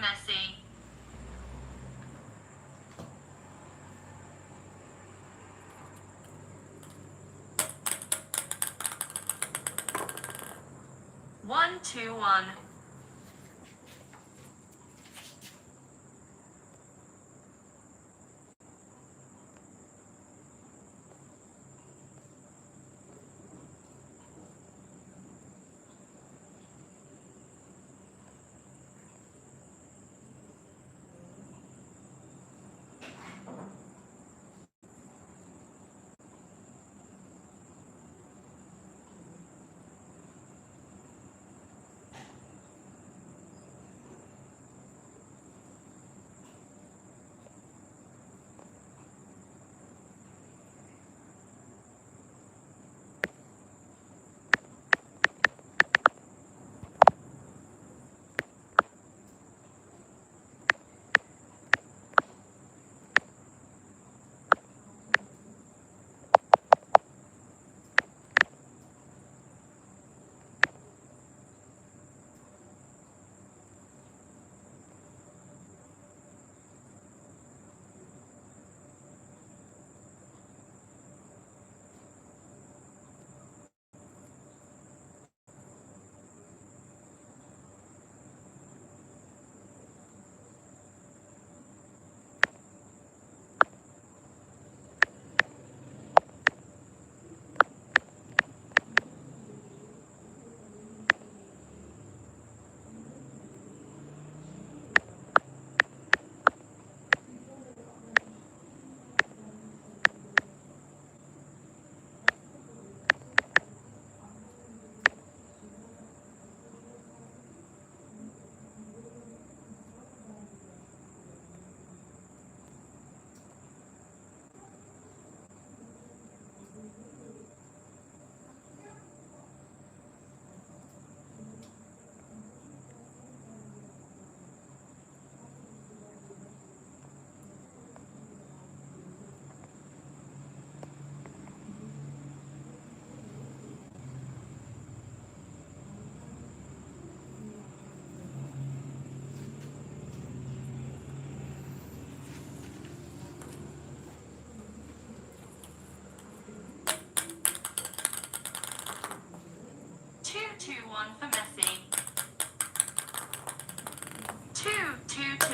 Messi. 1-2-1. One for Messi. 2-2-2.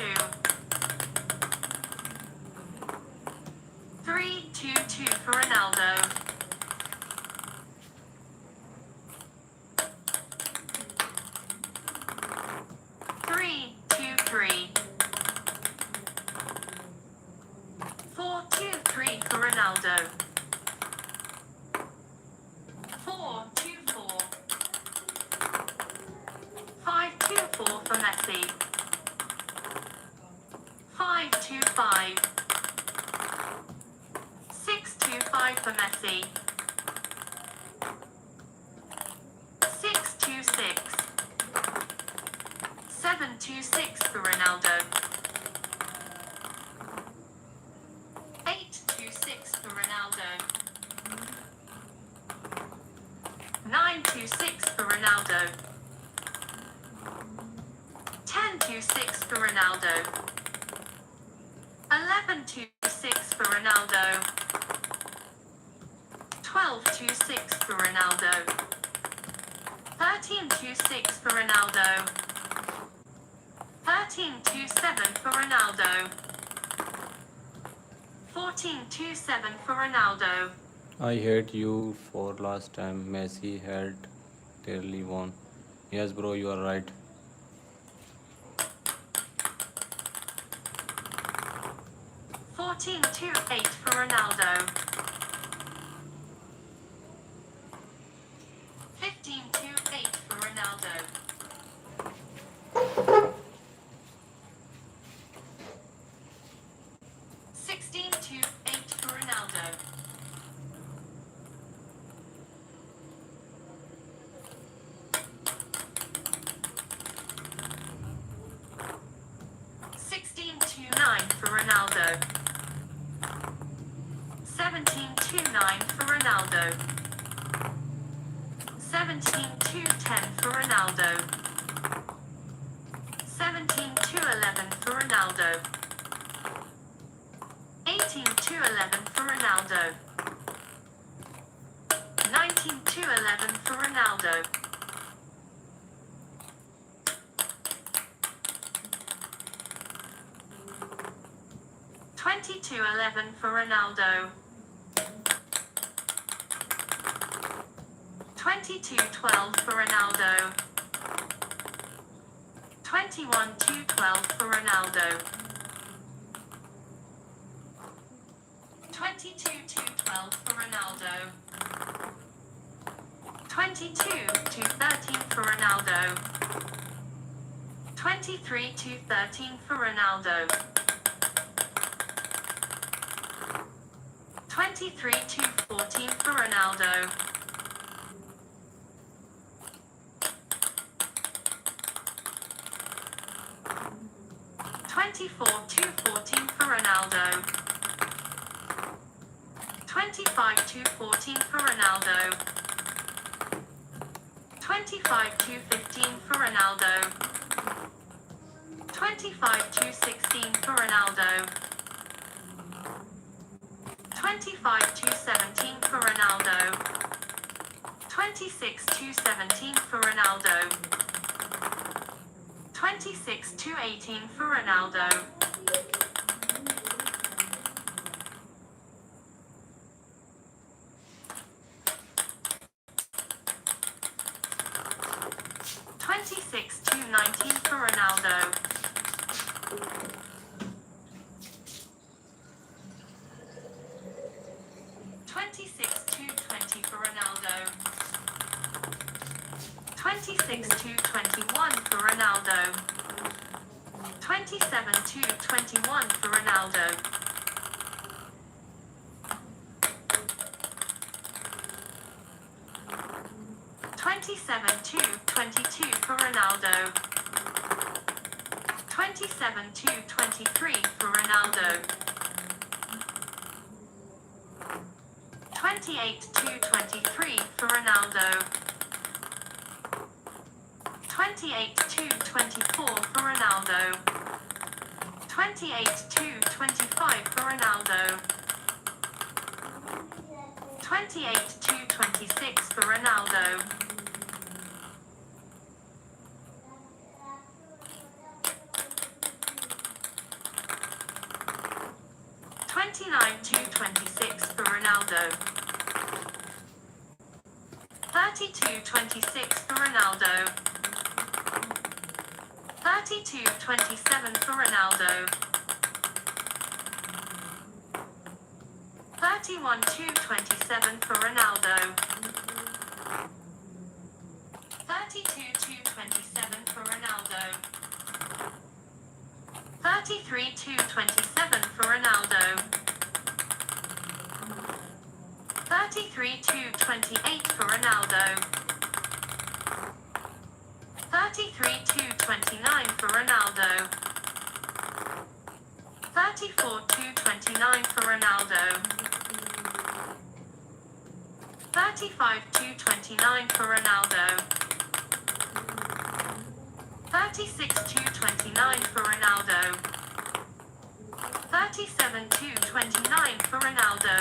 3-2-2 for Ronaldo. 3-2-3. 4-2-3 for Ronaldo. 4-2-4. 5-2-4 for Messi. 5-2-5. 6-2-5 for Messi. 6-2-6. 7-2-6 for Ronaldo. 8-2-6 for Ronaldo. 9-2-6 for Ronaldo. 10-2-6 for Ronaldo. 11-2-6 for Ronaldo. 12-2-6 for Ronaldo. 13-2-6 for Ronaldo. 13-2-7 for Ronaldo. 14-2-7 for Ronaldo. I hate you for last time. Messi had clearly won. Yes, bro, you are right. 14-2-8 for Ronaldo. 15-2-8 for Ronaldo. 16-2-8 for Ronaldo. 16-2-9 for Ronaldo. 17-2-9 for Ronaldo. 17-2-10 for Ronaldo. 17-2 to 11 for Ronaldo. 18 to 11 for Ronaldo. 19 to 11 for Ronaldo. 20 to 11 for Ronaldo. 22-12 for Ronaldo. 21-12 for Ronaldo. 22-12 for Ronaldo. 22-13 for Ronaldo. 23-13 for Ronaldo. 23-14 for Ronaldo. 24-14 for Ronaldo. 25-14 for Ronaldo. 25-15 for Ronaldo. 25-16 for Ronaldo. 25-17 for Ronaldo. 26-17 for Ronaldo. 26-18 for Ronaldo. 26-19 for Ronaldo. 26-20 for Ronaldo. 26-21 for Ronaldo. 27-21 for Ronaldo. 27-22 for Ronaldo. 27-23 for Ronaldo. 28-23 for Ronaldo. 28-24 for Ronaldo. 28-25 for Ronaldo. 28-26 for Ronaldo. 29-26 for Ronaldo. 32-26 for Ronaldo. 32-27 for Ronaldo. 31-27 for Ronaldo. 32-27 for Ronaldo. 33-27 for Ronaldo. 33-28 for Ronaldo. 33-29 for Ronaldo. 34-29 for Ronaldo. 35-29 for Ronaldo. 36-29 for Ronaldo. 37-29 for Ronaldo.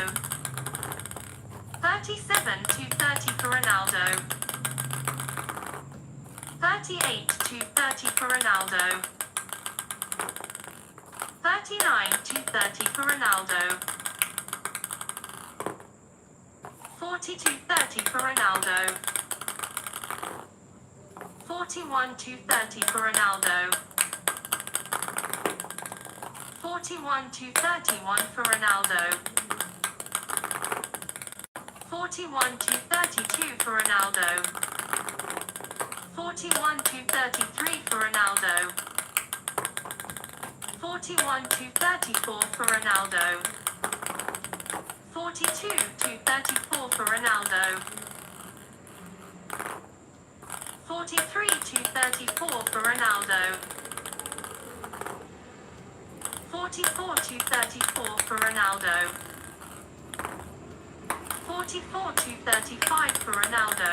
37-30 for Ronaldo. 38-30 for Ronaldo. 39-30 for Ronaldo. 40-30 for Ronaldo. 41-30 for Ronaldo. 41-31 for Ronaldo. 41-32 for Ronaldo. 41-33 for Ronaldo. 41-34 for Ronaldo. 42-34 for Ronaldo. 43-34 for Ronaldo. 44-34 for Ronaldo. 44-35 for Ronaldo.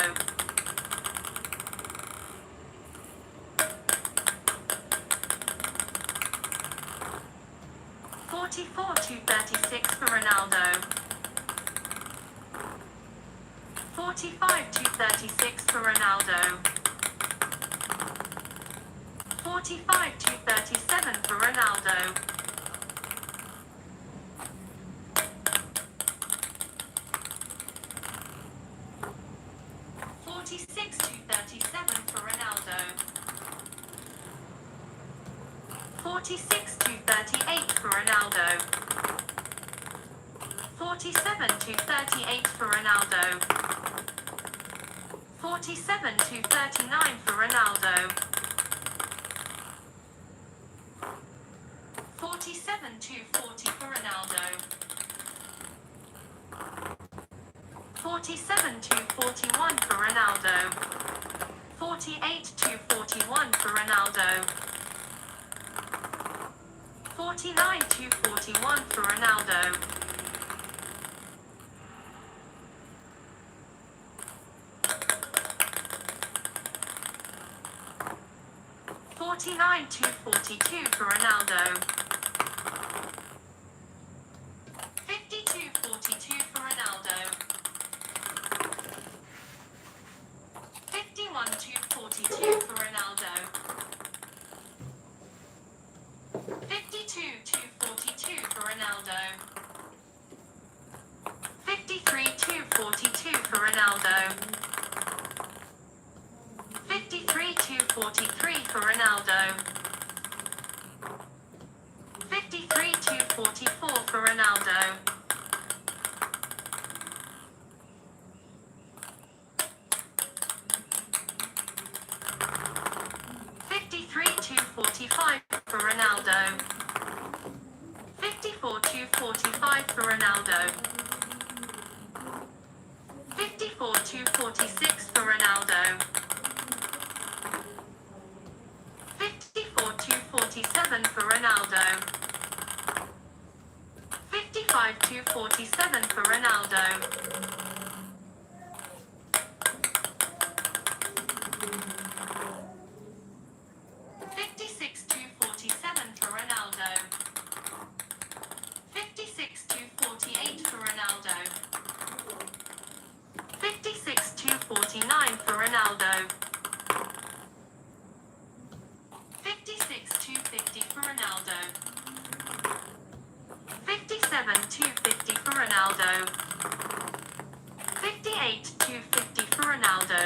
44-36 44 to 36 for Ronaldo. 45 to 36 for Ronaldo. 45 to 37 for Ronaldo. 46 to 37 for Ronaldo. 46 to 38 for Ronaldo. 47 to 38 for Ronaldo. 47 to 39 for Ronaldo. 47 to 40 for Ronaldo. 47 to 41 for Ronaldo. 48 to 41 for Ronaldo. 49 to 41 for Ronaldo. 49 to 42 for Ronaldo. 52-42 for Ronaldo. 51-42 for Ronaldo. 52-42 for Ronaldo. 53-42 for Ronaldo. 53-43 for Ronaldo. 53-44 for Ronaldo. 53-45 for Ronaldo. 54-45 for Ronaldo. 54-46 for Ronaldo. 54-47 for Ronaldo. 55-47 for Ronaldo. 56-47 for Ronaldo. 56-48 for Ronaldo. 56-49 for Ronaldo. 56-50 for Ronaldo. 57-50 for Ronaldo. 58-50 for Ronaldo.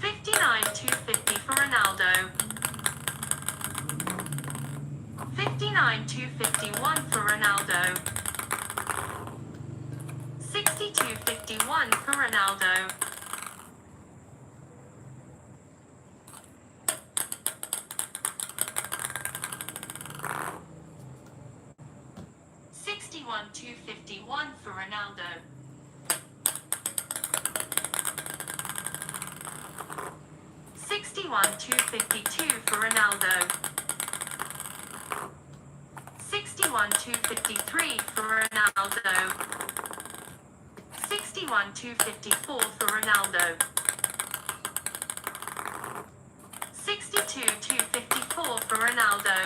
59-50 for Ronaldo. 59-51 for Ronaldo. 60-51 for Ronaldo. 61-51 for Ronaldo. 61-52 for Ronaldo. 61-53 for Ronaldo. 61-54 for Ronaldo. 62-54 for Ronaldo.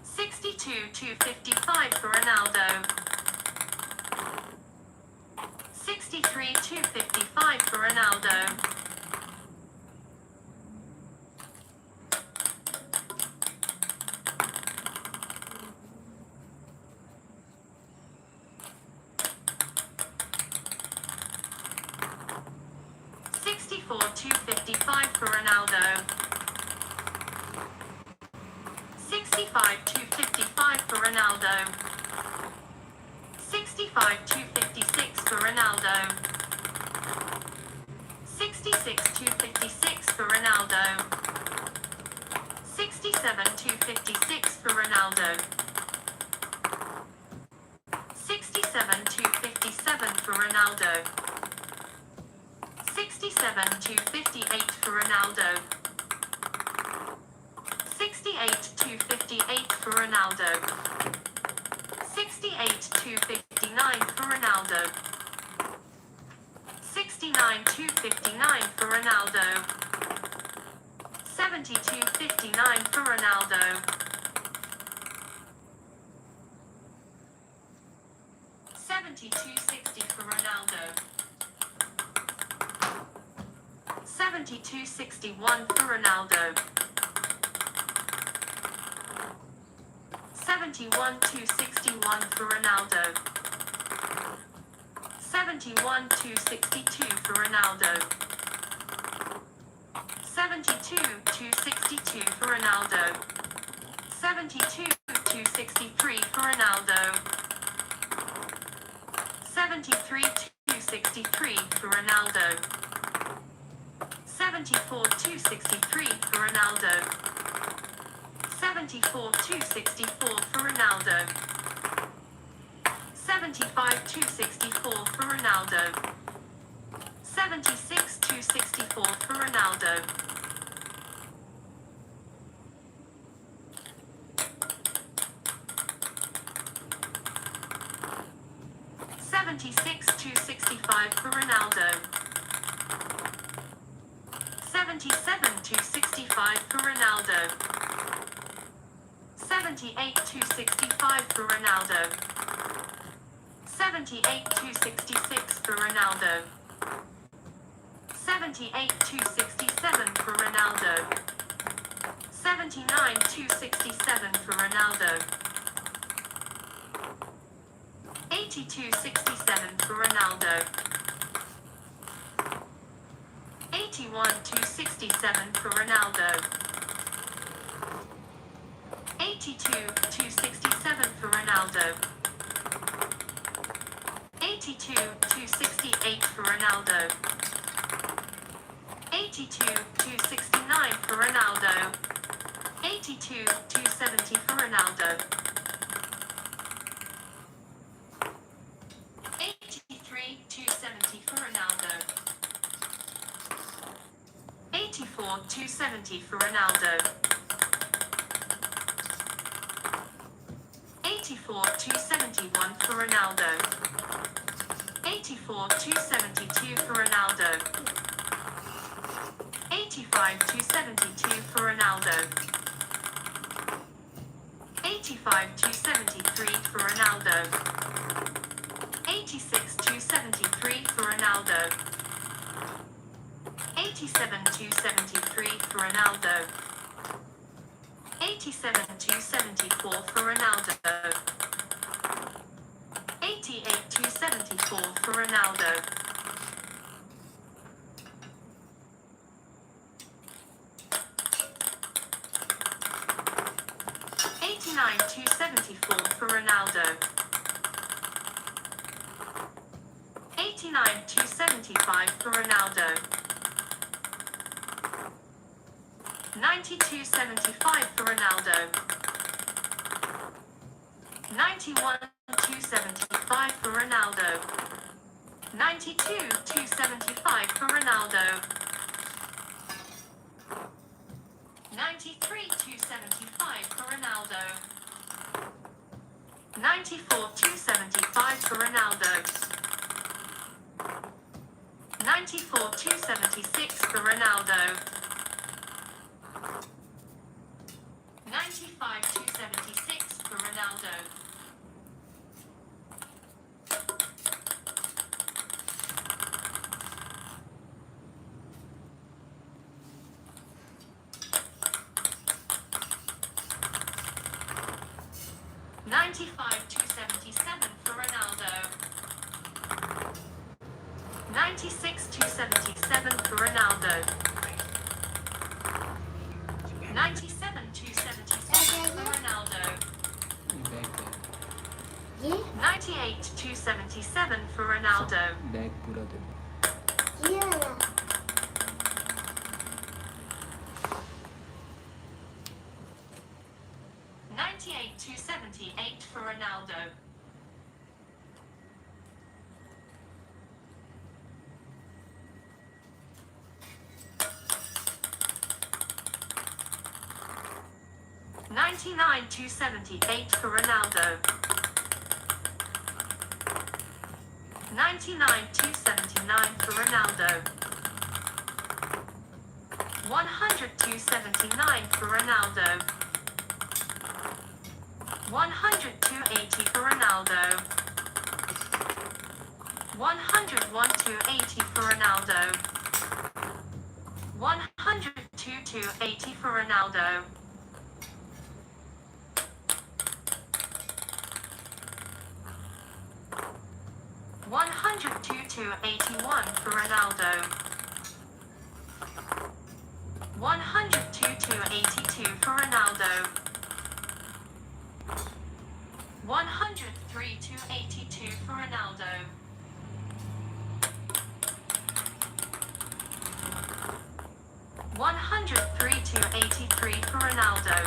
62-55 for Ronaldo. 63-55 for Ronaldo. 64-55 for Ronaldo. 65-55 for Ronaldo. 65-56 for Ronaldo. 66-56 for Ronaldo. 67-56 for Ronaldo. 67-57 for Ronaldo. 67-58 for Ronaldo. 68-58 for Ronaldo. 68-59 for Ronaldo. 69-59 for Ronaldo. 72.59 for Ronaldo. 72.60 for Ronaldo. 72.61 for Ronaldo. 71.261 for Ronaldo. 71.262 for Ronaldo. 72.262 for Ronaldo. 72.263 for Ronaldo. 73.263 for Ronaldo. 74.263 for Ronaldo. 74.264 for Ronaldo. 75.264 for Ronaldo. 76.264 for Ronaldo. 76.265 for Ronaldo. 77.265 for Ronaldo. 78.265 for Ronaldo. 78.266 for Ronaldo. 78.267 for Ronaldo. 79.267 for Ronaldo. 82.67 for Ronaldo. 81.267 for Ronaldo. 82.267 for Ronaldo. 82.268 for Ronaldo. 82.269 for Ronaldo. 82.270 for Ronaldo. 83.270 for Ronaldo. 84.270 for Ronaldo. 84.271 for Ronaldo. 84.272 for Ronaldo. 85.272 for Ronaldo. 85.273 for Ronaldo. 86.273 for Ronaldo. 87.273 for Ronaldo. 87.274 for Ronaldo. 88.274 for Ronaldo. 89.274 for Ronaldo. 89.275 for Ronaldo. 92.75 for Ronaldo. 91.275 for Ronaldo. 92.275 for Ronaldo. 93.275 for Ronaldo. 94.275 for Ronaldo. 94.276 for Ronaldo. 95.276 for Ronaldo. 95.277 for Ronaldo. 96.277 for Ronaldo. 97.277 for Ronaldo. 98.277 for Ronaldo. Bag पूरा दे 98.278 for Ronaldo. 99.278 for Ronaldo. 99.279 for Ronaldo. 100 to 79 for Ronaldo. 100 to 80 for Ronaldo. 101 to 80 for Ronaldo. 102 to 80 for Ronaldo. 102 to 81 for Ronaldo. 102 to 82 for Ronaldo. 103 to 82 for Ronaldo. 103 to 83 for Ronaldo.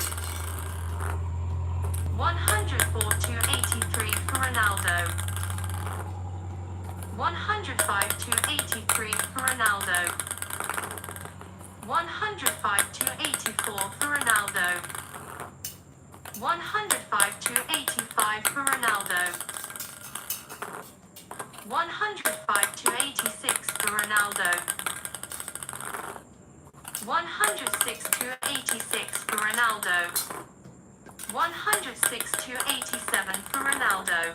104 to 83 for Ronaldo. 105 to 83 for Ronaldo. 105 to 84 for Ronaldo. 105 to 85 for Ronaldo. 105 to 86 for Ronaldo. 106 to 86 for Ronaldo. 106 to 87 for Ronaldo.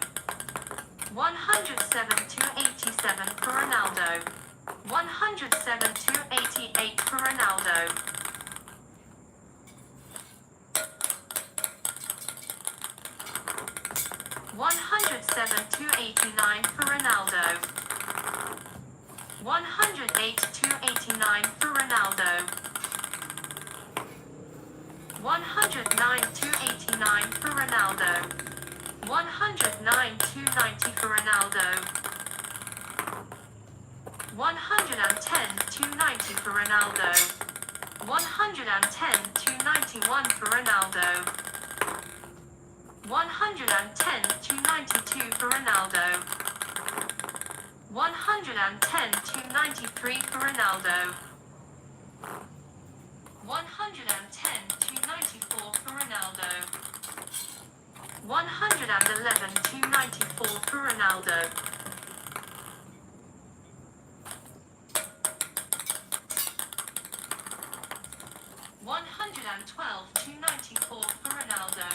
107 to 87 for Ronaldo. 107 to 88 for Ronaldo. 107 to 89 for Ronaldo. 108 to 89 for Ronaldo. 109 to 89 for Ronaldo. 109 to 90 for Ronaldo. 110 to 90 for Ronaldo. 110 to 91 for Ronaldo. 110 to 92 for Ronaldo. 110 to 93 for Ronaldo. 110 to 94 for Ronaldo. 111 to 94 for Ronaldo. 112 to 94 for Ronaldo.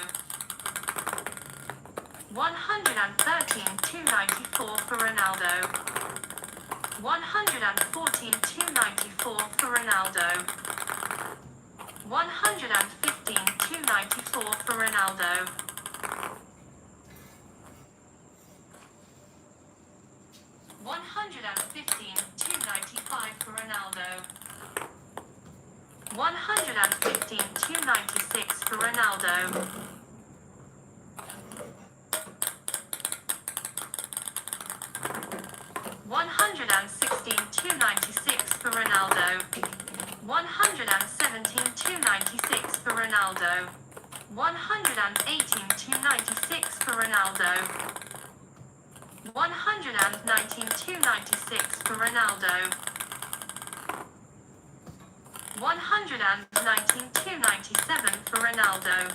113 to 94 for Ronaldo. 114 to 94 for Ronaldo. 115 to 94 for Ronaldo. 115 to 95 for Ronaldo. 115 to 96 for Ronaldo. 116 to 96 for Ronaldo. 117 to 96 for Ronaldo. 118 to 96 for Ronaldo. 119 to 96 for Ronaldo. 119 to 97 for Ronaldo.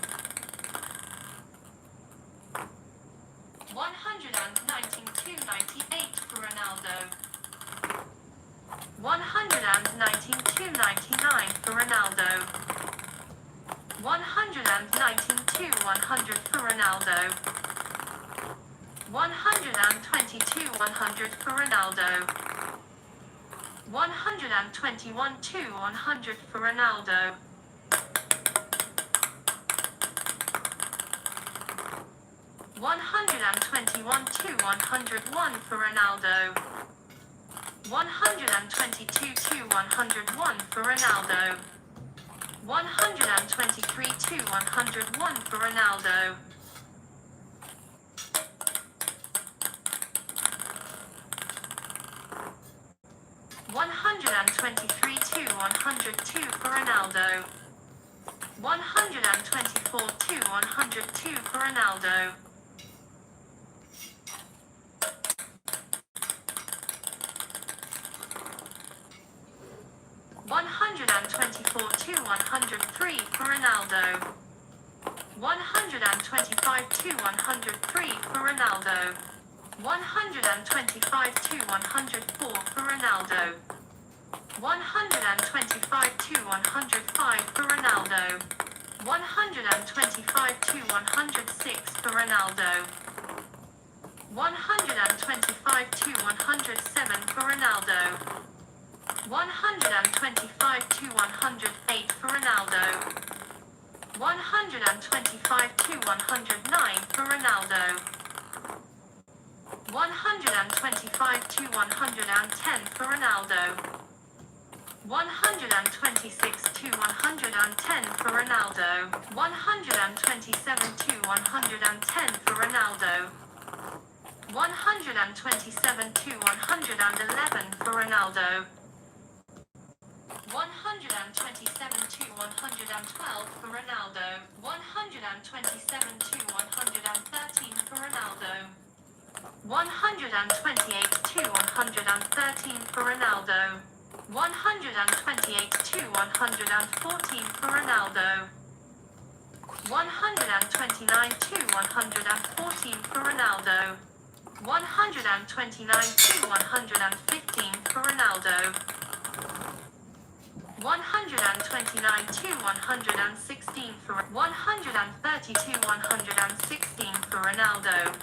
119 to 98 for Ronaldo. 119 to 99 for Ronaldo. 119 to 100 for Ronaldo. 120 to 100 for Ronaldo. 121 to 100 for Ronaldo. 121 to 101 for Ronaldo. 122 to 101 for Ronaldo. 123 to 101 for Ronaldo. 123 to 102 for Ronaldo. 124 to 102 for Ronaldo. 124 to 103 for Ronaldo. 125 to 103 for Ronaldo. 125 to 104 for Ronaldo. 125 to 105 for Ronaldo. 125 to 106 for Ronaldo. 125 to 107 for Ronaldo. 125 to 108 for Ronaldo. 125 to 109 for Ronaldo. 125 to 110 for Ronaldo. 126 to 110 for Ronaldo. 127 to 110 for Ronaldo. 127 to 111 for Ronaldo. 127 to 112 for Ronaldo. 127 to 113 for Ronaldo. 128 to 113 for Ronaldo. 128 to 114 for Ronaldo. 129 to 114 for Ronaldo. 129 to 115 for Ronaldo. 129 to 116 for 130 to 116 for Ronaldo.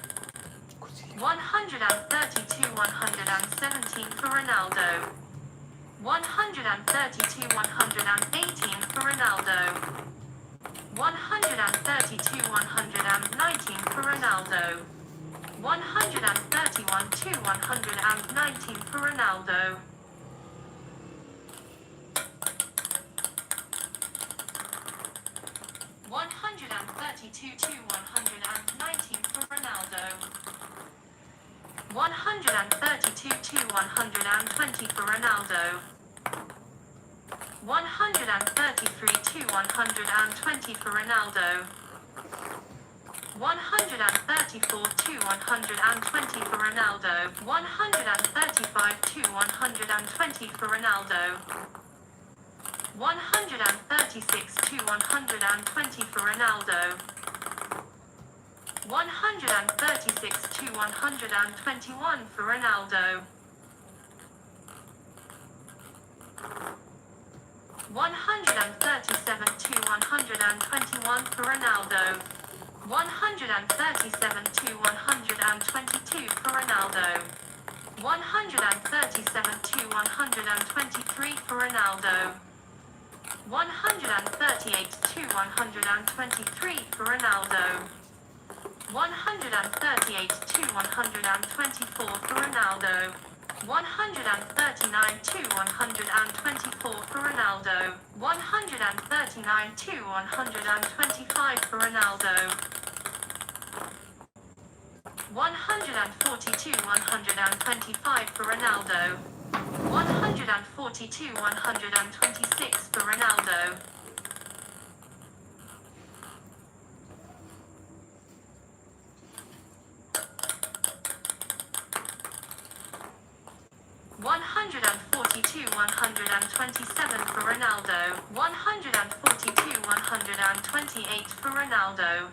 130 to 117 for Ronaldo. 130 to 118 for Ronaldo. 130 to 119 for Ronaldo. 131 to 119 for Ronaldo. 132 to 119 for Ronaldo. 132 to 120 for Ronaldo. 133 to 120 for Ronaldo. 134 to 120 for Ronaldo. 135 to 120 for Ronaldo. 136 to 120 for Ronaldo. 136 to 121 for Ronaldo. 137 to 121 for Ronaldo. 137 to 122 for Ronaldo. 137 to 123 for Ronaldo. 138 to 123 for Ronaldo. 138 to 124 for Ronaldo. 139 to 124 for Ronaldo. 139 to 125 for Ronaldo. 140 to 125 for Ronaldo. 140 to 126 for Ronaldo. 140 to 127 for Ronaldo. 140 to 128 for Ronaldo.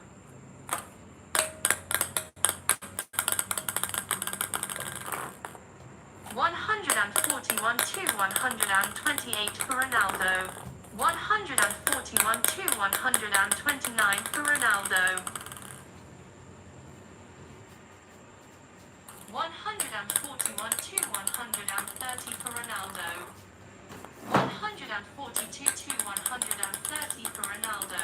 141 to 128 for Ronaldo. 141 to 129 for Ronaldo. 141 to 130 for Ronaldo. 142 to 130 for Ronaldo.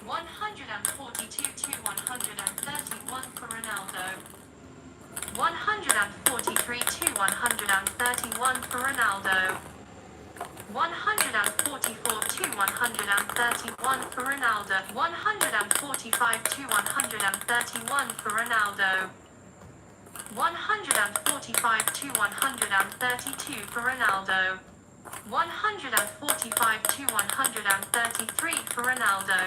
142 to 131 for Ronaldo. 143 to 131 for Ronaldo. 144 to 131 for Ronaldo. 145 to 131 for Ronaldo. 145 to 132 for Ronaldo. 145 to 133 for Ronaldo.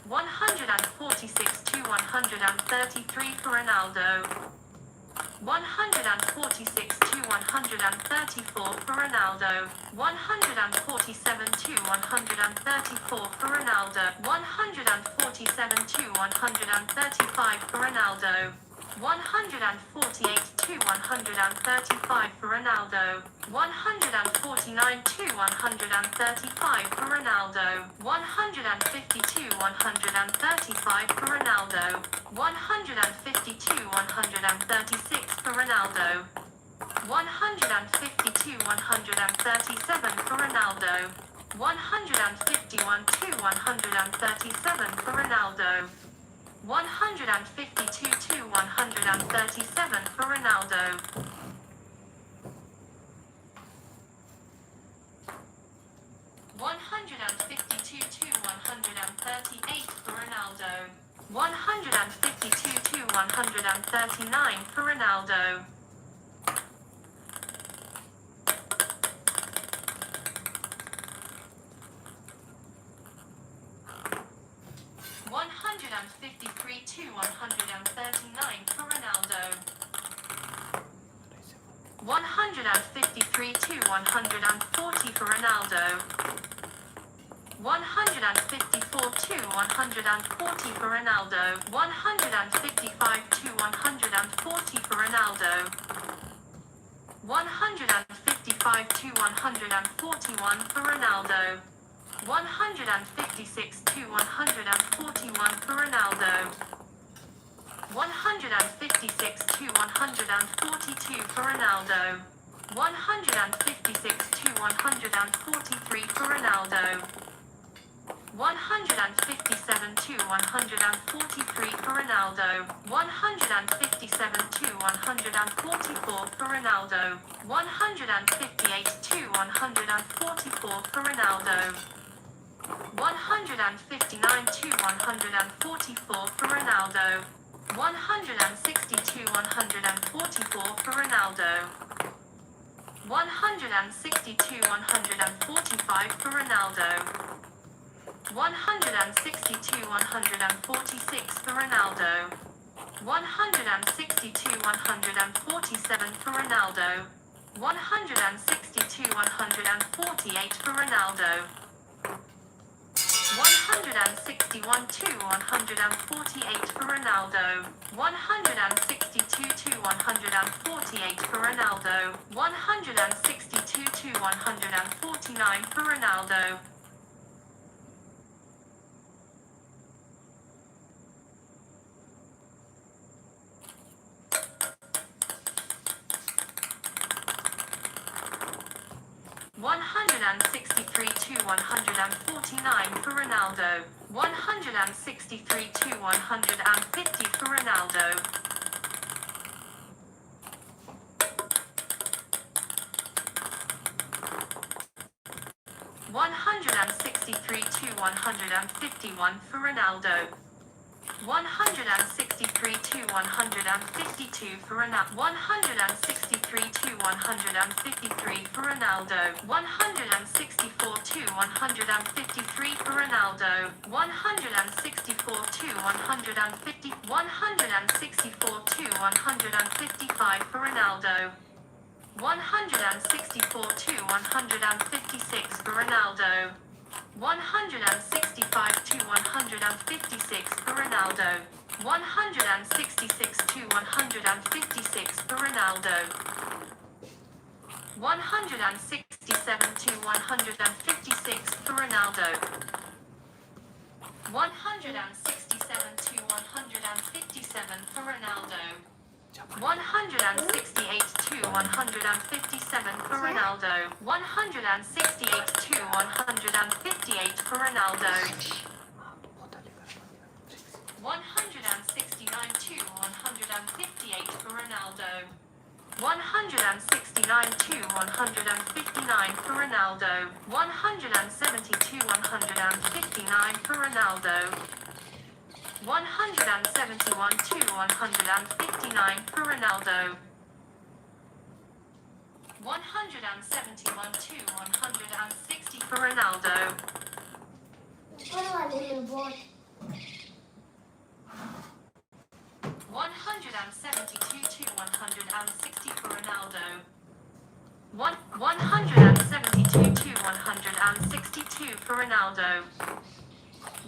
146 to 133 for Ronaldo. 146 to 134 for Ronaldo. 147 to 134 for Ronaldo. 147 to 135 for Ronaldo. 148 to 135 for Ronaldo. 149 to 135 for Ronaldo. 152 135 for Ronaldo. 152 136 for Ronaldo. 152 137 for Ronaldo. 151 to 137 for Ronaldo. 152 to 137 for Ronaldo. 152 to 138 for Ronaldo. 152 to 139 for Ronaldo. 153 to 139 for Ronaldo. 153 to 140 for Ronaldo. 154 to 140 for Ronaldo. 155 to 140 for Ronaldo. 155 to 141 for Ronaldo. 156 to 141 for Ronaldo. 156 to 142 for Ronaldo. 156 to 143 for Ronaldo. 157 to 143 for Ronaldo. 157 to 144 for Ronaldo. 158 to 144 for Ronaldo. 159 to 144 for Ronaldo. 160 to 144 for Ronaldo. 160 to 145 for Ronaldo. 160 to 146 for Ronaldo. 160 to 147 for Ronaldo. 160 to 148 for Ronaldo. 161 to 148 for Ronaldo. 162 to 148 for Ronaldo. 162 to 149 for Ronaldo. 163 to 149 for Ronaldo. 163 to 150 for Ronaldo. 163 to 151 for Ronaldo. 163 to 152 for Ronaldo. 163 to 153 for Ronaldo. 164 to 153 for Ronaldo. 164 to 150. 164 to 155 for Ronaldo. 164 to 156 for Ronaldo. 165 to 156 for Ronaldo. 166 to 156 for Ronaldo. 167 to 156 for Ronaldo. 167 to 157 for Ronaldo. 168 to 157 for Ronaldo. 168 to 158 for Ronaldo. 169 to 158 for Ronaldo. 169 to 159 for Ronaldo. 170 to 159 for Ronaldo. 171 to 159 for Ronaldo. 171 to 160 for Ronaldo. 172 to 160 for Ronaldo. 172 to 162 for Ronaldo.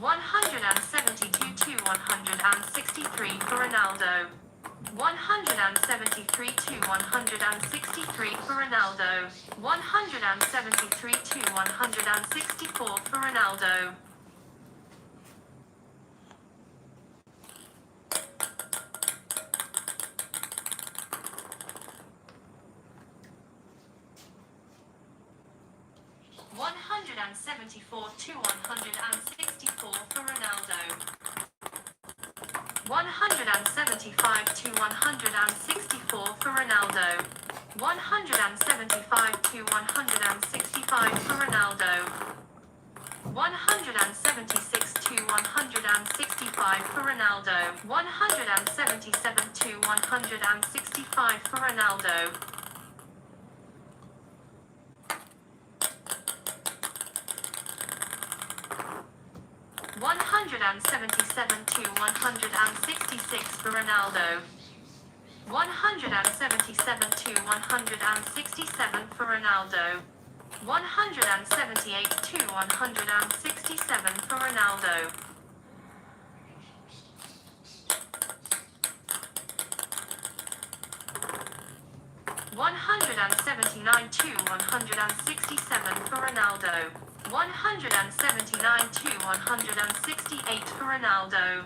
172 to 163 for Ronaldo. 173 to 163 for Ronaldo. 173 to 164 for Ronaldo. 174 to 164 for Ronaldo. 175 to 164 for Ronaldo. 175 to 165 for Ronaldo. 176 to 165 for Ronaldo. 177 to 165 for Ronaldo. 177 to 166 for Ronaldo. 177 to 167 for Ronaldo. 178 to 167 for Ronaldo. 179 to 167 for Ronaldo. 179 to 168 for Ronaldo.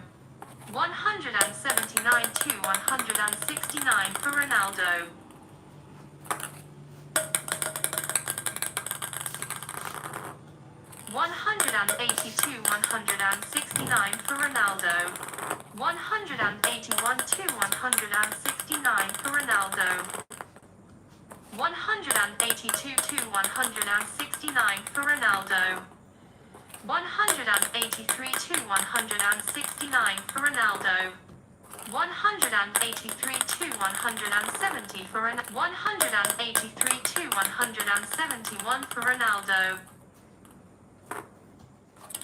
179 to 169 for Ronaldo. 180 to 169 for Ronaldo. 181 to 169 for Ronaldo. 182 to 169 for Ronaldo. 183 to 169 for Ronaldo. 183 to 170 for Ronaldo. 183 to 171 for Ronaldo.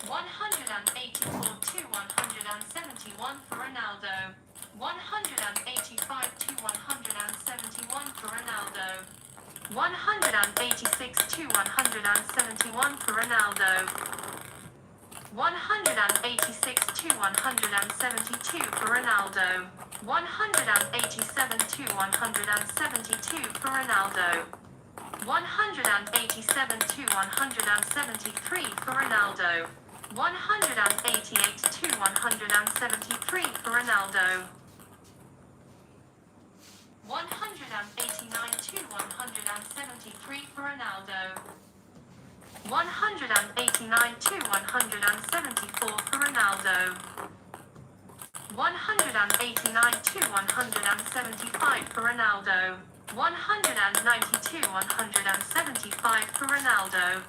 184 to 171 for Ronaldo. 185 to 171 for Ronaldo. 186 to 171 for Ronaldo. 186 to 172 for Ronaldo. 187 to 172 for Ronaldo. 187 to 173 for Ronaldo. 188 to 173 for Ronaldo. 189 to 173 for Ronaldo. 189 to 174 for Ronaldo. 189 to 175 for Ronaldo. 190 to 175 for Ronaldo.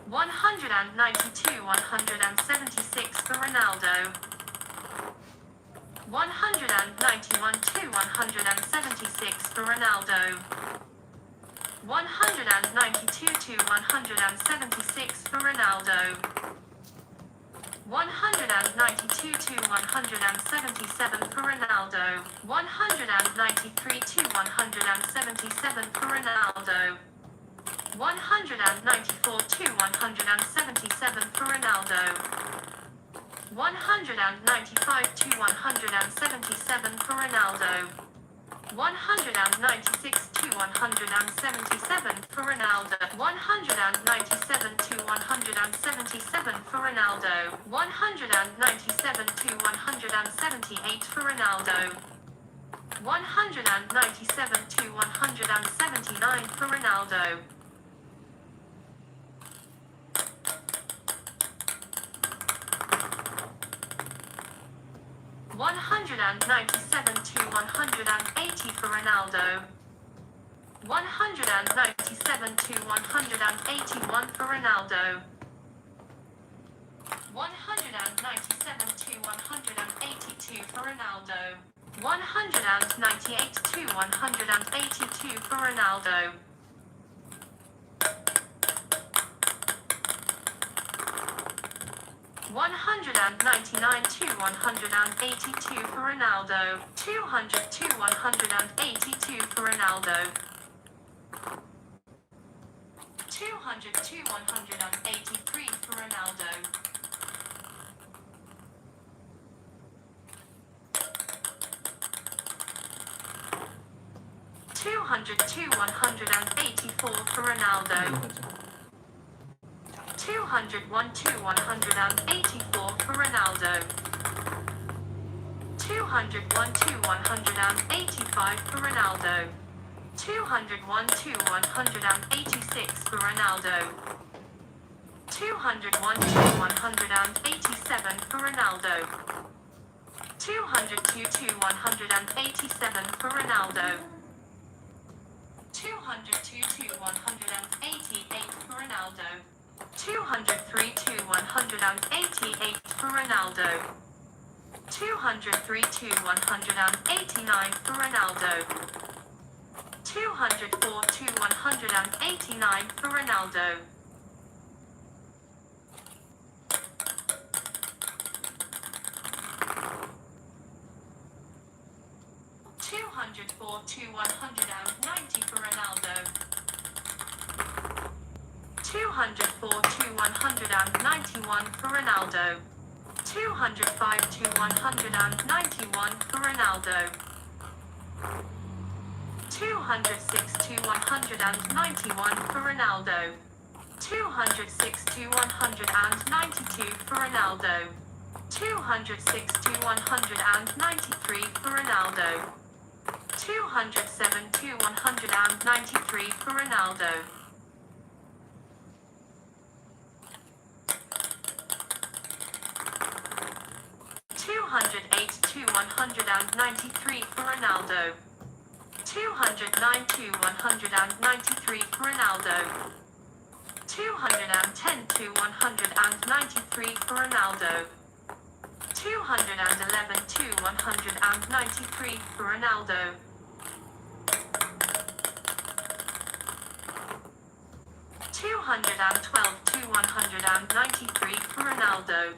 192, 176 for Ronaldo. 191 to 176 for Ronaldo. 192 to 176 for Ronaldo. 192 to 177 for Ronaldo. 193 to 177 for Ronaldo. 194 to 177 for Ronaldo. 195 to 177 for Ronaldo. 196 to 177 for Ronaldo. 197 to 177 for Ronaldo. 197 to 178 for Ronaldo. 197 to 179 for Ronaldo. 197 to 180 for Ronaldo. 197 to 181 for Ronaldo. 197 to 182 for Ronaldo. 198 to 182 for Ronaldo. 199 199 to 182 for Ronaldo. 200 to 182 for Ronaldo. 200 to 183 for Ronaldo. 200 to 184 for Ronaldo. 201 to 184 for Ronaldo. 201 to 185 for Ronaldo. 201 to 186 for Ronaldo. 201 to 187 for Ronaldo. 202 to 187 for Ronaldo. 202 to 188 for Ronaldo. 203 to 188 for Ronaldo. 203 to 189 for Ronaldo. 204 to 189 for Ronaldo. 204 to 190 for Ronaldo. 204 to 191 for Ronaldo. 205 to 191 for Ronaldo. 206 to 191 for Ronaldo. 206 to 192 for Ronaldo. 206 to 193 for Ronaldo. 207 to 193 for Ronaldo. 208 to 193 for Ronaldo. 209 to 193 for Ronaldo. 210 to 193 for Ronaldo. 211 to 193 for Ronaldo. 212 to 193 for Ronaldo.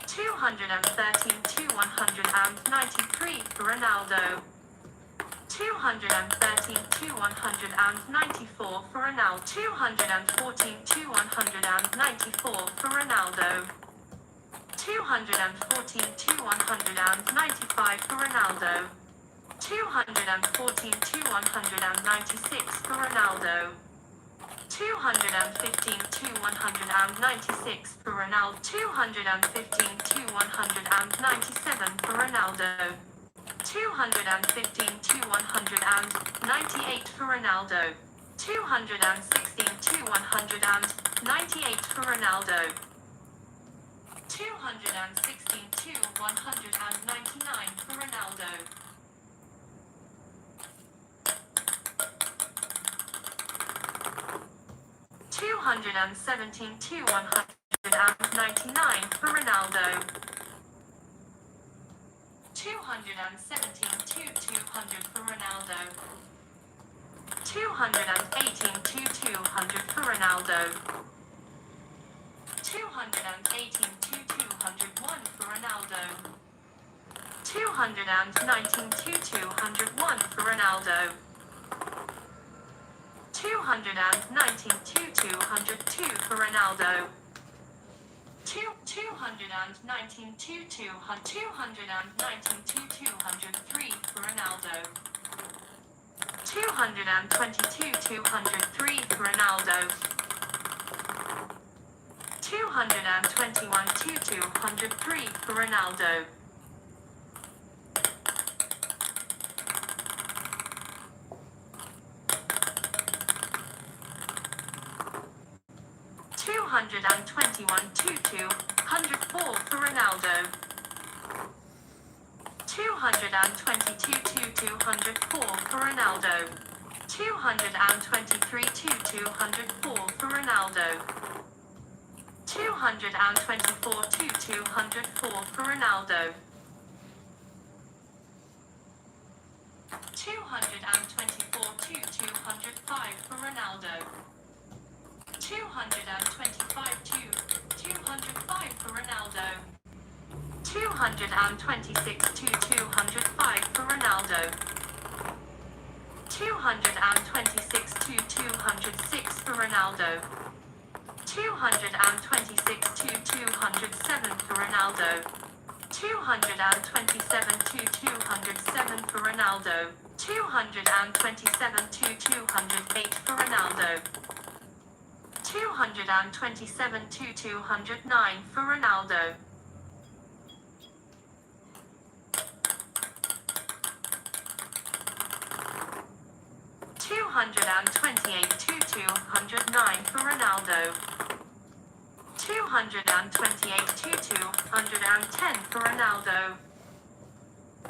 213 to 193 for Ronaldo. 213 to 194 for Ronaldo. 214 to 194 for Ronaldo. 214 to 195 for Ronaldo. 214 to 196 for Ronaldo. 215 to 196 for Ronaldo. 215 to 197 for Ronaldo. 215 to 198 for Ronaldo. 216 to 198 for Ronaldo. 216 to 199 for Ronaldo. 217 to 199 for Ronaldo. 217 to 200 for Ronaldo. 218 to 200 for Ronaldo. 218 to 201 for Ronaldo. 219 to 201 for Ronaldo. 219 to 202 for Ronaldo. 219 to 200. 219 to 203 for Ronaldo. 222 to 203 for Ronaldo. 221 to 203 for Ronaldo. 221 to 204 for Ronaldo. 222 to 204 for Ronaldo. 223 to 204 for Ronaldo. 224 to 204 for Ronaldo. 224 to 205 for Ronaldo. 225 to 205 for Ronaldo. 226 to 205 for Ronaldo. 226 to 206 for Ronaldo. 226 to 207 for Ronaldo. 227 to 207 for Ronaldo. 227 to 208 for Ronaldo. 227 to 209 for Ronaldo. 228 to 209 for Ronaldo. 228 to 210 for Ronaldo.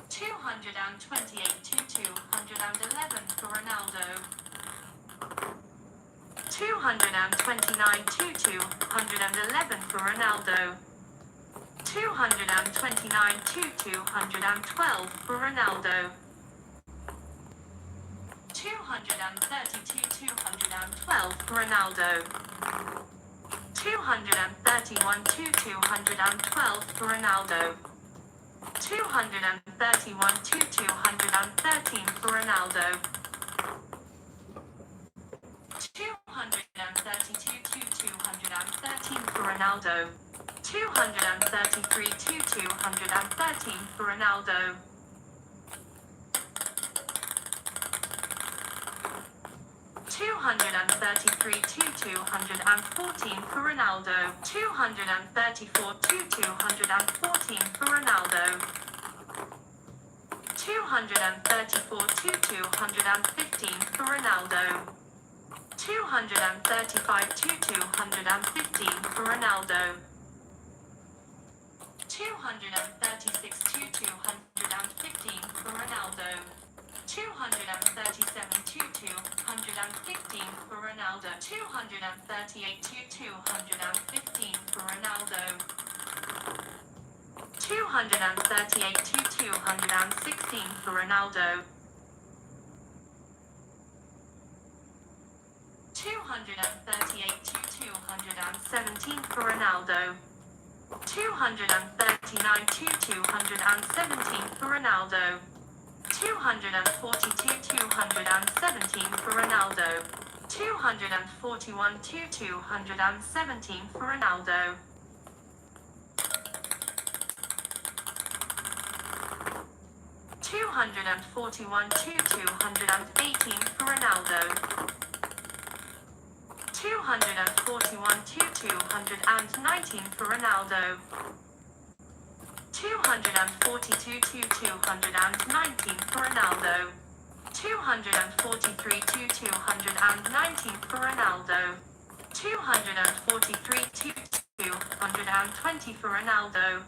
228 to 211 for Ronaldo. 229 to 211 for Ronaldo. 229 to 212 for Ronaldo. 230 to 212 for Ronaldo. 231 to 212 for Ronaldo. 231 to 213 for Ronaldo. 232 to 213 for Ronaldo. 233 to 213 for Ronaldo. 233 to 214 for Ronaldo. 234 to 214 for Ronaldo. 234 to 215 for Ronaldo. 235 to 215 for Ronaldo. 236 to 215 for Ronaldo. 237 to 215 for Ronaldo. 238 to 215 for Ronaldo. 238 to 216 for Ronaldo. 238 to 217 for Ronaldo. 239 to 217 for Ronaldo. 242 to 217 for Ronaldo. 241 to 217 for Ronaldo. 241 to 218 for Ronaldo. 241 to 219 for Ronaldo. 242 to 219 for Ronaldo. 243 to 219 for Ronaldo. 243 to 220 for Ronaldo.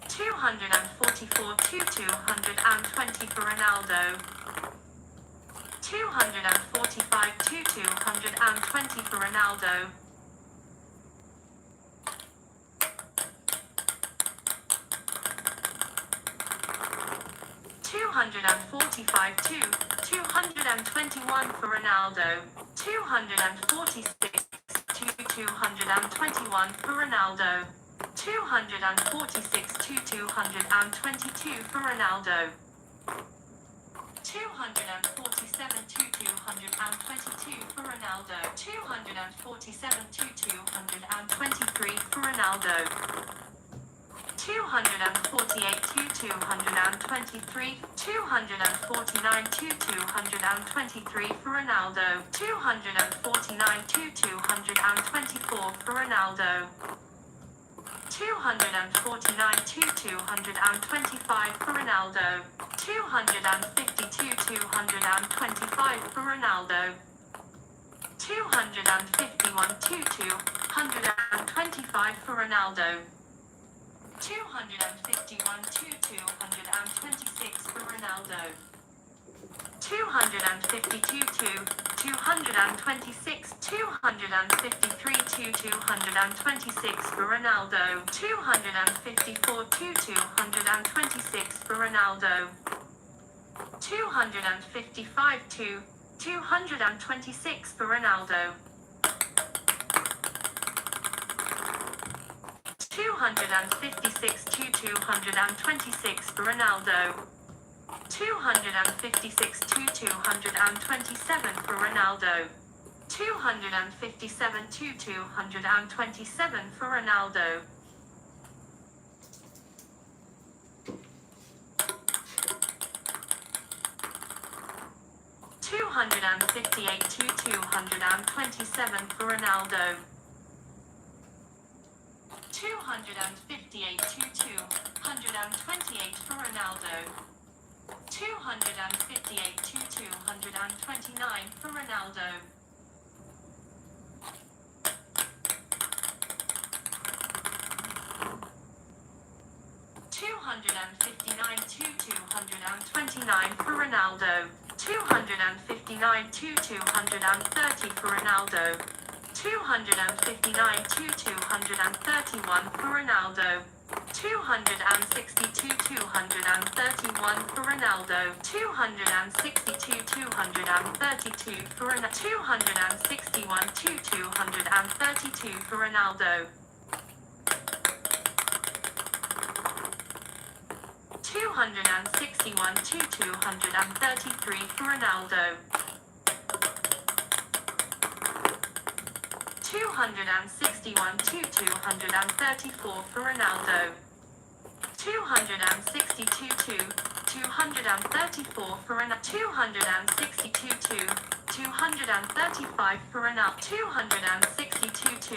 244 to 220 for Ronaldo. 245 to 220 for Ronaldo. 245 to 221 for Ronaldo. 246 to 221 for Ronaldo. 246 to 222 for Ronaldo. 247 to 222 for Ronaldo. 247 to 223 for Ronaldo. 248 to 223. 249 to 223 for Ronaldo. 249 to 224 for Ronaldo. 249 to 225 for Ronaldo. 250 to 225 for Ronaldo. 251 to 225 for Ronaldo. 251 to 226 for Ronaldo. 252 to 226. 253 to 226 for Ronaldo. 254 to 226 for Ronaldo. 255 to 226 for Ronaldo. 256 to 226 for Ronaldo. 256 to 227 for Ronaldo. 257 to 227 for Ronaldo. 258 to 227 for Ronaldo. 258 to 228 for Ronaldo. 258 to 229 for Ronaldo. 259 to 229 for Ronaldo. 259 to 230 for Ronaldo. 259 to 231 for Ronaldo. 262 231 for Ronaldo. 262 232 for Ronaldo. 261 to 232 for Ronaldo. 261 to 233 for Ronaldo. 261 to 234 for Ronaldo. 262 to 234 for Ronaldo. 262 to 235 for Ronaldo. 262 to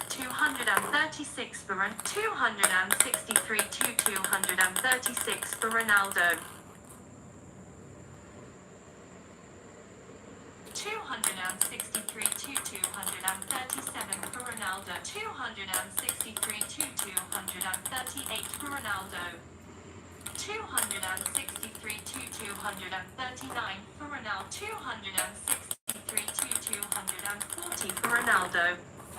236 for Ronaldo. 263 to 236 for Ronaldo. 263 to 237 for Ronaldo. 263 to 238 for Ronaldo. 263 to 239 for Ronaldo. 263 to 240 for Ronaldo.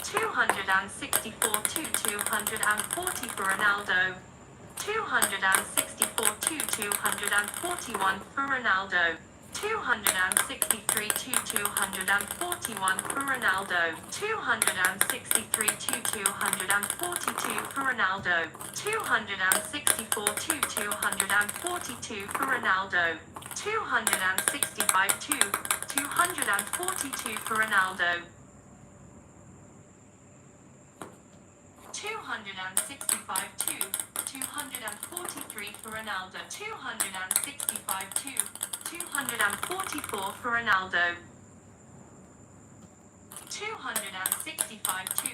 264 to 240 for Ronaldo. 264 to 241 for Ronaldo. 263 to 241 for Ronaldo. 263 to 242 for Ronaldo. 264 to 242 for Ronaldo. 265 to 242 for Ronaldo. 265 to 243 for Ronaldo. 265 to 244 for Ronaldo. 265 to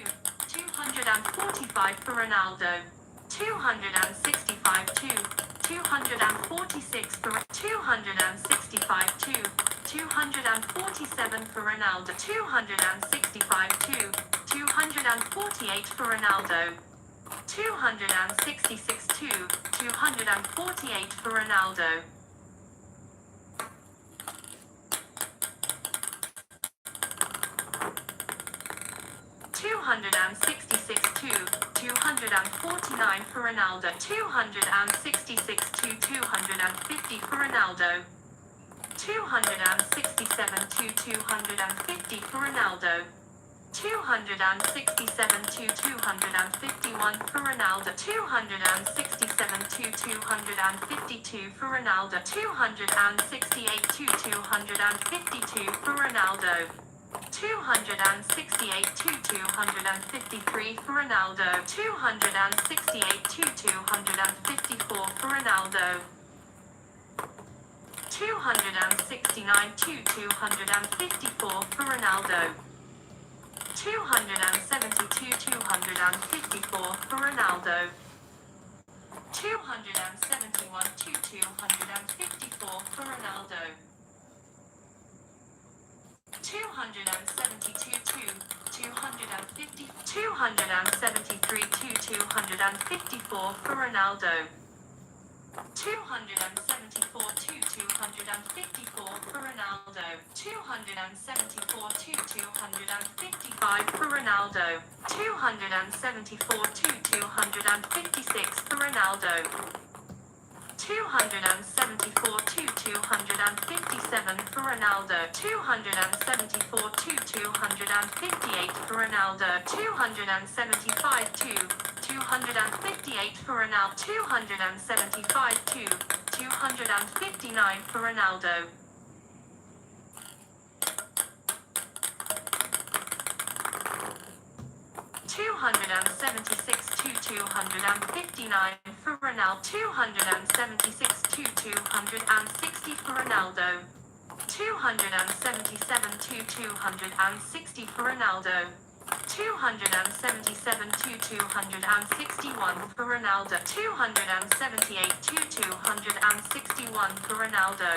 245 for Ronaldo. 265 to 246 for 265 to 247 for Ronaldo. 265 to 248 for Ronaldo. 266 to 248 for Ronaldo. 266 to 249 for Ronaldo. 266 to 250 for Ronaldo. 267 to 250 for Ronaldo. 267 to 251 for Ronaldo. 267 to 252 for Ronaldo. 268 to 252 for Ronaldo. 268 to 253 for Ronaldo. 268 to 254 for Ronaldo. 269 to 254 for Ronaldo. 272 254 for Ronaldo. 271 to 254 for Ronaldo. 272 to 250. 273 to 254 for Ronaldo. 274 to 254 for Ronaldo. 274 to 255 for Ronaldo. 274 to 256 for Ronaldo. 274 to 257 for Ronaldo. 274 to 258 for Ronaldo. 275 to 258 for Ronaldo. 275 to 259 for Ronaldo. 276 to 259 for Ronaldo. 276 to 260 for Ronaldo. 277 to 260 for Ronaldo. 277 to 261 for Ronaldo. 278 to 261 for Ronaldo.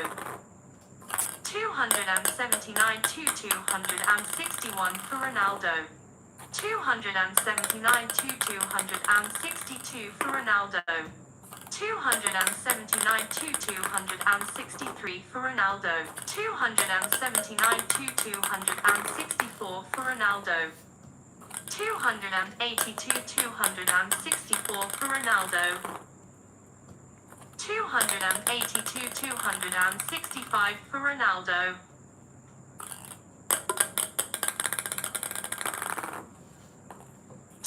279 to 261 for Ronaldo. 279 to 262 for Ronaldo. 279 to 263 for Ronaldo. 279 to 264 for Ronaldo. 280 to 264 for Ronaldo. 280 to 265 for Ronaldo.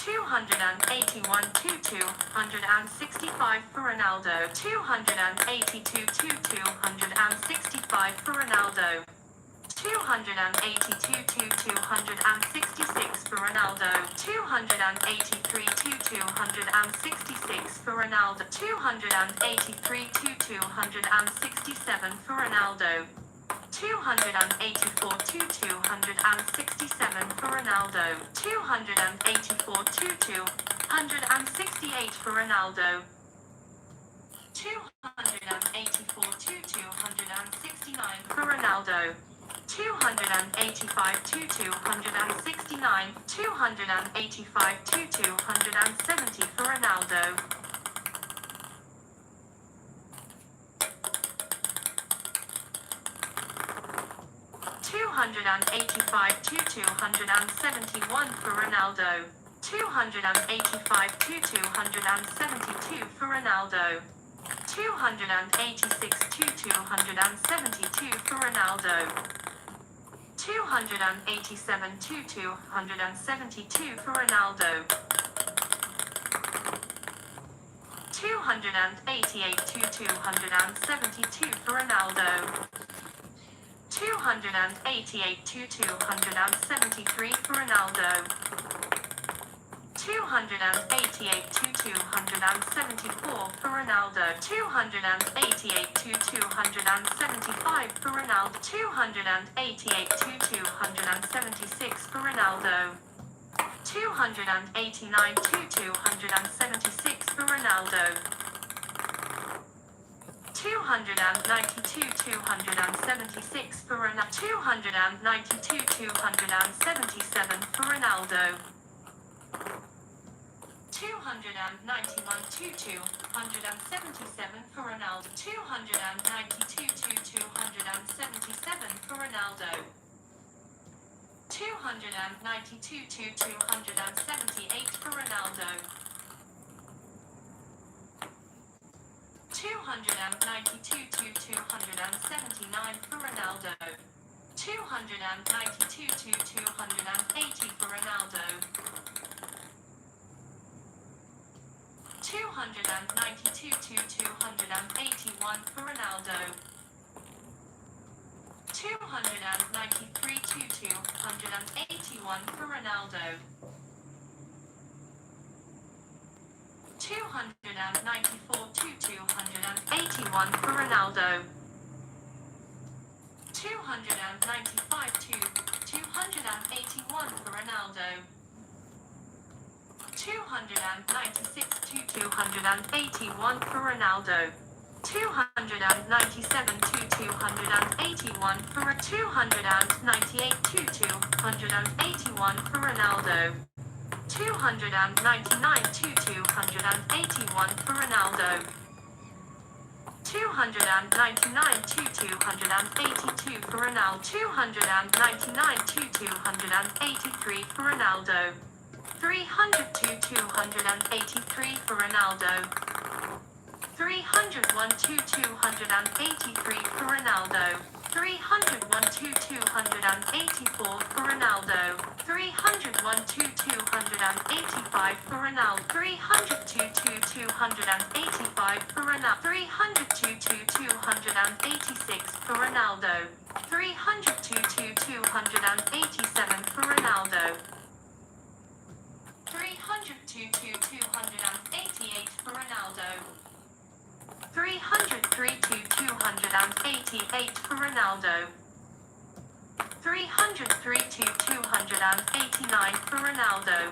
281 to 265 for Ronaldo. 282 to 265 for Ronaldo. 282 to 266 for Ronaldo. 283 to 266 for Ronaldo. 283 to 267 for Ronaldo. 284 to 267 for Ronaldo. 284 to 268 for Ronaldo. 284 to 269 for Ronaldo. 285 to 269. 285 to 270 for Ronaldo. 285 to 271 for Ronaldo. 285 to 272 for Ronaldo. 286 to 272 for Ronaldo. 287 to 272 for Ronaldo. 288 to 272 for Ronaldo. 288 to 273 for Ronaldo. 288 to 274 for Ronaldo. 288 to 275 for Ronaldo. 288 to 276 for Ronaldo. 289 to 276 for Ronaldo. 292 276 for Ronaldo. 292 277 for Ronaldo. 291 to 277 for Ronaldo. 292 to 277 for Ronaldo. 292 to 278 for Ronaldo. 292 to 279 for Ronaldo. 292 to 280 for Ronaldo. 292 to 281 for Ronaldo. 293 to 281 for Ronaldo. 294 to 281 for Ronaldo. 295 to 281 for Ronaldo. 296 to 281 for Ronaldo. 297 to 281 for 298 to 281 for Ronaldo. 299 to 281 for Ronaldo. 299 to 282 for Ronaldo. 299 to 283 for Ronaldo. 300 to 283 for Ronaldo. 300 301 to 283 for Ronaldo. 301 to 284 for Ronaldo. 301 to 285 for Ronaldo. 302 to 285 for Ronaldo. 302 to 286 for Ronaldo. 302 to 287 for Ronaldo. 302 to 288 for Ronaldo. 303 to 288 for Ronaldo. 303 to 289 for Ronaldo.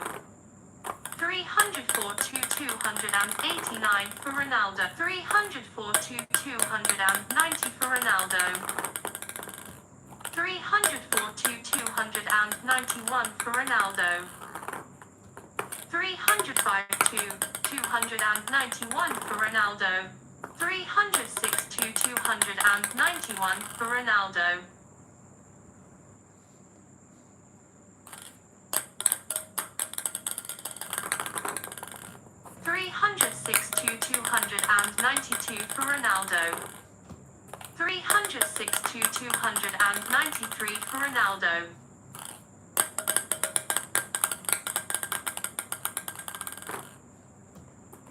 304 to 289 for Ronaldo. 304 to 290 for Ronaldo. 304 to 291 for Ronaldo. 305 to 291 for Ronaldo. 306 to 291 for Ronaldo. 306 to 292 for Ronaldo. 306 to 293 for Ronaldo.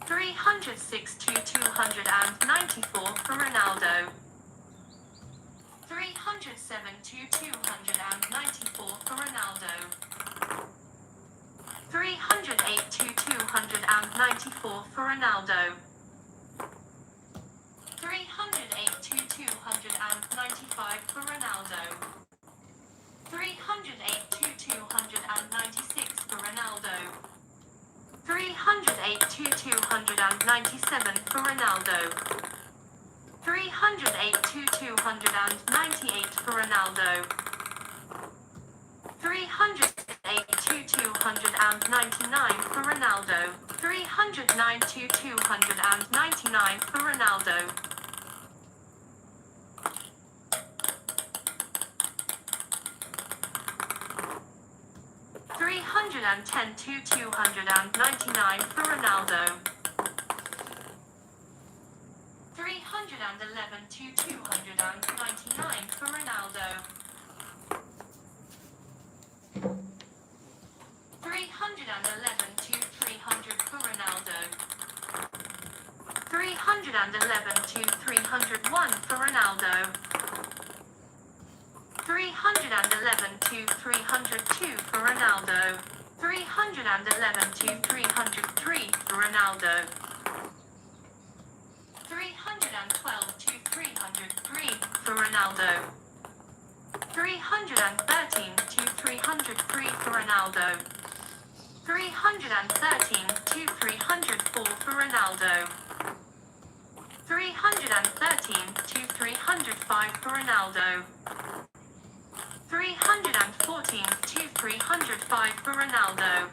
306 to 294 for Ronaldo. 307 to 294 for Ronaldo. 308 to 294 for Ronaldo. 308 to 295 for Ronaldo. 308 to 296 for Ronaldo. 308 to 297 for Ronaldo. 308 to 298 for Ronaldo. 308 to 299 for Ronaldo. 309 to 299 for Ronaldo. 310 to 299 for Ronaldo. 311 to 299 for Ronaldo. 311 to 300 for Ronaldo. 311 to 301 for Ronaldo. 311 to 302 for Ronaldo. 311 to 303 for Ronaldo. 312 to 303 for Ronaldo. 313 to 303 for Ronaldo. 313 to 304 for Ronaldo. 313 to 305 for Ronaldo. 314 to 305 for Ronaldo.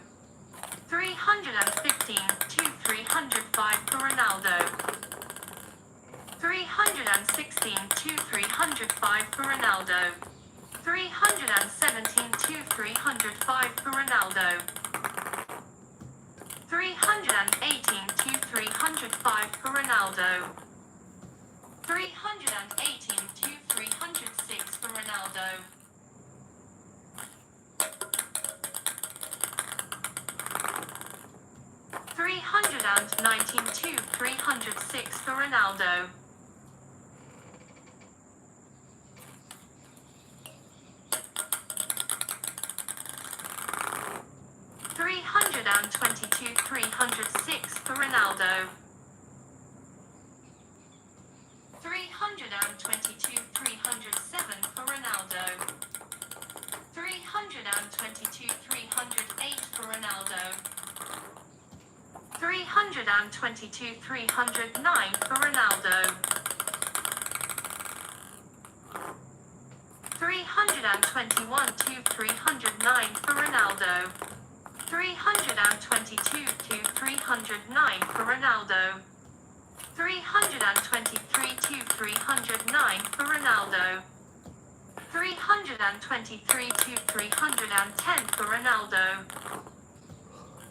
315 to 305 for Ronaldo. 316 to 305 for Ronaldo. 317 to 305 for Ronaldo. 318 to 305 for Ronaldo. 318 to 306 for Ronaldo. 319 to 306 for Ronaldo. 322 306 for Ronaldo. 322 307 for Ronaldo. 322 308 for Ronaldo. 322 309 for Ronaldo. 321 to 309 for Ronaldo. 322 to 309 for Ronaldo. 323 to 309 for Ronaldo. 323 to 310 for Ronaldo.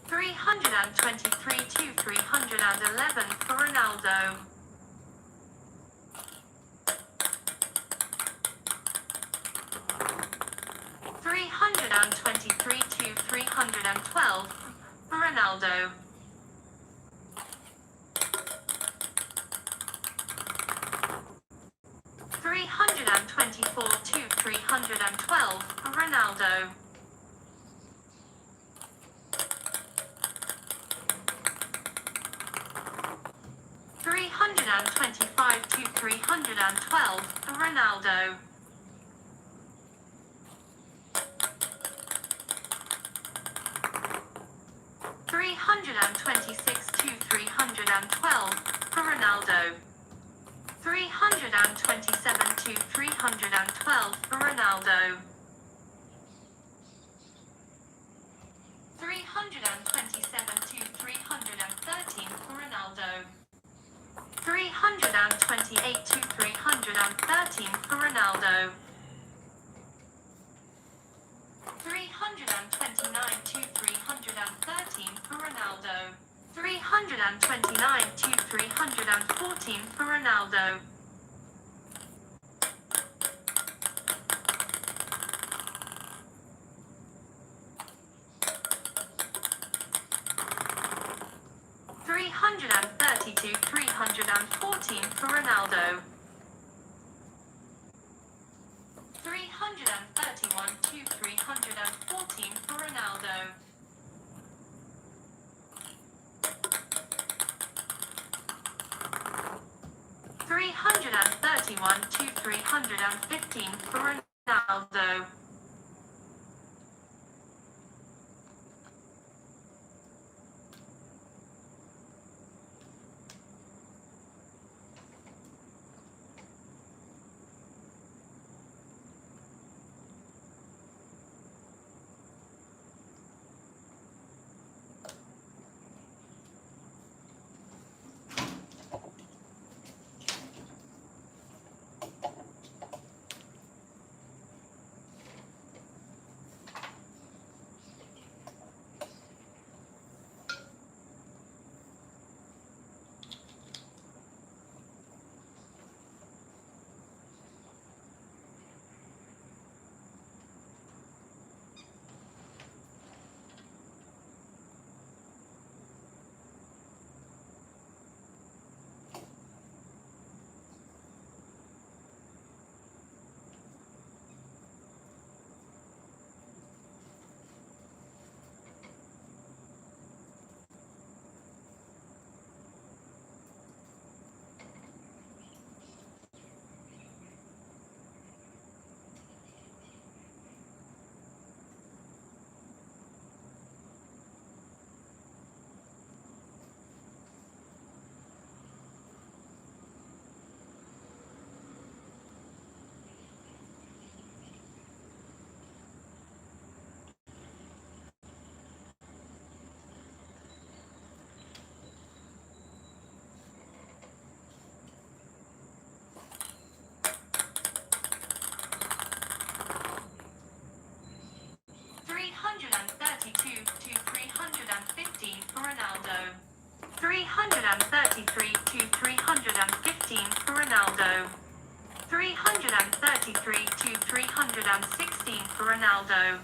323 to 311 for Ronaldo. Ronaldo. 324 to 312 for Ronaldo. 325 to 312 for Ronaldo. 326 to 312 for Ronaldo. 327 to 312 for Ronaldo. 327 to 313 for Ronaldo. 328 to 313 for Ronaldo. 329 to 313 for Ronaldo. 329 to 314 for Ronaldo. 330 to 314 for Ronaldo. 331 to 314 for Ronaldo. 331 to 315 for Ronaldo. 332 to 315 for Ronaldo. 333 to 315 for Ronaldo. 333 to 316 for Ronaldo.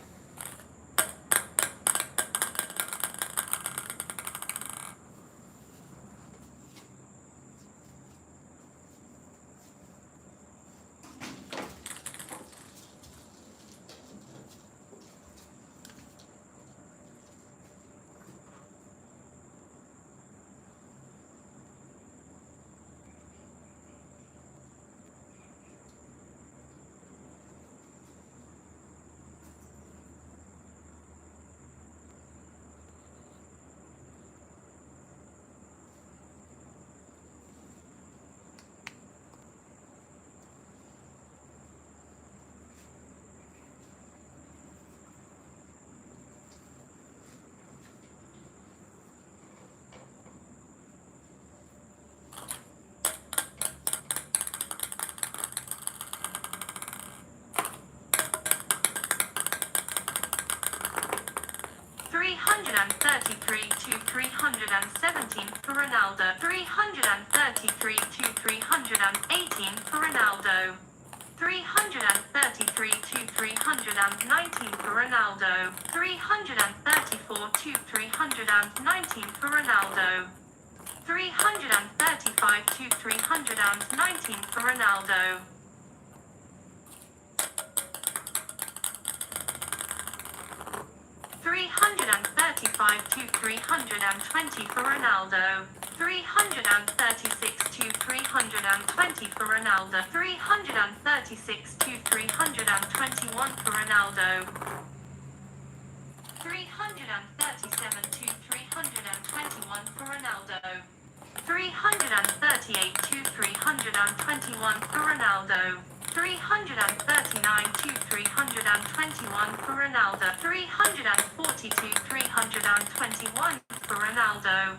333 to 317 for Ronaldo. 333 to 318 for Ronaldo. 333 to 319 for Ronaldo. 334 to 319 for Ronaldo. 335 to 319 for Ronaldo. 335 to 320 for Ronaldo. 336 to 320 for Ronaldo. 336 to 321 for Ronaldo. 337 to 321 for Ronaldo. 338 to 321 for Ronaldo. 339 to 321 for Ronaldo. 340 to 321 for Ronaldo.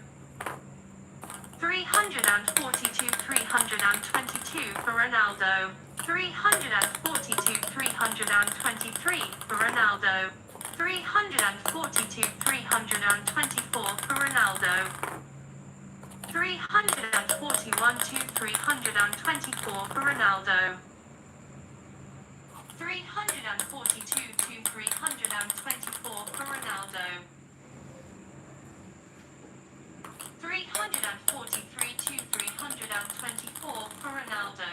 342 322 for Ronaldo. 342 323 for Ronaldo. 342 324 for Ronaldo. 341 to 324 for Ronaldo. 342 to 324 for Ronaldo. 343 to 324 for Ronaldo.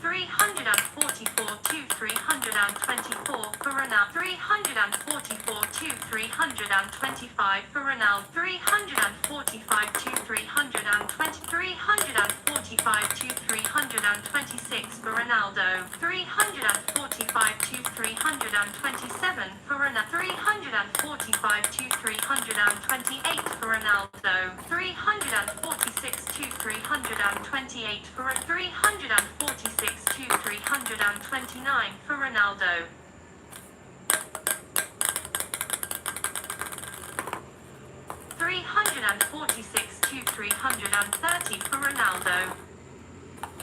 344 to 324 for Ronaldo. 344 to 325 for Ronaldo. 345 to 320. 345 to 326 for Ronaldo. 345 to 327 for Ronaldo. 345 to 328 for Ronaldo. 346 to 328 for 346 to 329 for Ronaldo. 346 to 330 for Ronaldo.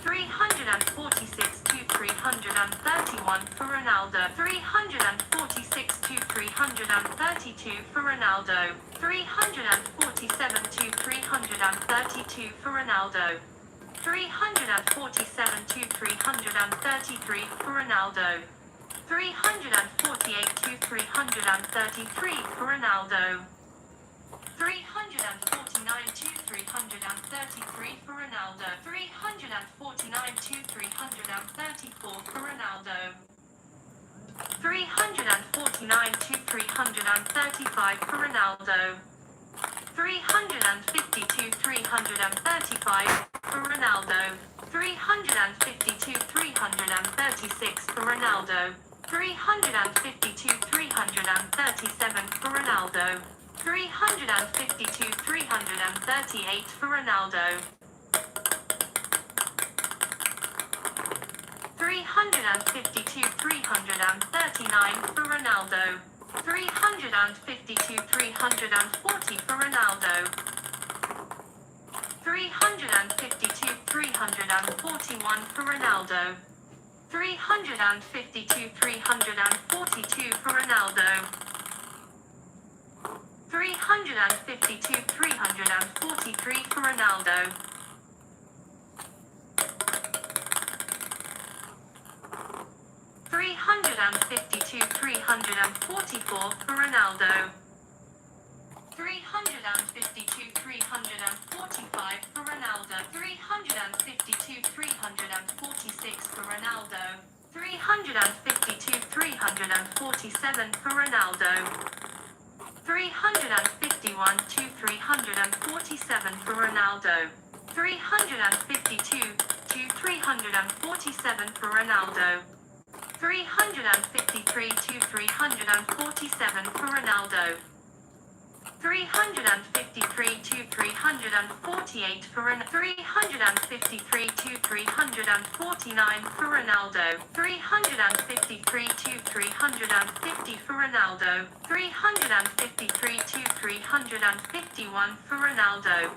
346 to 331 for Ronaldo. 346 to 332 for Ronaldo. 347 to 332 for Ronaldo. 347 to 333 for Ronaldo. 348 to 333 for Ronaldo. 349 to 333 for Ronaldo. 349 to 334 for Ronaldo. 349 to 335 for Ronaldo. 350 to 335 for Ronaldo. 350 to 336 for Ronaldo. 350 to 337 for Ronaldo. 350 to 338 for Ronaldo. 350 to 339 for Ronaldo. 350 to 340 for Ronaldo. 350 to 341 for Ronaldo. 350 to 342 for Ronaldo. 350 to 343 for Ronaldo. 350 to 344 for Ronaldo. 350 to 345 for Ronaldo. 350 to 346 for Ronaldo. 350 to 347 for Ronaldo. 351 to 347 for Ronaldo. 352 to 347 for Ronaldo. 353 to 347 for Ronaldo. 353 to 348 for Ronaldo. 353 to 349 for Ronaldo. 353 to 350 for Ronaldo. 353 to 351 for Ronaldo.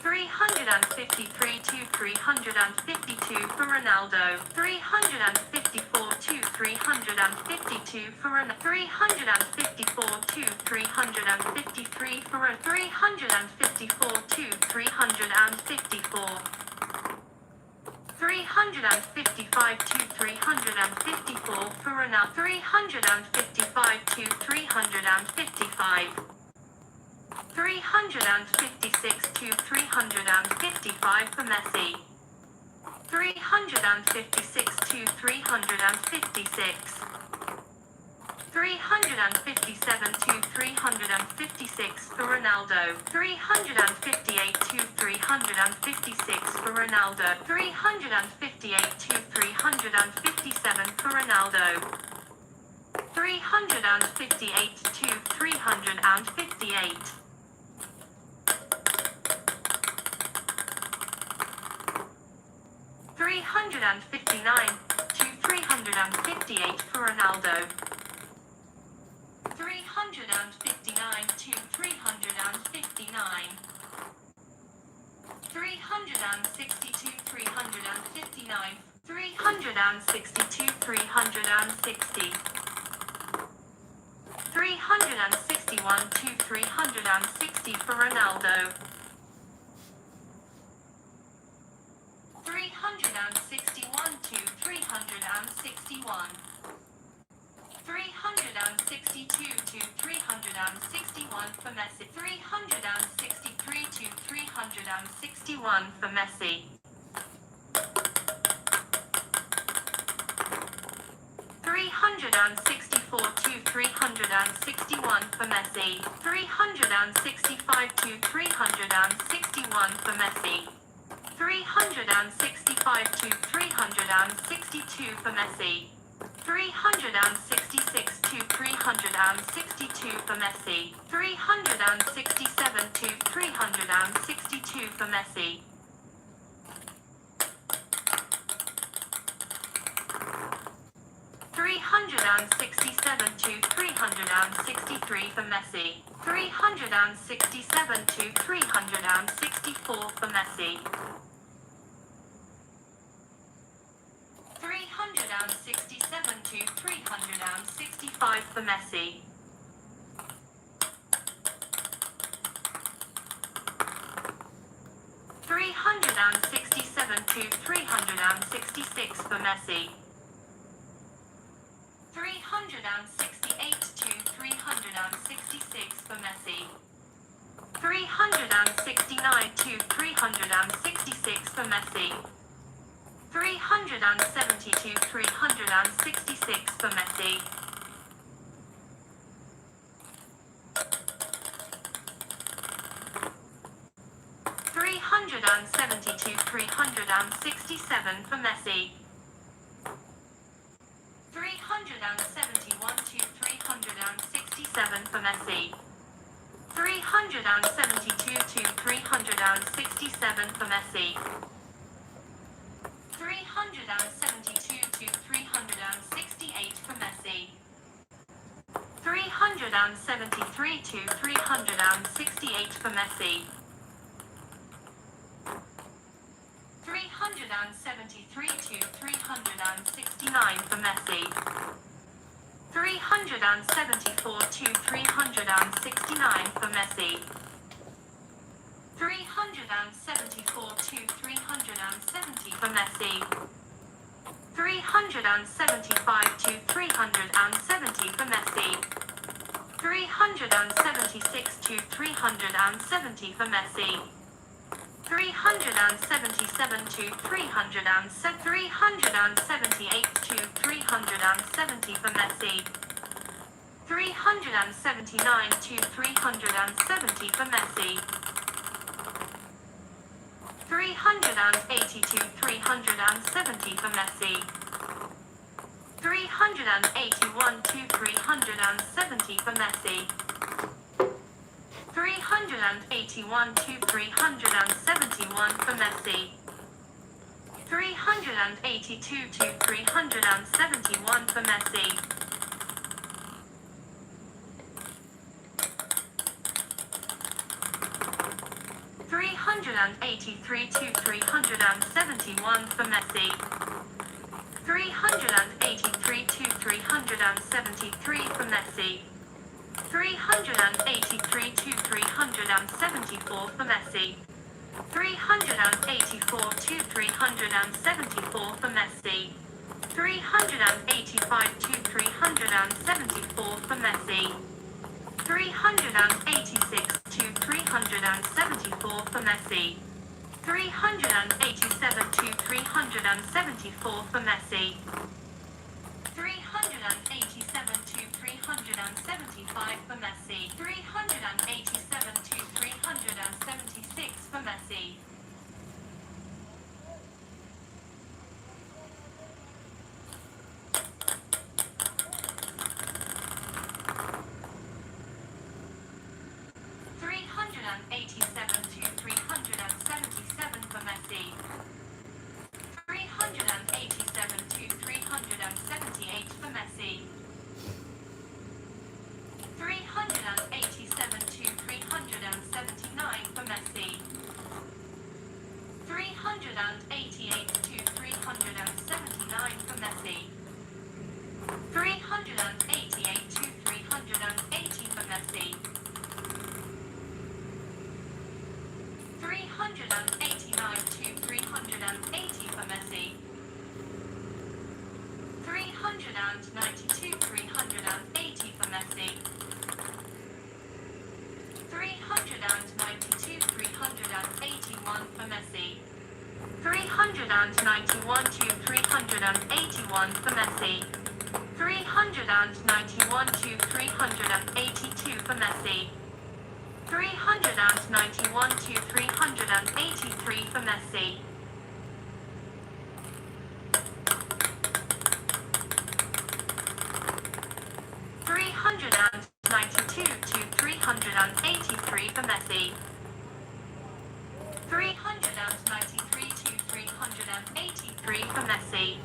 353 to 352 for Ronaldo. 354 to 352 for Ronaldo. 354 to 353 for 354 to 354. 354 355 to 354 for Ronaldo. 355 to 355. 356 to 355 for Messi. 356 to 356. 357 to 356 for Ronaldo. 358 to 356 for Ronaldo. 358 to 357 for Ronaldo. 358 to 358. 359 to 358 for Ronaldo. 359 to 359. 362 359. 362 360. 361 to 360 for Ronaldo. 361 to 361. 362 to 361 for Messi. 363 to 361 for Messi. 364 to 361 for Messi. 365 to 361 for Messi. 365 to 362 for Messi. 366 to 362 for Messi. 367 to 362 for Messi. 367 to 363 for Messi. 367 to 364 for Messi. 367 to 365 for Messi. 367 to 366 for Messi. 368 to 366 for Messi. 369 to 366 for Messi. 370 to 366 for Messi. 370 to 367 for Messi. 371 to 367 for Messi. 372 to 367 for Messi. 372 to 368 for Messi. 373 to 368 for Messi. 373 to 369 for Messi. 374 to 369 for Messi. 374 to 370 for Messi. 375 to 370 for Messi. 376 to 370 for Messi. 377 to 378 to 370 for Messi. 379 to 370 for Messi. 380 to 370 for Messi. 381 to 370 for Messi. 381 to 371 for Messi. 382 to 371 for Messi. 383 to 371 for Messi. 383 to 373 for Messi. 383 to 374 for Messi. 384 to 375 374 for Messi. 385 to 374 for Messi. 386 to 374 for Messi. 387 to 374 for Messi. 387 to 375 for Messi. 387 to 376 for Messi. 387 to 377 for Messi. 387 to 378 for Messi. 387 to 379 for Messi. 388 to 379 for Messi. 388 to 380 for Messi. 389 to 380 for Messi. 392 380 for Messi. 392 381 for Messi. 391 to 381 for Messi. 391 to 382 for Messi. 391 to 383 for Messi. 392 to 383 for Messi. 393 to 383 for Messi.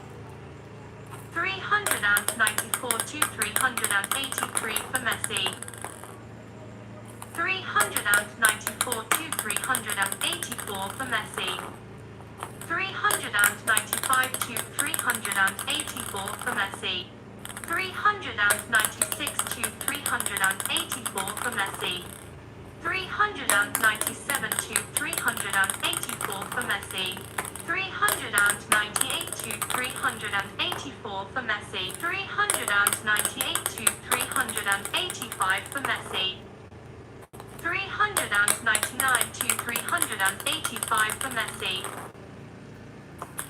394 to 383 for Messi. 394 to 384 for Messi. 395 to 384 for Messi. 396 to 384 for Messi. 397 to 384 for Messi. 398 to 384 for Messi. 398 to 385 for Messi. 399 to 385 for Messi.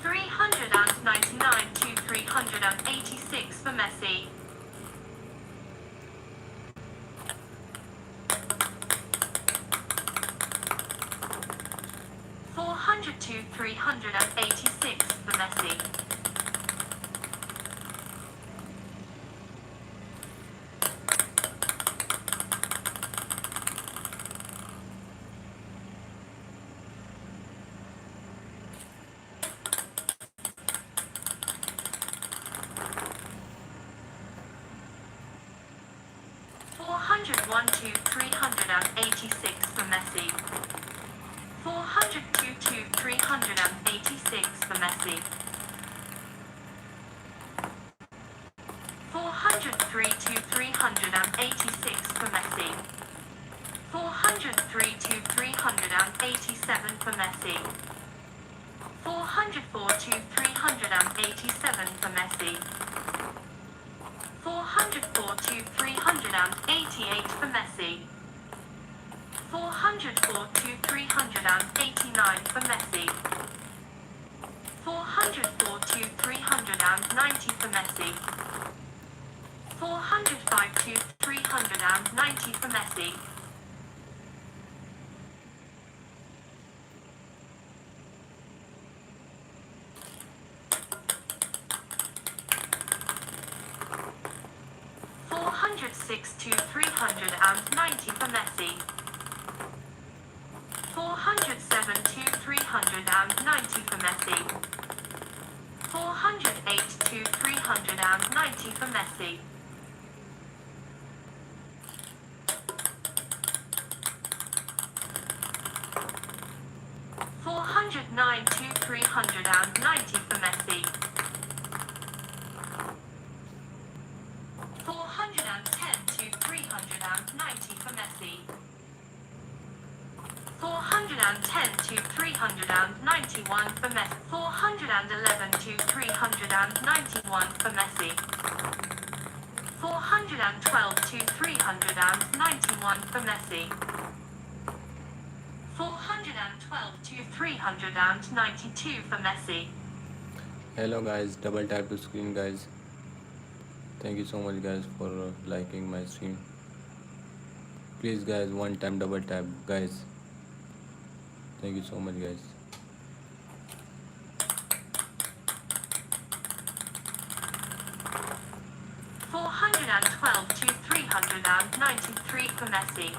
399 to 386 for Messi. 400 to 386 for Messi. 401 to 386 for Messi. 402 to 386 for Messi. 403 to 386 for Messi. 403 to 387 for Messi. 404 to 387 for Messi. 404 to 388 for Messi. 404 to 389 for Messi. 404 to 390 for Messi. 405 to 390 for Messi. 406 to 390 for Messi. 407 to 390 for Messi. 408 to 390 for Messi. 409 to 390 for Messi. 410 to 390 for Messi. 410 to 391 for Messi. 411 to 391 for Messi. 412 to 391 for Messi. 412 to 392 for Messi. Hello guys, double tap to screen guys. Thank you so much guys for liking my stream. Please guys, one time double tap guys. Thank you so much guys. 412 to 393 for Messi.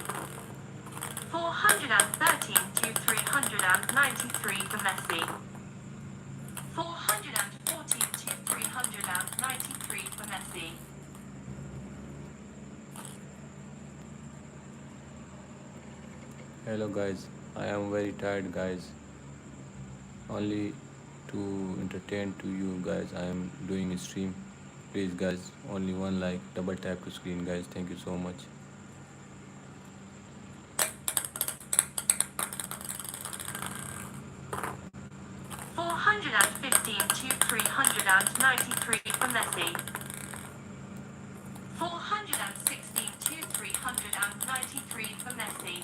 413 to 393 for Messi. 414 to 393 for Messi. Hello guys, I am very tired guys. Only to entertain to you guys I am doing a stream. Please guys, only one like, double tap to screen guys. Thank you so much. 415 to 393 for Messi. 416 to 393 for Messi.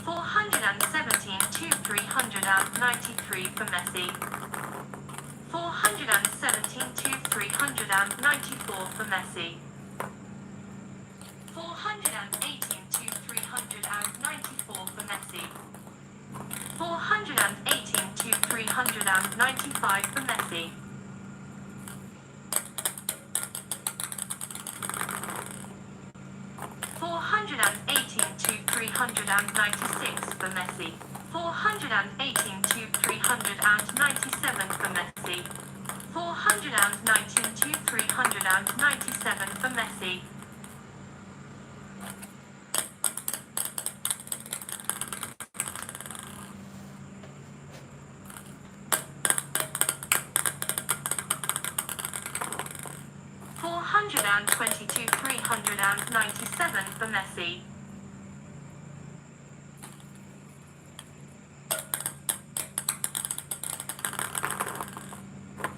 417 to 393 for Messi. 417 to 394 for Messi. 418 to 394 for Messi. 418 to 395 for Messi. 418 to 396 for Messi. 418 to 397 for Messi. 419 to 397 for Messi. 420 to 397 for Messi.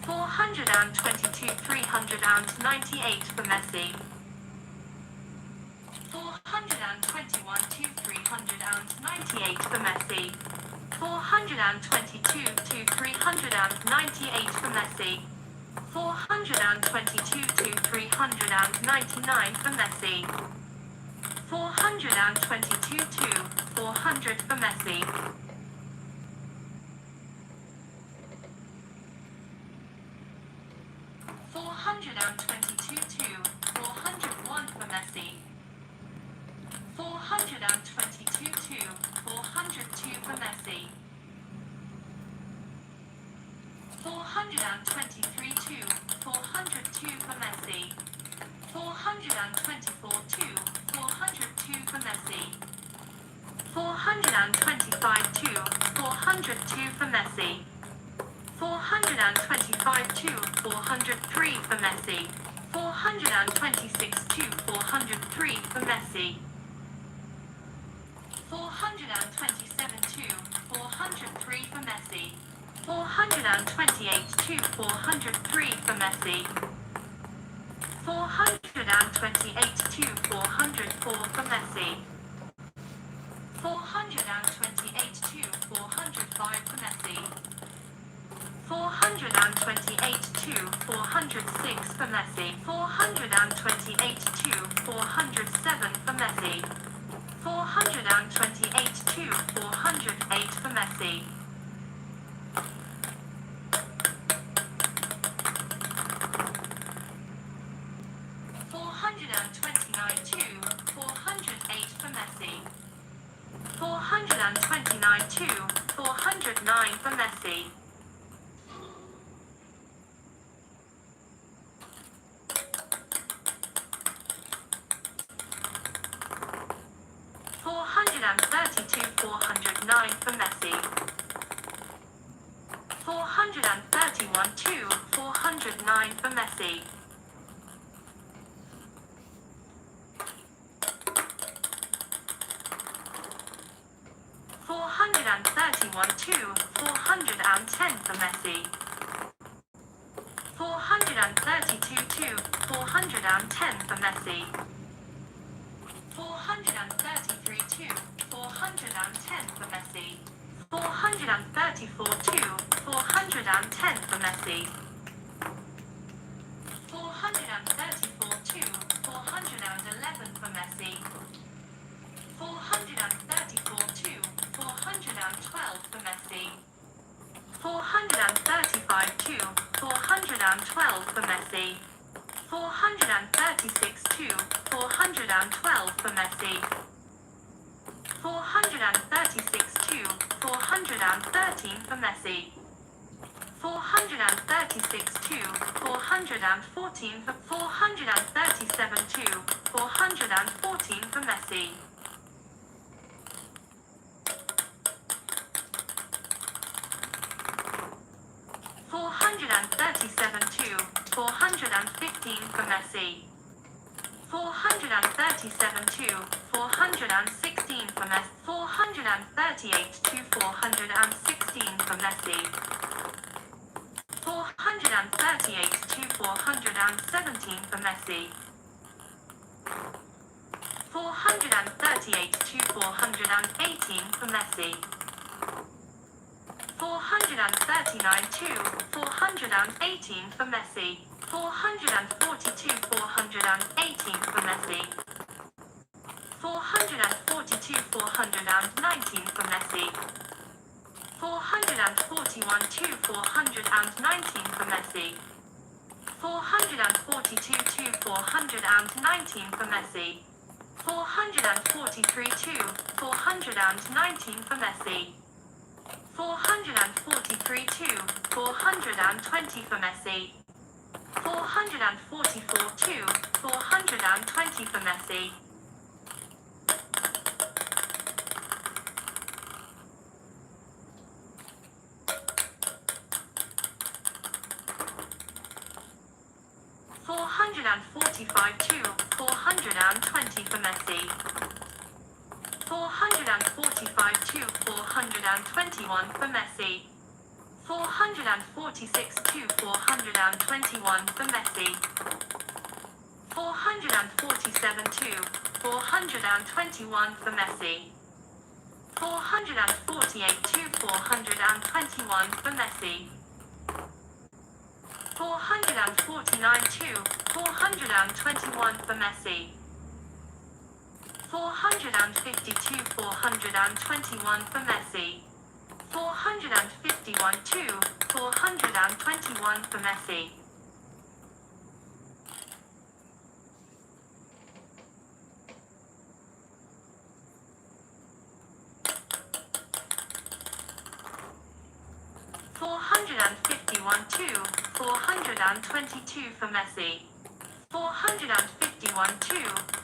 420 to 398 for Messi. 421 to 398 for Messi. 422 to 398 for Messi. 422 to 399 for Messi. 422 to 400 for Messi. 422 to 401 for Messi. 422 to 402 for Messi. 423 to 402 for Messi. 424 to 402 for Messi. 425 to 402 for Messi. 425 to 403 for Messi. 426 to 403 for Messi. 427 to 403 for Messi. 428 to 403 for Messi. 428 to 404 for Messi. 428 to 405 for Messi. 428 to 406 for Messi. 428 to 407 for Messi. 428 to 408 for Messi. 429 to 408 for Messi. 429 to 409 for Messi. 430 to 409 for Messi. 431 to 409 for Messi. 432 432, 410 for Messi. 432, 410 for Messi. 433, 410 for Messi. 434, 410 for Messi. 434, 411 for Messi. 434, 412 for Messi. 435, 412 for Messi. 436, 412 for Messi. 436, 413 for Messi. 436, 414 for 437, 414 for Messi. 437, 415 for Messi. 437, 416 for Messi. 438, 416 for Messi. 438, 417 for Messi. 438, 418 for Messi. 439, 418 for Messi. 442, 418 for Messi. 442, 419 for Messi. 441, 419 for Messi. 442, 419 for Messi. 443, 419 for Messi. 443, 420 for Messi. 444, 420 for Messi. 445, 420 for Messi. 445, 421 for Messi. 446, 421 for Messi. 447, 421 for Messi. 448, 421 for Messi. 449, 421 for Messi. 452, 421 for Messi. 451, 421 for Messi. 451, 422 for Messi. 451,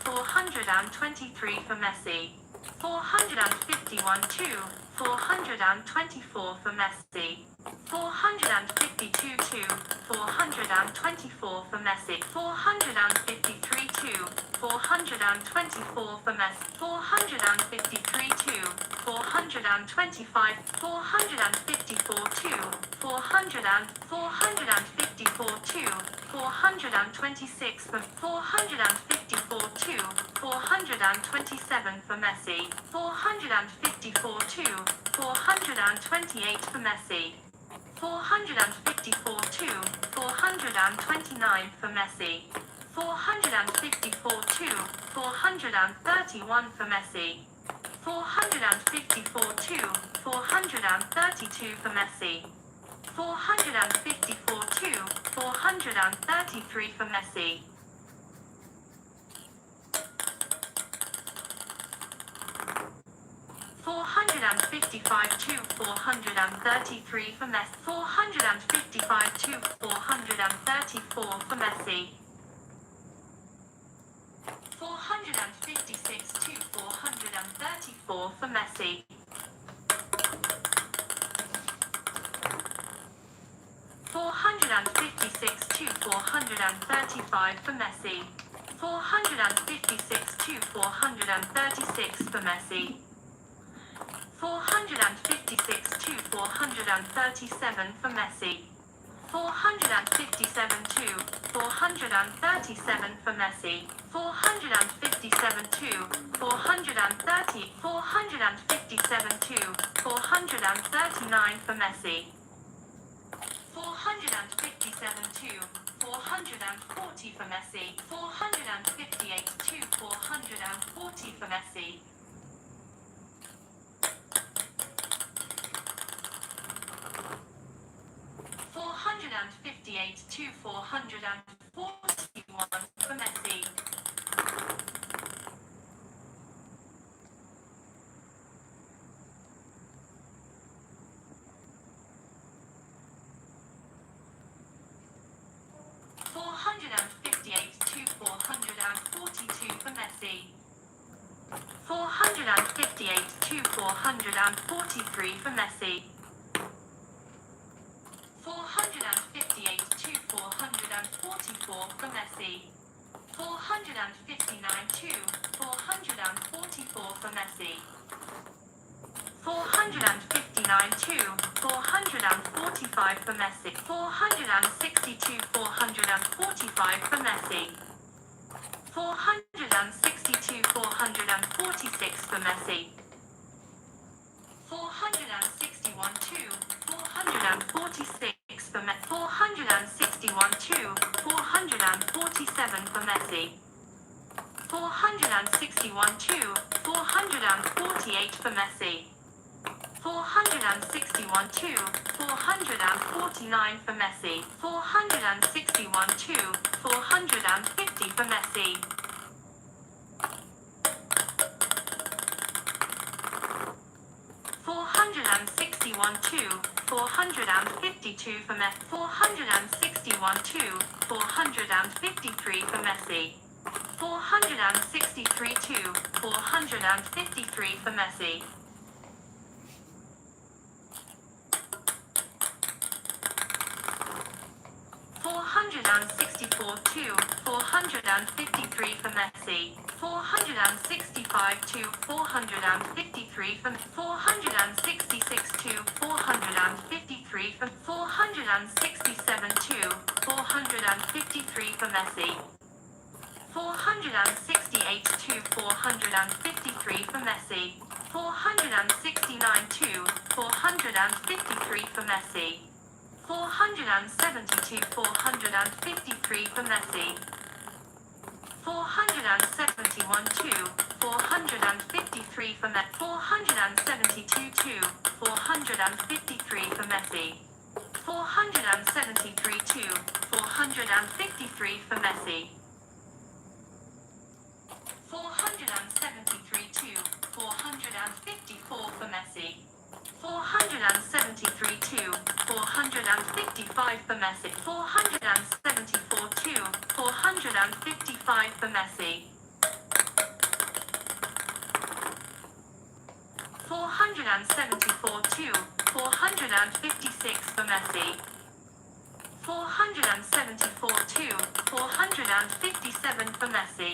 423 for Messi. 451, 424 for Messi. 452, 424 for Messi. 453, 424 for Messi. 453, 425, 454, 454, 426 for 454, 427 for Messi. 454, 428 for Messi. 454, 429 for Messi. 454, 431 for Messi. 454, 432 for Messi. 454, 433 for Messi. 455, 433 for Messi. 455, 434 for Messi. 456, 434 for Messi. 456, 435 for Messi. 456, 436 for Messi. 456 to 437 for Messi. 457 to 437 for Messi. 457 to 430. 457 to 439 for Messi. 457 to 440 for Messi. 458 to 440 for Messi. 458 to 441 for Messi. 458 to 442 for Messi. 458 to 443 for Messi. 458 to 444 for Messi. 459 to 444 for Messi. 459 to 445 for Messi. 460 to 445 for Messi. 460 to 446 for Messi. 461 to 446 for Messi. 461 to 447 for Messi. 461 to 448 for Messi. 461 to 449 for Messi. 461 to 450 for Messi. 461 to 452 for Messi. 461 to 453 for Messi. 463 to 453 for Messi. 464 to 453 for Messi. 465 to 453 for 466 to 453 for 467 to 453 for Messi. 468 to 453 for Messi. 469 to 453 for Messi. 470 to 453 for Messi. 471 to 453 for Messi. 472 to 453 for Messi. 473 to 453 for Messi. 473 to 454 for Messi. 473 to 455 for Messi. 474 to 455 for Messi. 474 to 456 for Messi. 474 to 457 for Messi.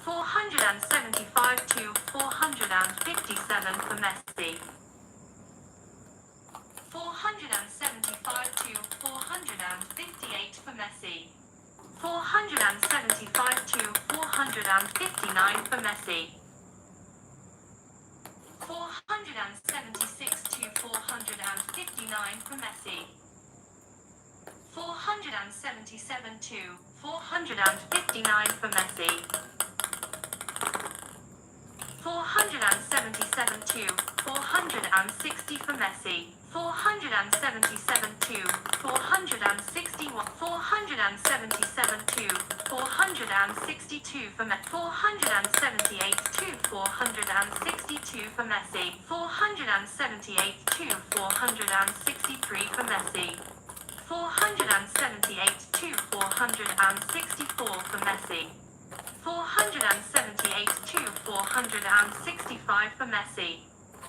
475 to 457 for Messi. 475 to 458 for Messi. 475 to 459 for Messi. 476 to 459 for Messi. 477 to 459 for Messi. 477 to 460 for Messi. 477 to 461. 477 to 462 for Messi. 478 to 462 for Messi. 478 to 463 for Messi. 478 to 464 for Messi. 478 to 465 for Messi.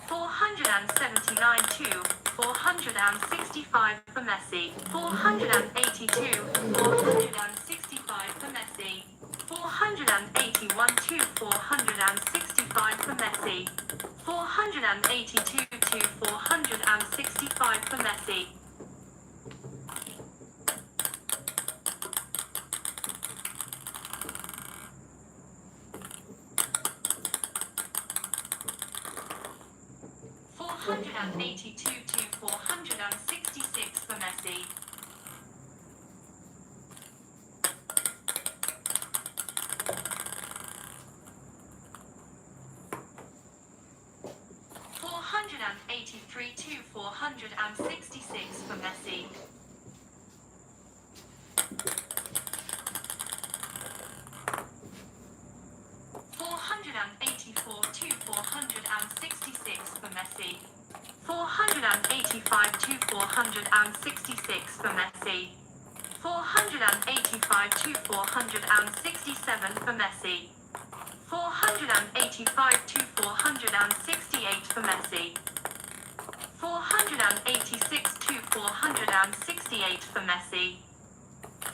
479 to 465 for Messi. 482 465 for Messi. 481 to 465 for Messi. 482 to 465 for Messi. 482 to 466 for Messi. 483 to 466 for Messi. 484 to 466 for Messi. 485 to 466 for Messi. 485 to 467 for Messi. 485 to 468 for Messi. 486 to 468 for Messi.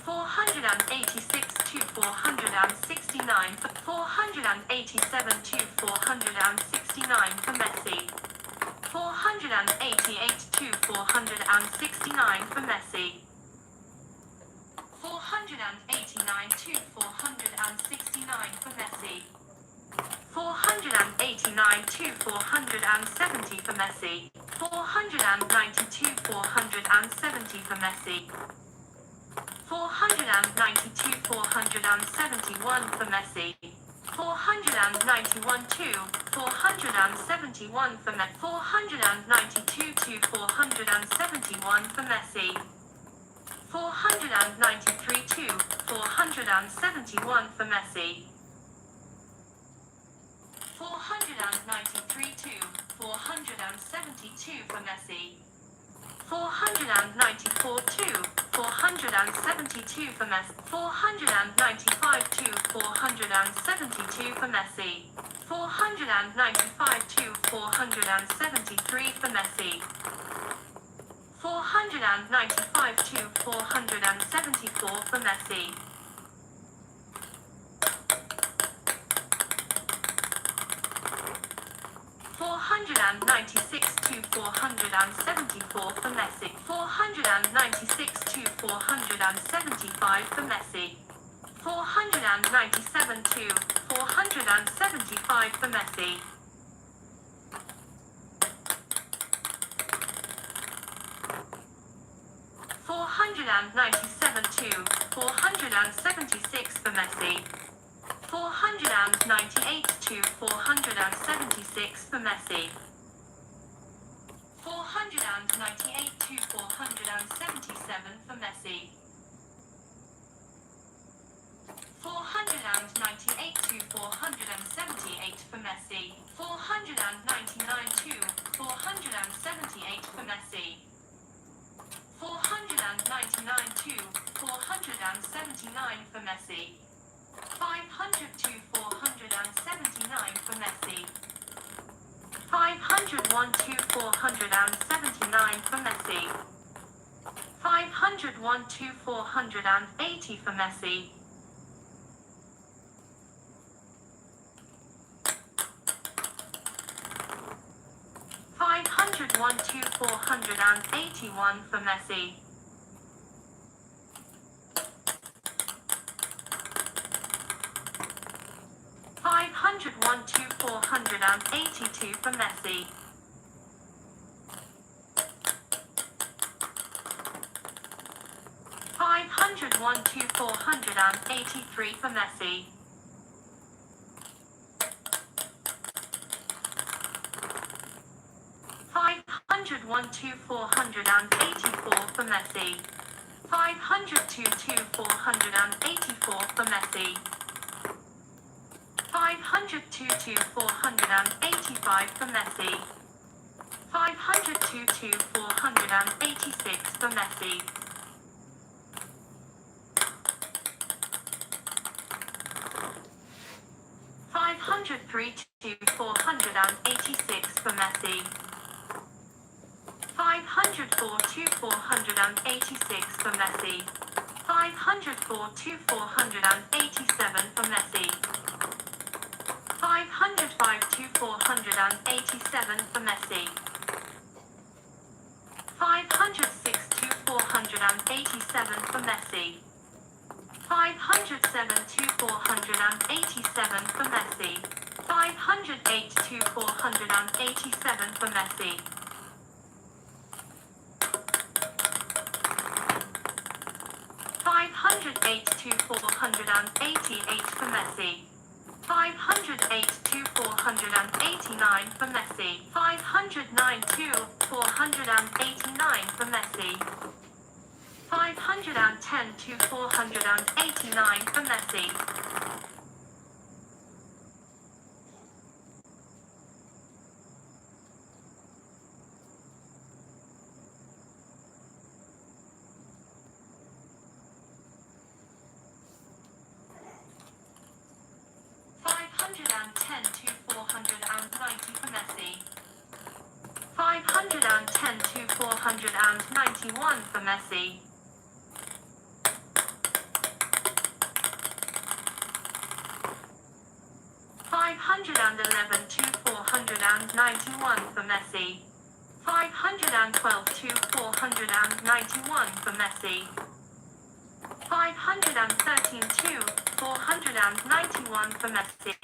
486 to 469 for 487 to 469 for Messi. 488 to 469 for Messi. 489 to 469 for Messi. 489 to 470 for Messi. 492 470 for Messi. 492 471 for Messi. 491 to 471 for Messi. 492 to 471 for Messi. 493 to 471 for Messi. 493 to 472 for Messi. 494 to 472 for Messi. 495 to 472 for Messi. 495 to 473 for Messi. 495 to 474 for Messi. 496 to 474 for Messi. 496 to 475 for Messi. 497 to 475 for Messi. 497 to 476 for Messi. 498 to 476 for Messi. 498 to 477 for Messi. 498 to 478 for Messi. 499 to 478 for Messi. 499 to 479 for Messi. 500 to 479 for Messi. 501 to 479 for Messi. 501 to 480 for Messi. 501 to 481 for Messi. 501 to 482 for Messi. 501 to 483 for Messi. 501 to 484 for Messi. 502 to 484 for Messi. 502 to 485 for Messi. 502 to 486 for Messi. 503 to 486 for Messi. 504 to 486 for Messi. 504 to 487 for Messi. 505 to 487 for Messi. 506 to 487 for Messi. 507 to 487 for Messi. 508 to 487 for Messi. 508 to 488 for Messi. 508 to 489 for Messi. 509 to 489 for Messi. 510 to 489 for Messi. 510 to 490 for Messi. 510 to 491 for Messi. 511 to 491 for Messi. 512 to 491 for Messi. 513 to 491 for Messi.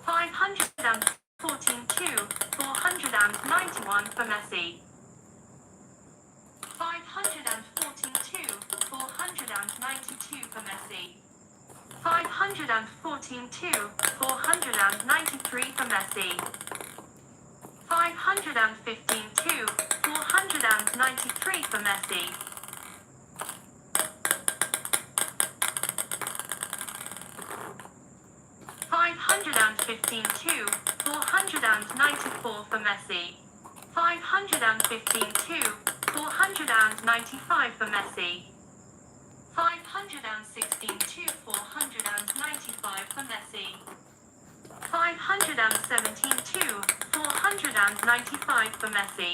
514 to 491 for Messi. 514 to 492 for Messi. 514 to 493 for Messi. 515 to 493 for Messi. 515 to 494 for Messi. 515 to 495 for Messi. 516 to 495 for Messi. 517 to 495 for Messi.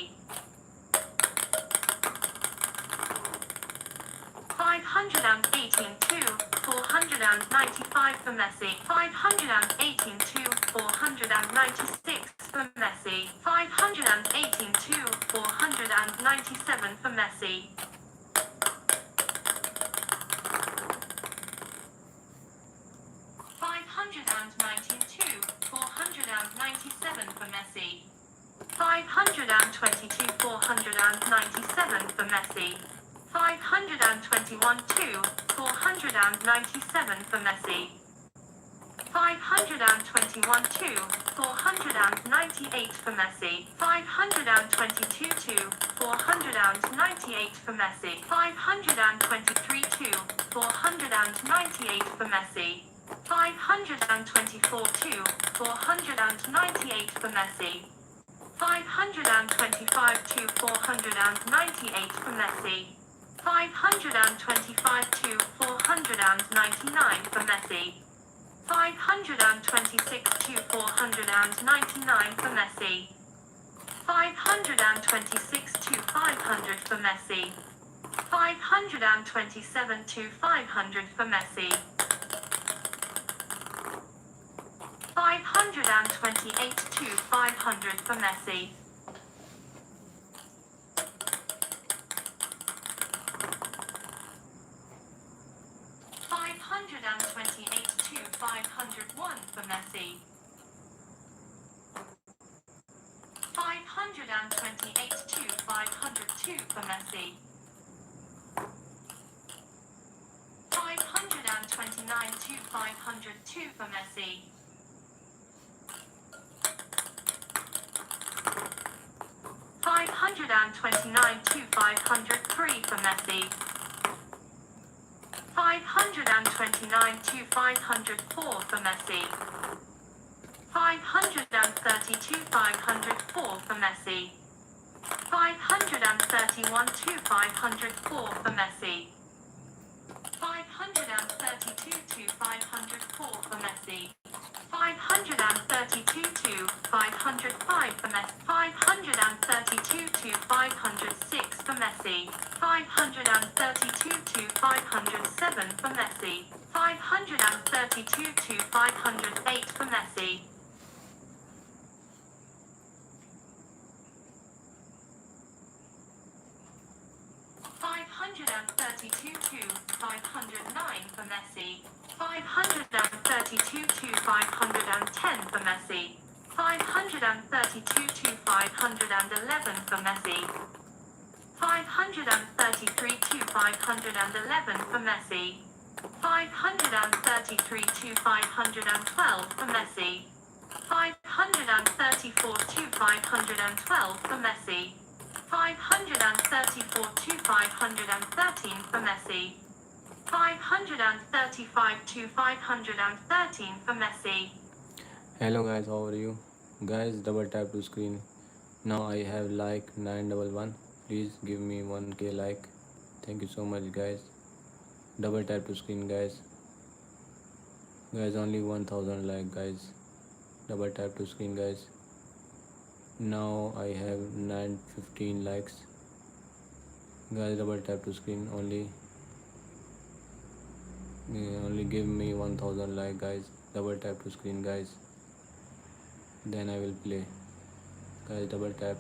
518 to 495 for Messi. 518 to 496 for Messi. 518 to 497 for Messi. 519 to 497 for Messi. 520 to 497 for Messi. 521 to 497 for Messi. 521 to 498 for Messi. 522 to 498 for Messi. 523 to 498 for Messi. 524 to 498 for Messi. 525 to 498 for Messi. 525 to 499 for Messi. 526 to 499 for Messi. 526 to 500 for Messi. 527 to 500 for Messi. 528 to 500 for Messi. 528 to 501 for Messi. 528 to 502 for Messi. 529 to 502 for Messi. 529 to 503 for Messi. 529 to 504 for Messi. 530 to 504 for Messi. 531 to 504 for Messi. 532 to 504 for Messi. 532 to 505 for Messi. 532 to 506 for Messi. 532 to 507 for Messi. 532 to 508 for Messi. 532 to 509 for Messi. 532 to 510 for Messi. 532 to 511 for Messi. 533 to 511 for Messi. 533 to 512 for Messi. 534 to 512 for Messi. 534 to 513 for Messi. 535 to 513 for Messi. Hello guys, how are you? Guys, double tap to screen. Now I have like 911. Please give me 1k like. Thank you so much guys. Double tap to screen guys. Guys, only 1000 like guys. Double tap to screen guys. Now I have 915 likes. Guys, double tap to screen. Only give me 1000 like guys. Double tap to screen guys. Then I will play. Guys, double tap.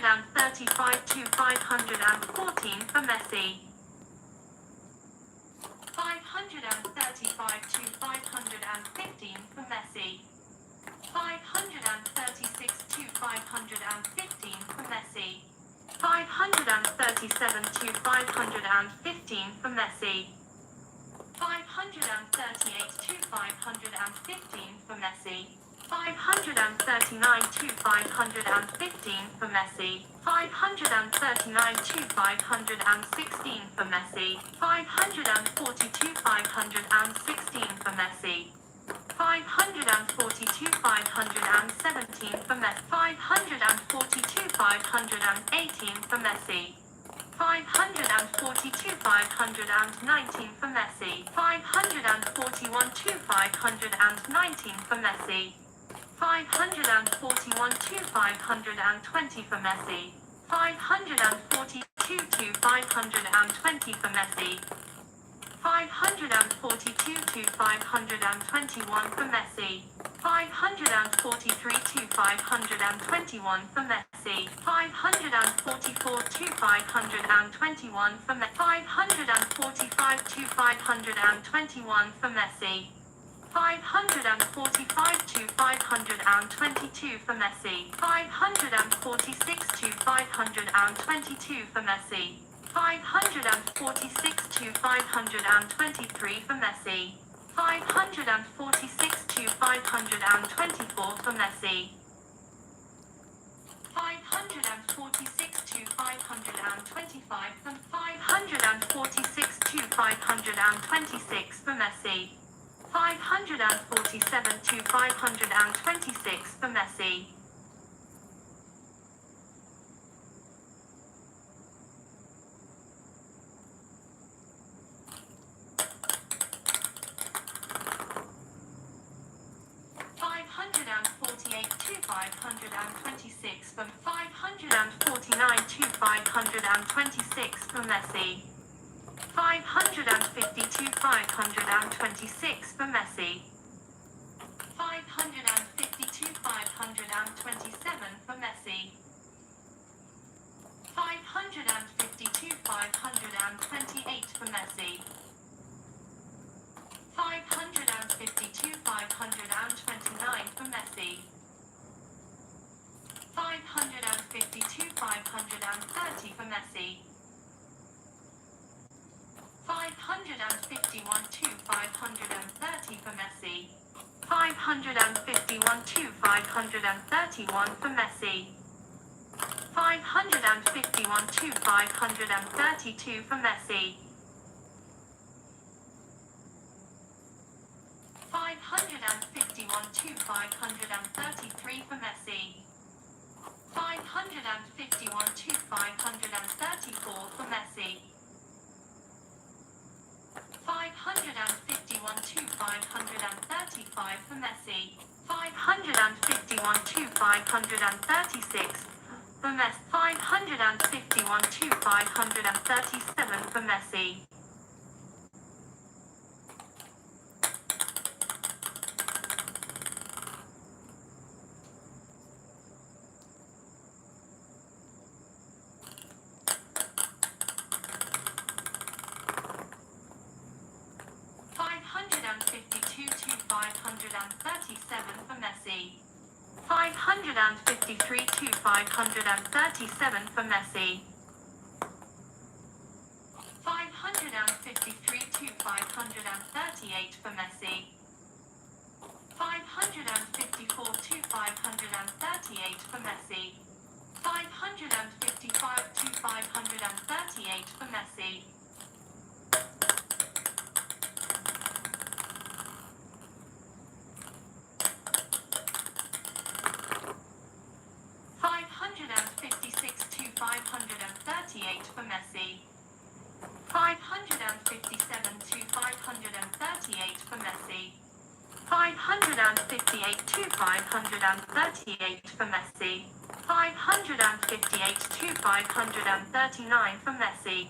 And 35 to 514 for Messi. 535 to 515 for Messi. 536 to 515 for Messi. 537 to 515 for Messi. 538 to 515 for Messi. 539 to 515 for Messi. 539 to 516 for Messi. 542 516 for Messi. 542 517 for Messi. 542 518 for Messi. 542 519 for Messi. 541 to 519 for Messi. 541 to 520 for Messi. 542 to 520 for Messi. 542 to 521 for Messi. 543 to 521 for Messi. 544 to 521 for Messi. 545 to 521 for Messi. 545 to 522 for Messi. 546 to 522 for Messi. 546 to 523 for Messi. 546 to 524 for Messi. 546 to 525 from 546 to 526 for Messi. 547 to 526 for Messi. 548 to 526 from 549 to 526 for Messi. 550 to 526 for Messi. 550 to 527 for Messi. 550 to 528 for Messi. 550 to 529 for Messi. 550 to 530 for Messi. 551 to 530 for Messi. 551 to 531 for Messi. 551 to 532 for Messi. 551 to 533 for Messi. 551 to 534 for Messi. 551 to 535 for Messi. 551 to 536 for Messi. 551 to 537 for Messi. 552 to 537 for Messi. 553 to 537 for Messi. 553 to 538 for Messi. 554 to 538 for Messi. 555 to 538 for Messi. 556 to 538 for Messi. 557 to 538 for Messi. 558 to 538 for Messi. 558 to 539 for Messi.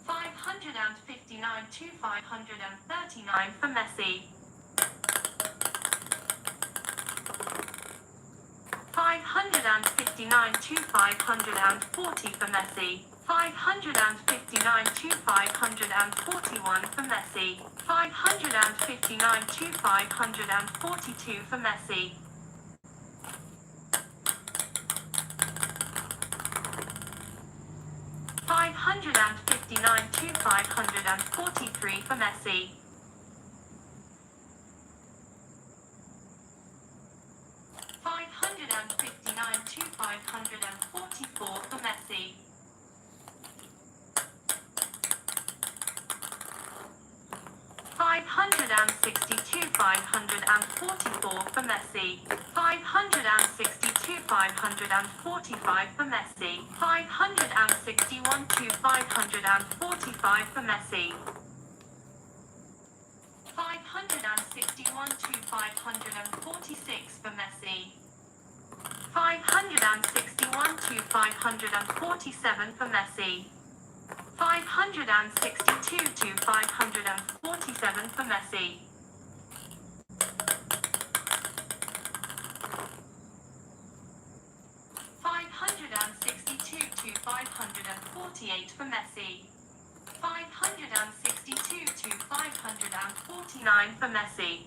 559 to 539 for Messi. 559 to 540 for Messi. 559 to 541 for Messi. 559 to 542 for Messi. 559 to 543 for Messi. 559 to 544 for Messi. 562 544 for Messi. 562 545 for Messi. 561 to 545 for Messi. 561 to 546 for Messi. 561 to 547 for Messi. 562 to 547 for Messi. 562 to 548 for Messi. 562 to 549 for Messi.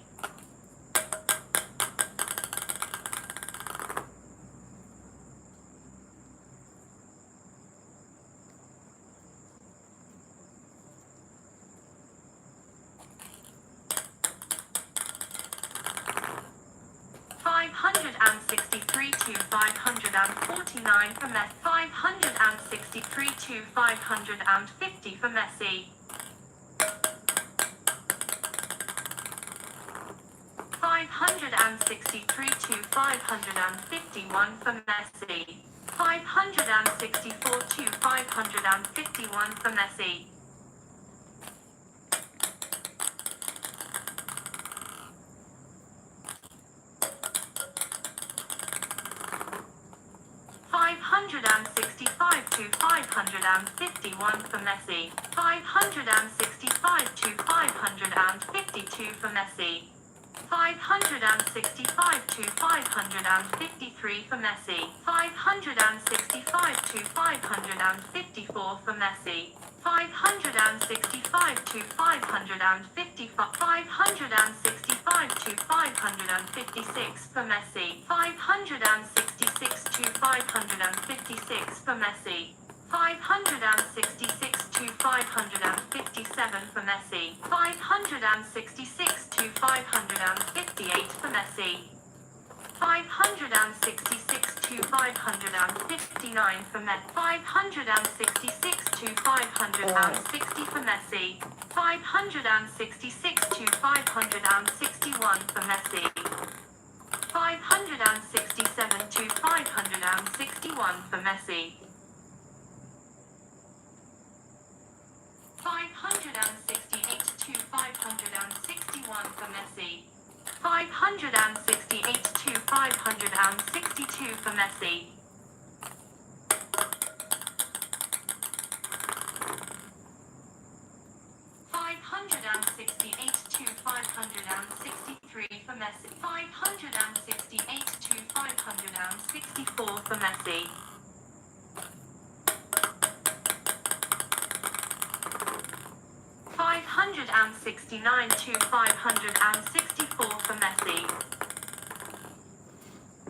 563 to 549 for Messi. 563 to 550 for Messi. 563 to 551 for Messi. 564 to 551 for Messi. 565 to 551 for Messi. 565 to 552 for Messi. 565 to 553 for Messi. 565 to 554 for Messi. 565 to 555. 565 to 556 for Messi. 566 to 556 for Messi. 566 to 557 for Messi. 566 to 558 for Messi. 566 to 559 for Messi. 566 to 560 for Messi. 566 to 561 for Messi. 567 to 561 for Messi. 568 to 561 for Messi. 568 to 562 for Messi. 568 to 563 for Messi. 568 to 564 for Messi. 569 to 564 for Messi.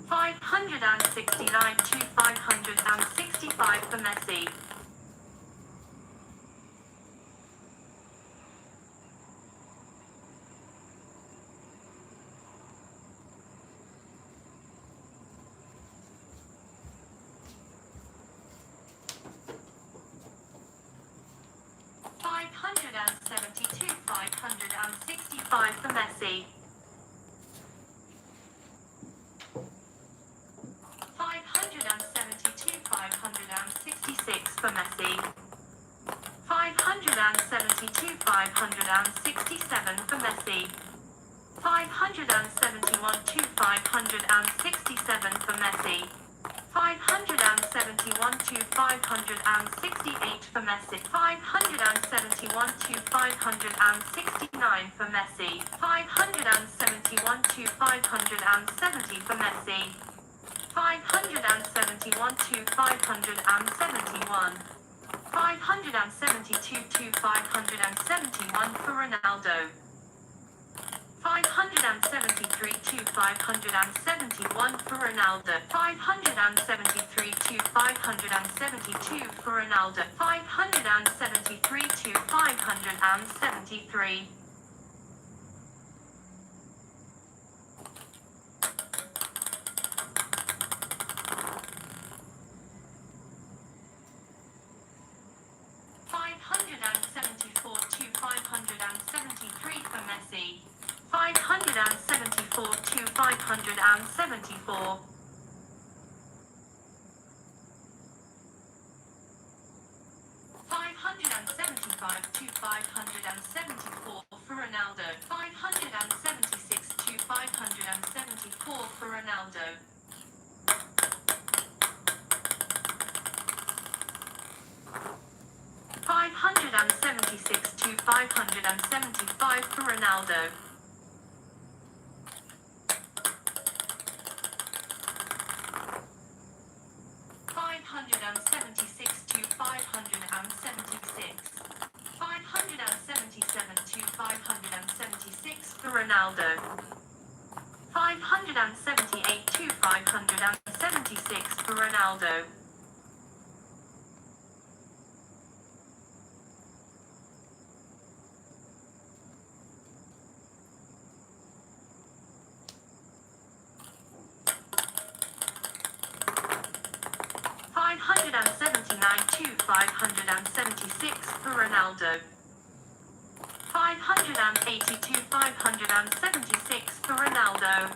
569 to 565 for Messi. 572, 565 for Messi. 572, 566 for Messi. 572, 567 for Messi. 571 to 567 for Messi. 571 to 568 for Messi. 571 to 569 for Messi. 571 to 570 for Messi. 571 to 571. 572 to 571 for Ronaldo. 573 to 571 for Ronaldo. 573 to 572 for Ronaldo. 573 to 573. 574 to 573 for Messi. 574 to 574. 575 to 574 for Ronaldo. 576 to 574 for Ronaldo. 576 to 575 for Ronaldo. 576 to 576. 577 to 576 for Ronaldo. 578 to 576 for Ronaldo. 579 to 576 for Ronaldo. 582 576 for Ronaldo.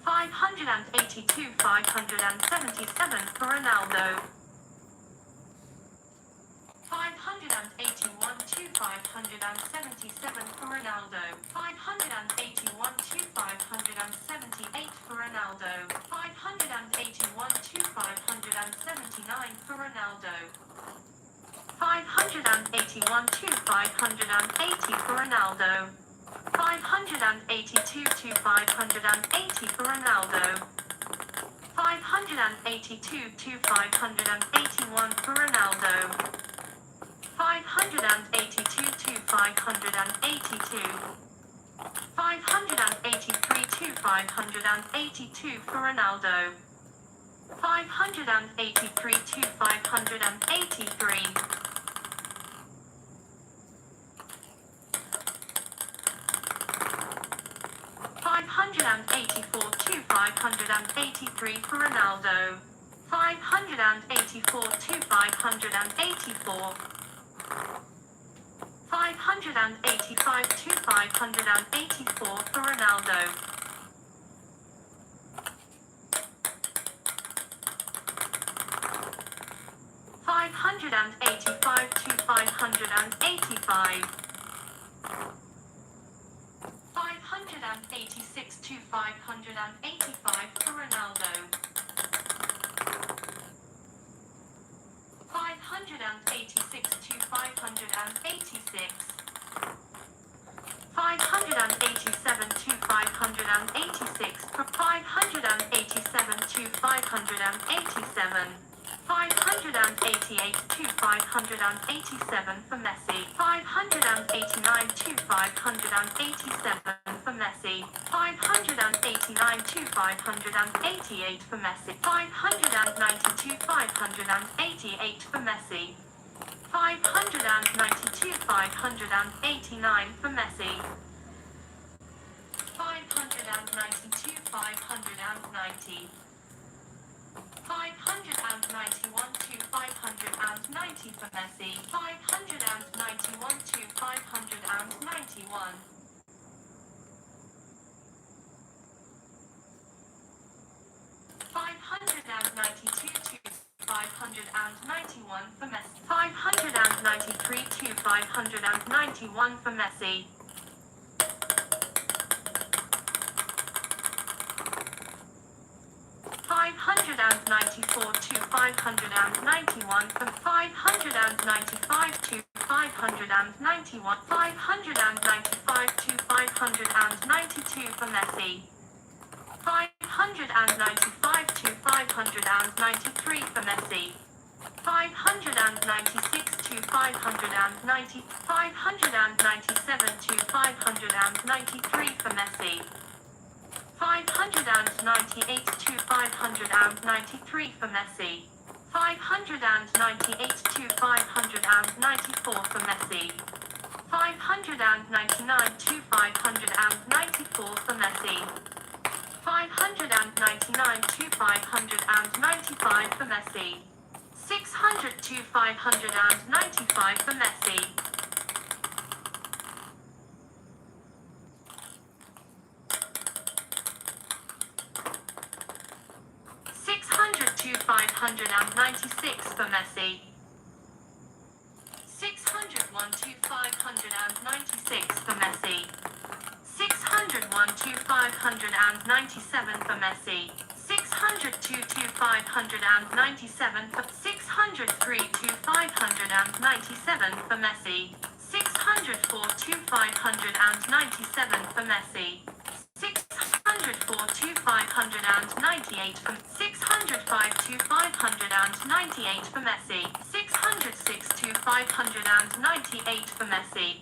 582 577 for Ronaldo. 581 to 577 for Ronaldo. 581 to 578 for Ronaldo. 581 to 579 for Ronaldo. 581 to 580 for Ronaldo. 582 to 580 for Ronaldo. 582 to 581 for Ronaldo. 582 to 582. 583 to 582 for Ronaldo. 583 to 583. 584 to 583 for Ronaldo. 584 to 584. 585 to 584 for Ronaldo. 585 to 585. 586 to 585 for Ronaldo. 586 to 586. 587 to 586 for 587 to 587. 588 to 587 for Messi. 589 to 587 for Messi. 589 to 588 for Messi. 592 588 for Messi. 592 589 for Messi. 592 590. 591 to 590 for Messi. 591 to 591. 592 to 591 for Messi. 593 to 591 for Messi. 594 to 591 from 595 to 591. 595 to 592 for Messi. 595 to 593 for Messi. 596 to 590. 597 to 593 for Messi. 598 to 593 for Messi. 598 to 594 for Messi. 599 to 594 for Messi. 599 to 595 for Messi. 600 to 595 for Messi. 600 to 596 for Messi. 601 to 596 for Messi. 601 to 597 for Messi. 602 to 597 for 603 to 597 for Messi. 604 to 597 for Messi. 604 to 598 from 605 to 598 for Messi. 606 to 598 for Messi.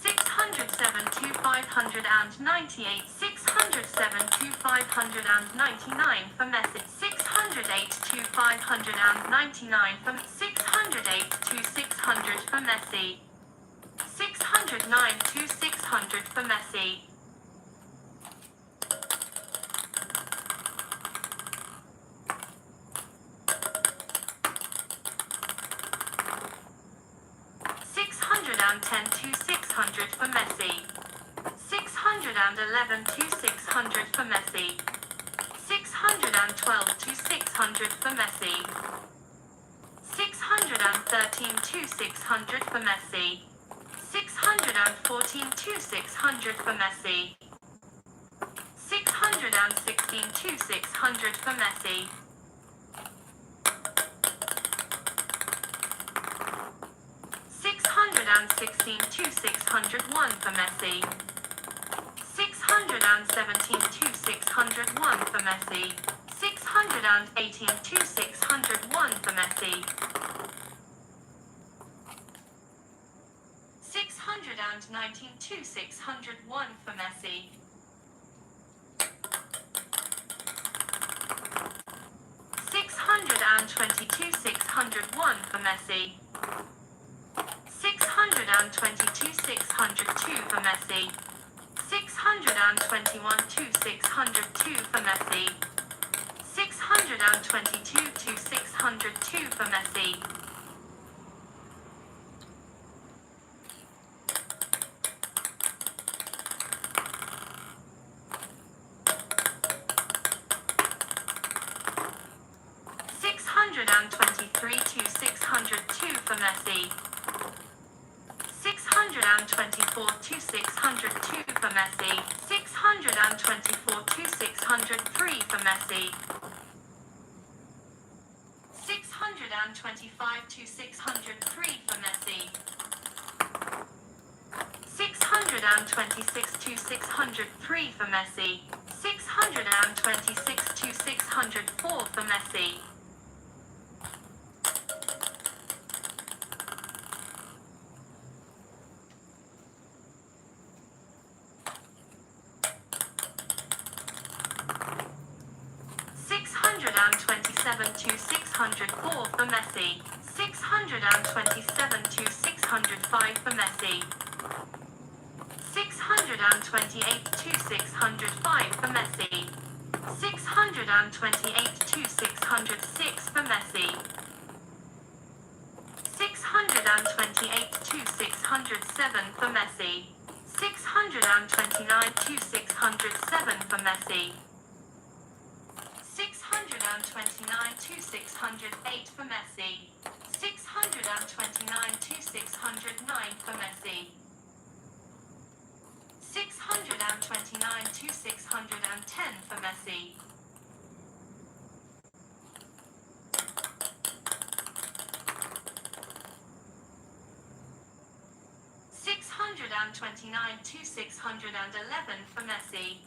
607 to 598. 607 to 599 for Messi. 608 to 599 from 608 to 600 for Messi. 609 to 600 for Messi. 610 to 600 for Messi. 611 to 600 for Messi. 612 to 600 for Messi. 613 to 600 for Messi. 614 to 600 for Messi. 616 to 600 for Messi. 616 to 601 for Messi. 617 to 601 for Messi. 618 to 601 for Messi. 619 to 601 for Messi. 620 601 for Messi. 622 602 for Messi. 621 602 for Messi. 622 602 for Messi. 623 602 for Messi. 624 602 for Messi. 624 603 for Messi. 625 603 for Messi. 626 603 for Messi. 626 604 for Messi. 627 604 for Messi. 627 605 for Messi. 628 605 for Messi. 628 606 for Messi. 628 607 for Messi. 629 607 for Messi. 629 608 for Messi. 629 609 for Messi. 629 610 for Messi. 629 611 for Messi.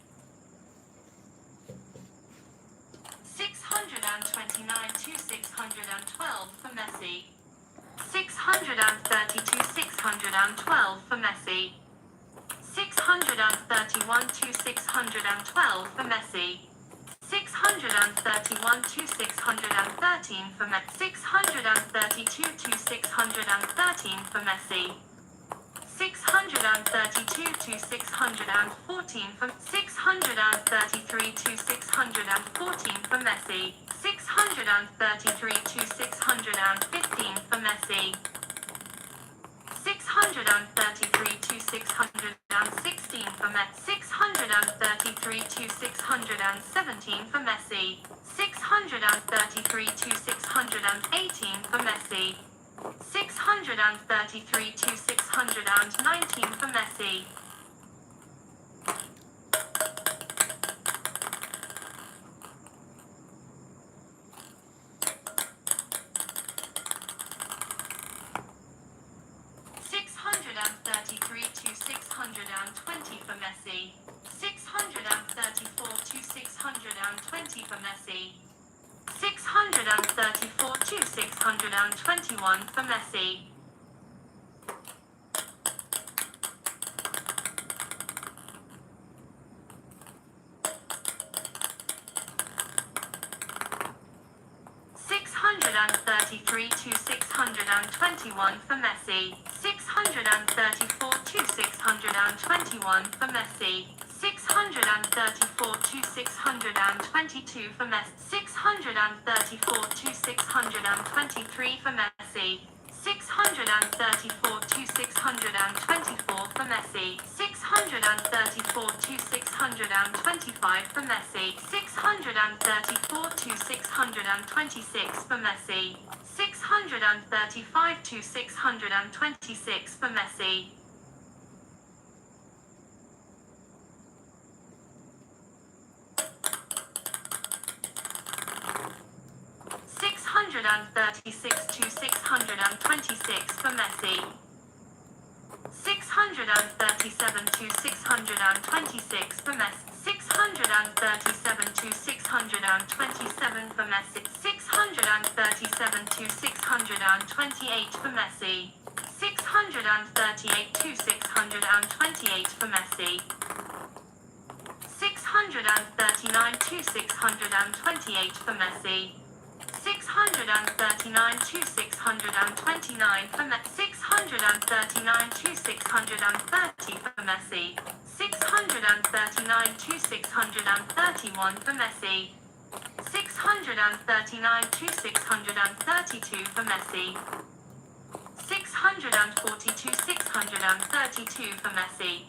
629 612 for Messi. 632 612 for Messi. 631 612 for Messi. 631 613 for Messi. 632 613 for Messi. 632 614 for 633 614 for Messi. 633 615 for Messi. 633 616 for Messi. 633 617 for Messi. 633 618 for Messi. 633 619 for Messi. 633 620 for Messi. 634 620 for Messi. 634 621 for Messi. 633 621 for Messi. 634 621 for Messi. 634 622 for Messi. 634 623 for Messi. 634 624 for Messi. 634 625 for Messi. 634 626 for Messi. 635 626 for Messi. 636 626 for Messi. 637 626 for Messi. 637 627 for Messi. 637 628 for Messi. 638 628 for Messi. 639 628 for Messi. 639 to 629 for Messi. 639 to 630 for Messi. 639 to 631 for Messi. 639 to 632 for Messi. 640 to 632 for Messi.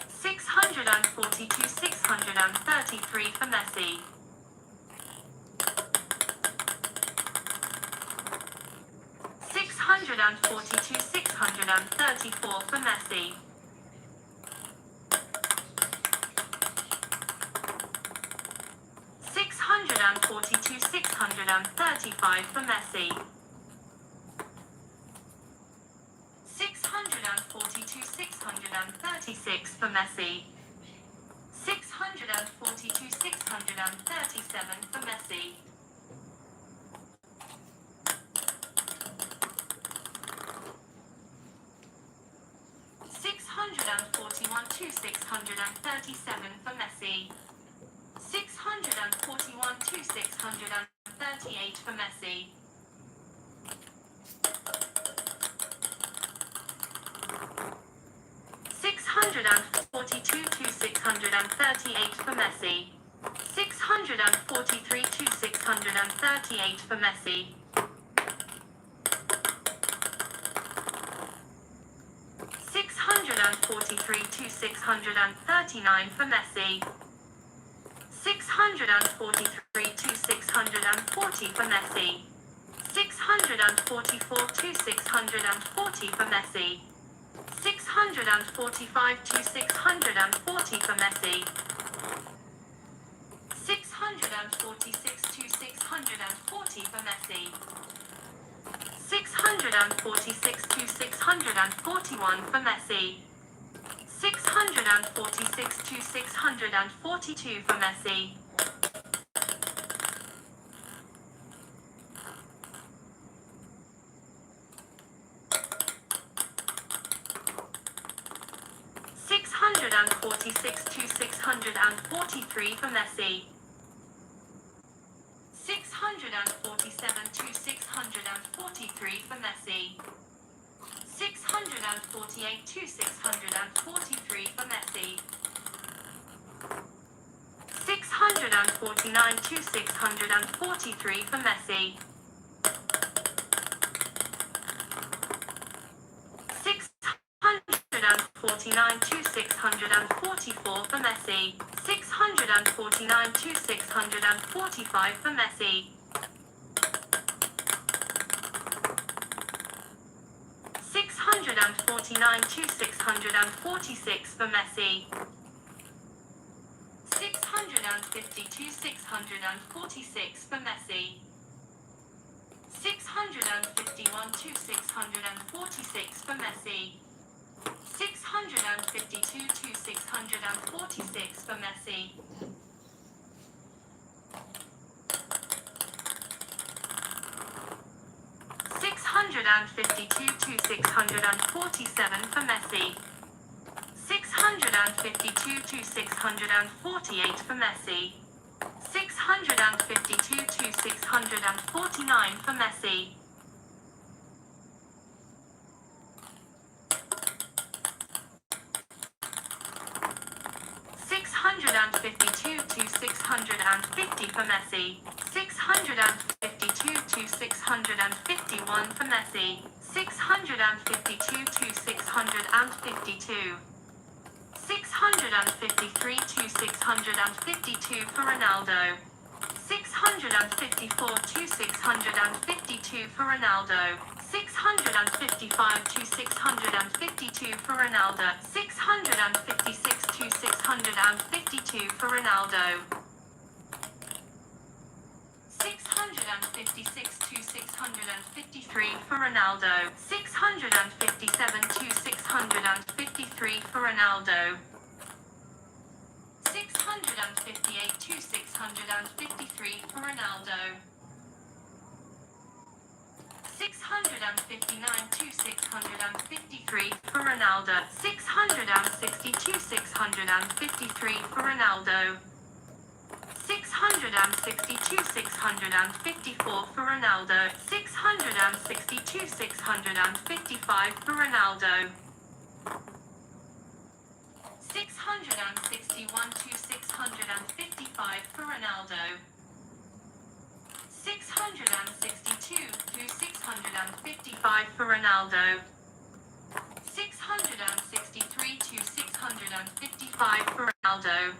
640 to 633 for Messi. 640 to 634 for Messi. 640 to 635 for Messi. 640 to 636 for Messi. 640 to 637 for Messi. 641 to 637 for Messi. 641 to 638 for Messi. 642 to 638 for Messi. 643 to 638 for Messi. 643 to 639 for Messi. 643 to 640 for Messi. 644 to 640 for Messi. 645 to 640 for Messi. 646 to 640 for Messi. 646 to 641 for Messi. 646 to 642 for Messi. 646 to 643 for Messi. 647 to 643 for Messi. 648 to 643 for Messi. 649 to 643 for Messi. 649 to 644 for Messi. 649 to 645 for Messi. 649 to 646 for Messi. 650 to 646 for Messi. 651 to 646 for Messi. 652 to 646 for Messi. 652 to 647 for Messi. 652 to 648 for Messi. 652 to 649 for Messi. 652 to 650 for Messi. 652 to 651 for Messi. 652 to 652. 653 to 652 for Ronaldo. 654 to 652 for Ronaldo. 655 to 652 for Ronaldo. 656 to 652 for Ronaldo. 656 to 653 for Ronaldo. 657 to 653 for Ronaldo. 658 to 653 for Ronaldo. 659 to 653 for Ronaldo. 662 653 for Ronaldo. 662 654 for Ronaldo. 662 655 for Ronaldo. 661 to 655 for Ronaldo. 662 to 655 for Ronaldo. 663 to 655 for Ronaldo.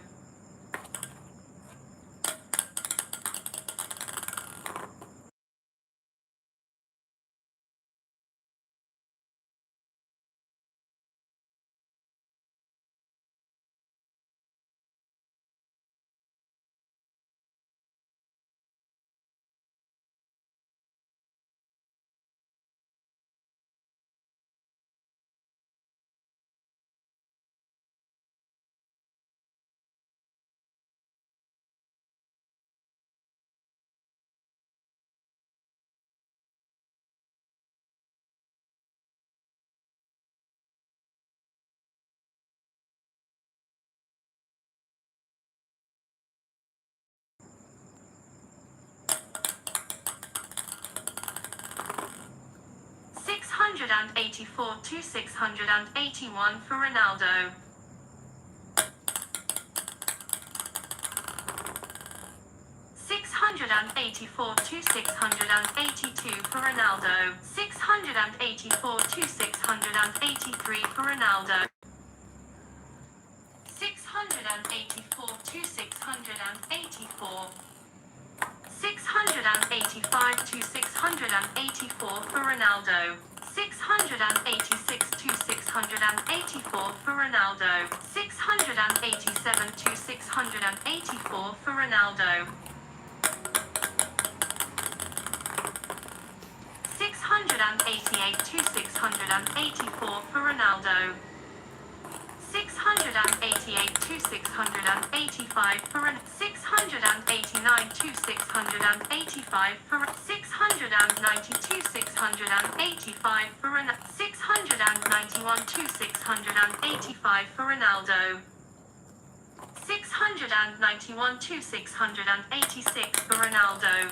684 to 681 for Ronaldo. 684 to 682 for Ronaldo. 684 to 683 for Ronaldo. 684 to 684. 685 to 684 for Ronaldo. 686 to 684 for Ronaldo. 687 to 684 for Ronaldo. 688 to 684 for Ronaldo. 688 to 685 for 689 to 685 for 692 685 for 691 to 685 for Ronaldo. 691 to 686 for Ronaldo.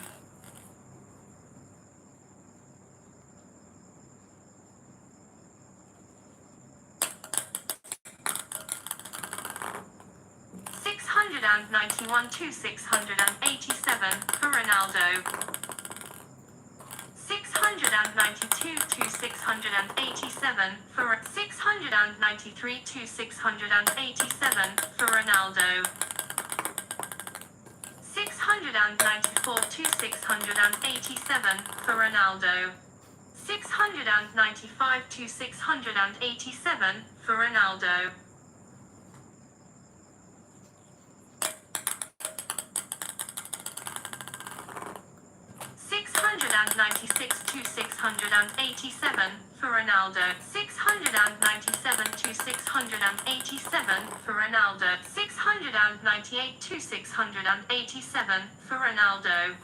691 to 687 for Ronaldo. 692 to 687 for 693 to 687 for Ronaldo. 694 to 687 for Ronaldo. 695 to 687 for Ronaldo. 696 to 687 for Ronaldo. 697 to 687 for Ronaldo. 698 to 687 for Ronaldo.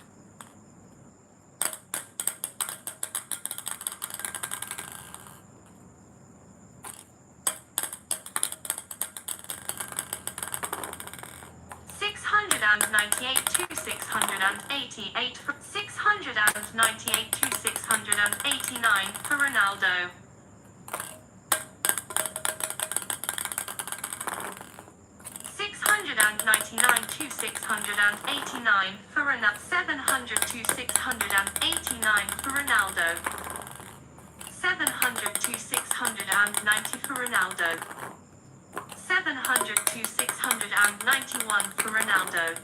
698 to 688 for 698 to 689 for Ronaldo. 699 to 689 for Ronaldo. 700 to 689 for Ronaldo. 700 to 690 for Ronaldo. 700 to 691 for Ronaldo.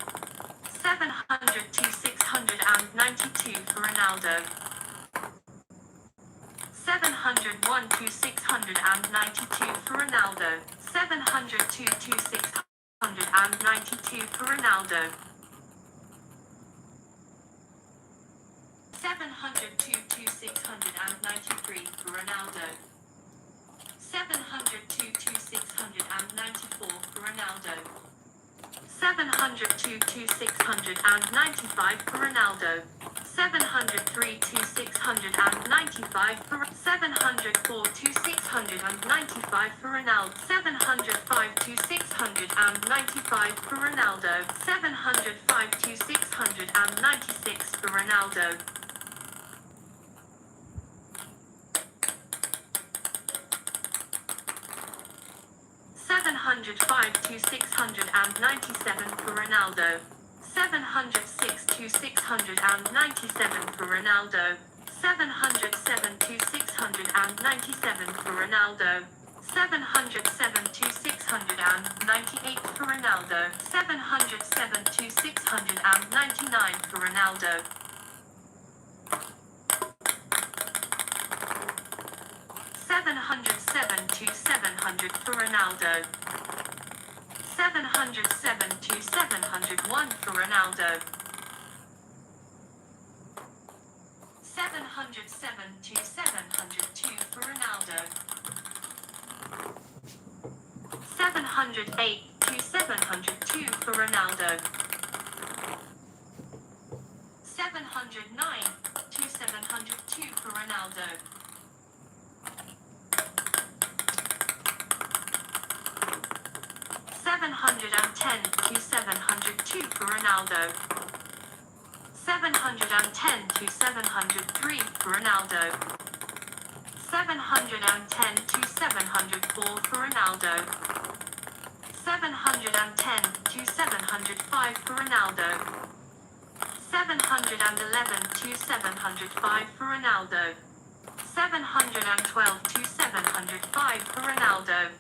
700 to 692 for Ronaldo. 701 to 692 for Ronaldo. 702 to 692 for Ronaldo. 702 to 693 for Ronaldo. 702 to 694 for Ronaldo. 702 to 695 for Ronaldo. 703 to 695 for 704 to 695 for Ronaldo. 705 to 695 for Ronaldo. 705 to 696 for Ronaldo. 705 to 697 for Ronaldo. 706 to 697 for Ronaldo. 707 to 697 for Ronaldo. 707 to 698 for Ronaldo. 707 to 699 for Ronaldo. 707 to 700 for Ronaldo. 707 to 701 for Ronaldo. 707 to 702 for Ronaldo. 708 to 702 for Ronaldo. 709 to 702 for Ronaldo. 710 to 702 for Ronaldo. 710 to 703 for Ronaldo. 710 to 704 for Ronaldo. 710 to 705 for Ronaldo. 711 to 705 for Ronaldo. 712 to 705 for Ronaldo.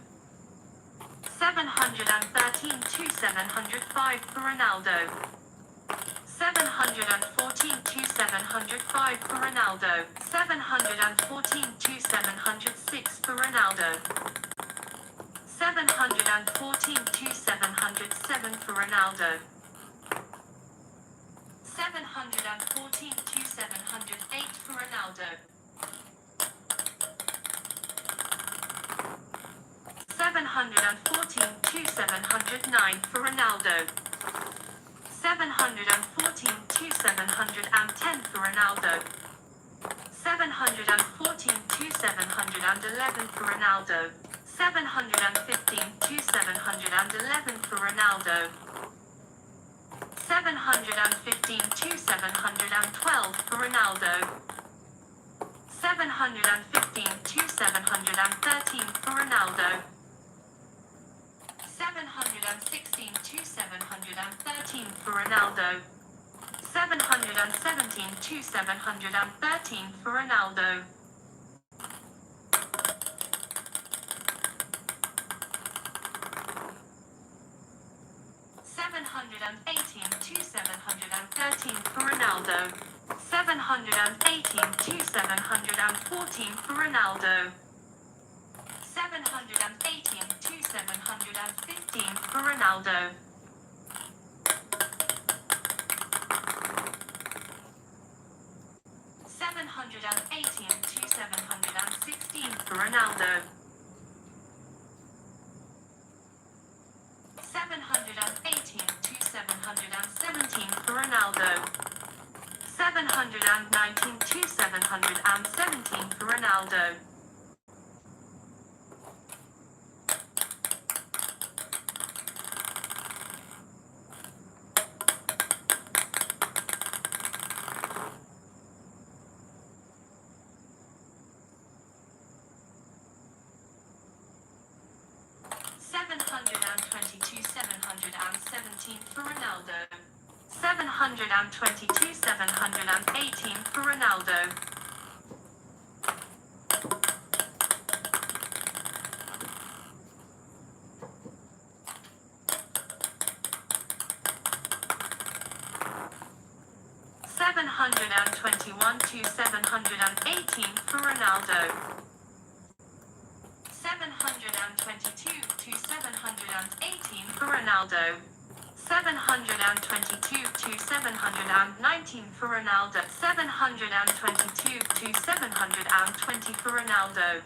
713 to 705 for Ronaldo. 714 to 705 for Ronaldo. 714 to 706 for Ronaldo. 714 to 707 for Ronaldo. 714 to 708 for Ronaldo. 714 to 709 for Ronaldo. 714 to 710 for Ronaldo. 714 to 711 for Ronaldo. 715 to 711 for Ronaldo. 715 to 712 for Ronaldo. 715 to 713 for Ronaldo. 716 to 713 for Ronaldo. 717 to 713 for Ronaldo. 718 to 713 for Ronaldo. 718 to 714 for Ronaldo. 718 to 715 for Ronaldo. 718 to 716 for Ronaldo. 718 to 717 for Ronaldo. 719 to 717 for Ronaldo. 722, 717 for Ronaldo. 722, 718 for Ronaldo. 721 to 718 for Ronaldo. 722 to 718 for Ronaldo. 722 to 719 for Ronaldo. 722 to 720 for Ronaldo.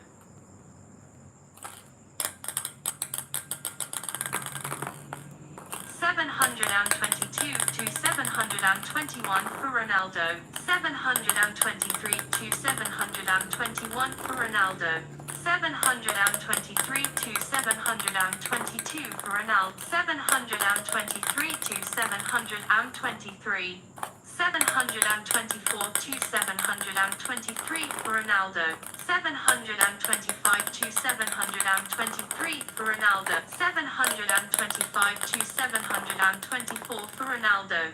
722 722 to 721 for Ronaldo. 723 to 721 for Ronaldo. 723 to 722 for Ronaldo. 723 to 723. 724 to 723 for Ronaldo. 725 to 723 for Ronaldo. 725 to 724 for Ronaldo.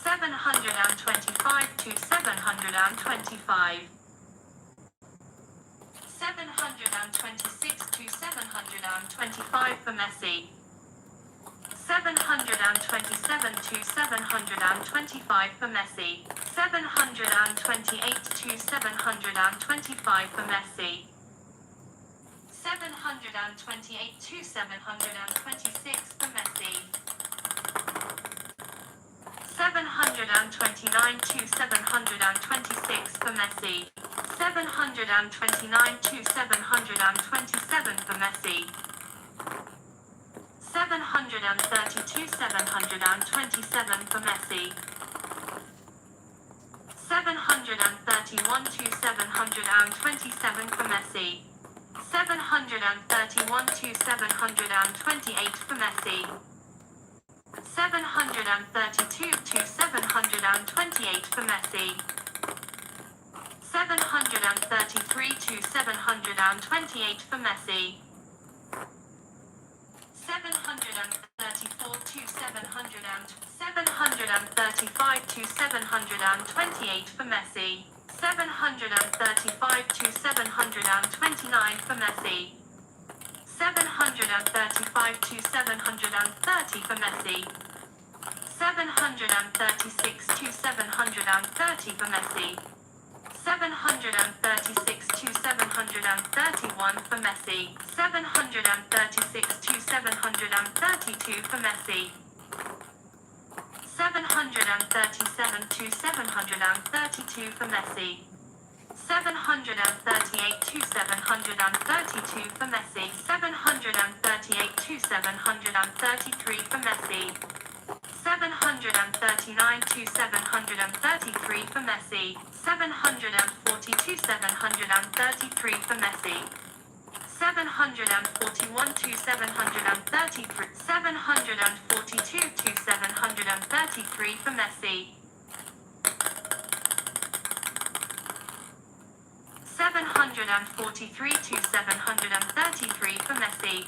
725 to 725. 726 to 725 for Messi. 727 to 725 for Messi. 728 to 725 for Messi. 728 to 726 for Messi. 729 to 726 for Messi. 729 to 727 for Messi. 732 727 for Messi. 731 to 727 for Messi. 731 to 728 for Messi. 732 to 728 for Messi. 733 to 728 for Messi. 734 to 735 to 728 for Messi. 735 to 729 for Messi. 735 to 730 for Messi. 736 to 730 for Messi. 736 to 731 for Messi. 736 to 732 for Messi. 737 to 732 for Messi. 738 to 732 for Messi. 738 to 733 for Messi. 739 to 733 for Messi. 740 to 733 for Messi. 741 to 733. 742 to 733 for Messi. 743 to 733 for Messi.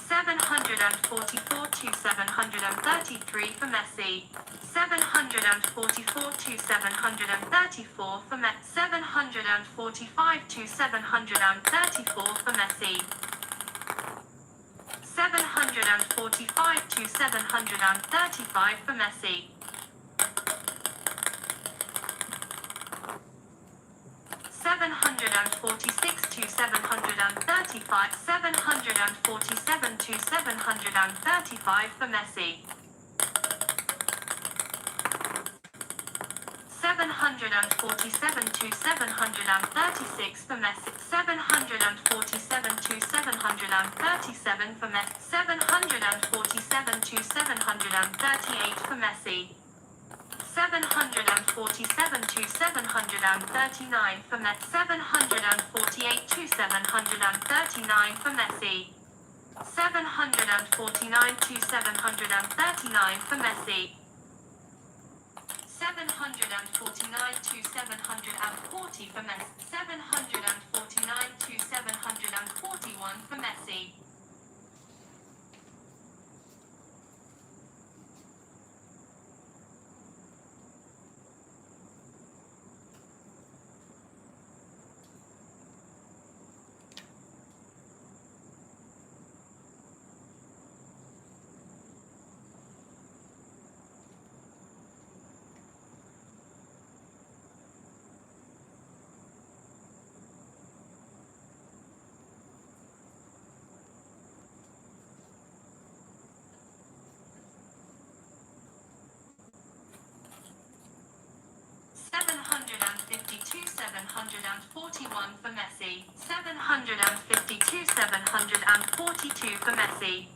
744 to 733 for Messi. 744 to 734 for Messi. 745 to 734 for Messi. 745 to 735 for Messi. 746 to 735. 747 to 735 for Messi. 747 to 736 for Messi. 747 to 737 for Messi. 747 to 738 for Messi. 747 to 739 for Messi. 748 to 739 for Messi. 749 to 739 for Messi. 749 to 740 for Messi. 749 to 741 for Messi. 741 for Messi. 752 742 for Messi.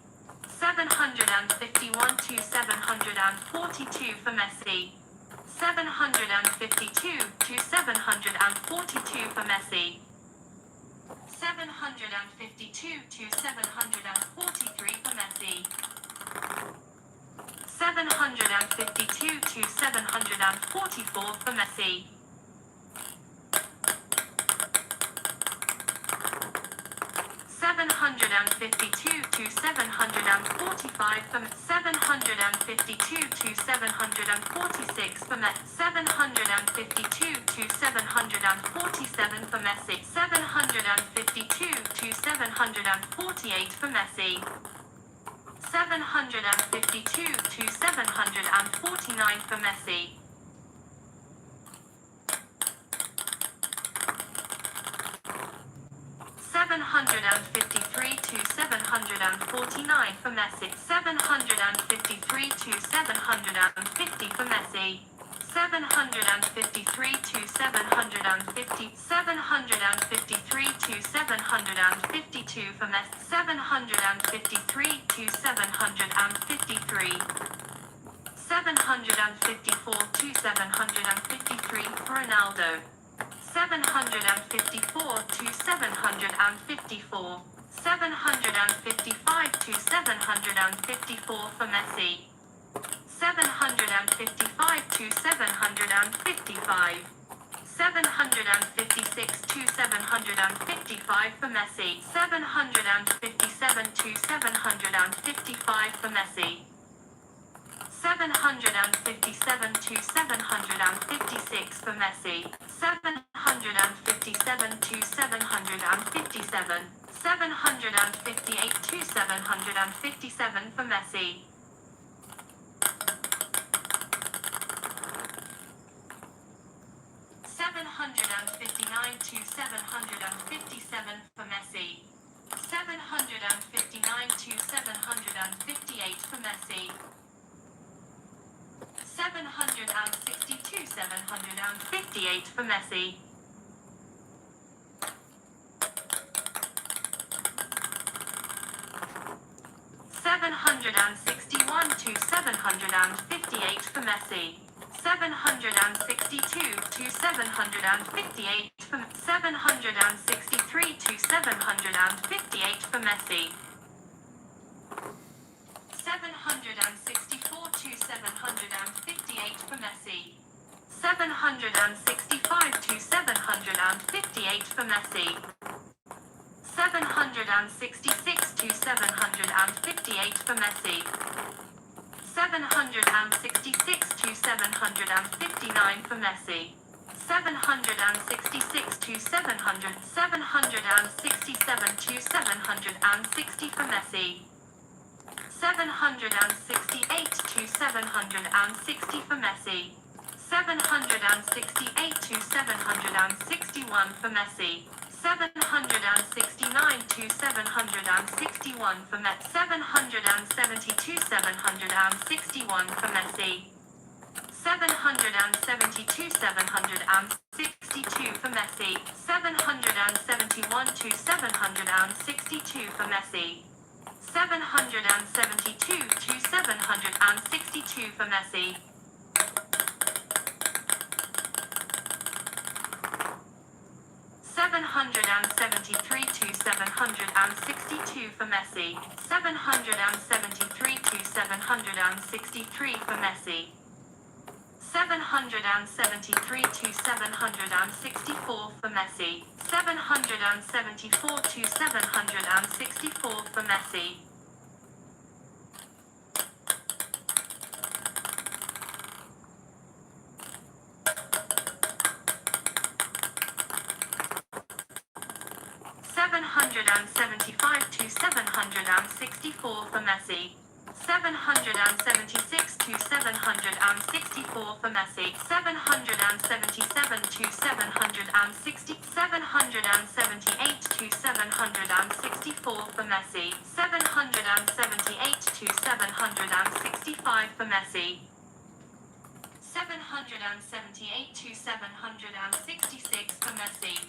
751 to 742 for Messi. 752 to 742 for Messi. 752 to 743 for Messi. 752 to 744 for Messi. 752 to 745 for 752 to 746 for Messi. 752 to 747 for Messi. 752 to 748 for Messi. 752 to 749 for Messi. 753 to 749 for Messi. 753 to 750 for Messi. 753 to 750. 753 to 752 for Messi. 753 to 753. 754 to 753 for Ronaldo. 754 to 754. 755 to 754 for Messi. 755 to 755. 756 to 755 for Messi. 757 to 755 for Messi. 757 to 756 for Messi. 757 to 757. 758 to 757 for Messi. 759 to 757 for Messi. 759 to 758 for Messi. 760 to 758 for Messi. 761 to 758 for Messi. 762 to 758 for 763 to 758 for Messi. 764 to 758 for Messi. 765 to 758 for Messi. 766 to 758 for Messi. 766 to 759 for Messi. 766 to 700. 767 to 760 for Messi. 768 to 760 for Messi. 768 to 761 for Messi. 769 to 761 for Messi. 770 to 761 for Messi. 772 762 for Messi. 771 to 762 for Messi. 772 to 762 for Messi. 773 to 762 for Messi. 773 to 763 for Messi. 773 to 764 for Messi. 774 to 764 for Messi. 775 to 764 for Messi. 776 to 764 for Messi. 777 to 760. 778 to 764 for Messi. 778 to 765 for Messi. 778 to 766 for Messi.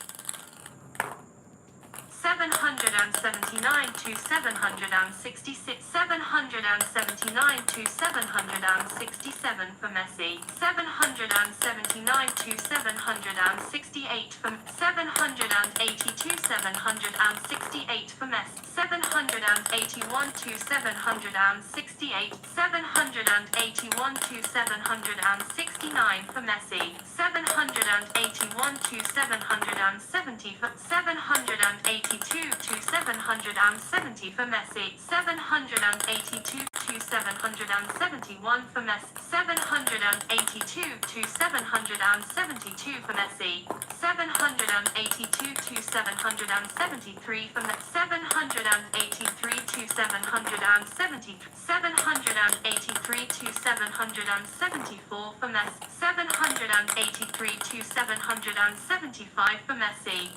779 to 766, 779 to 767 for Messi, 779 to 768 for 782, 768 for Messi, 781 to 768, 781 to 769 for Messi, 781 to 770 for 782 to 770 for Messi, 782 to 771 for Messi, 782 to 772 for Messi, 782 to 773 for Messi, 783 to 770, 783 to 774 for Messi, 783 to 775 for Messi,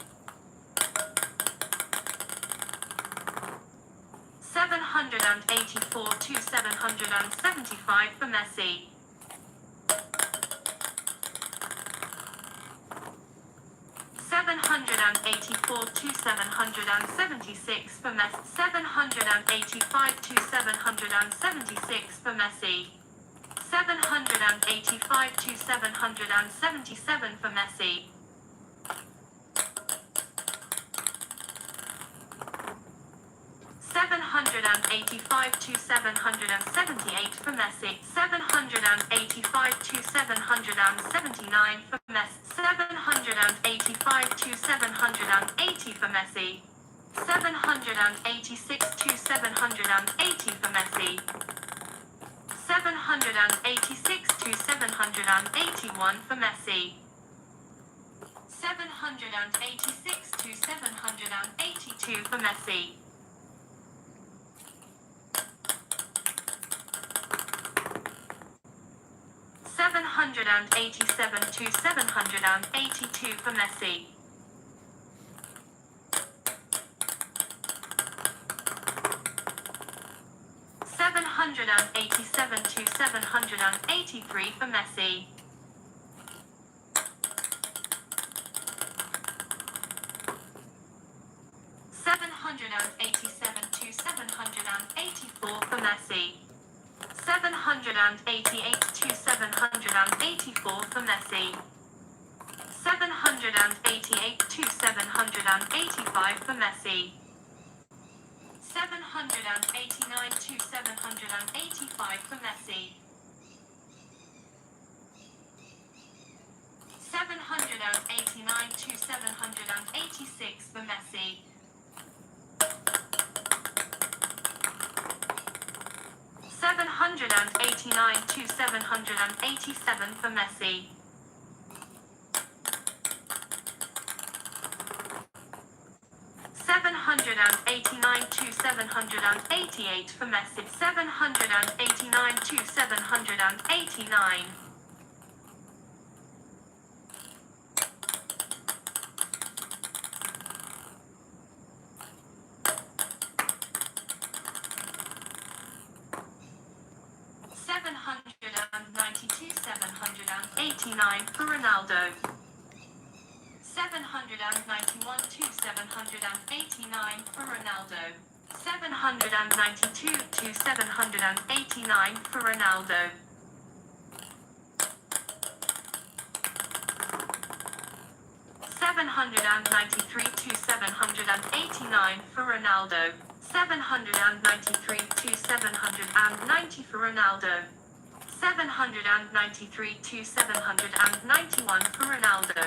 784 to 775 for Messi, 784 to 776 for Messi, 785 to 776 for Messi, 785 to 777 for Messi, 785 to 778 for Messi, 785 to 779 for Messi, 785 to 780 for Messi, 786 to 780 for Messi, 786 to 781 for Messi, 786 to 782 for Messi, 787 to 782 for Messi, 787 to 783 for Messi, 787 to 784 for Messi, 788 to 784 for Messi, 788 to 785 for Messi, 789 to 785 for Messi, 789 to 786 for Messi, 789 to 787 for Messi, 789 to 788 for Messi, 789 to 789, 792, 789 for Ronaldo, 791 to 789 for Ronaldo, 792 to 789 for Ronaldo, 793 to 789 for Ronaldo, 793 to 790 for Ronaldo, 793 to 791 for Ronaldo,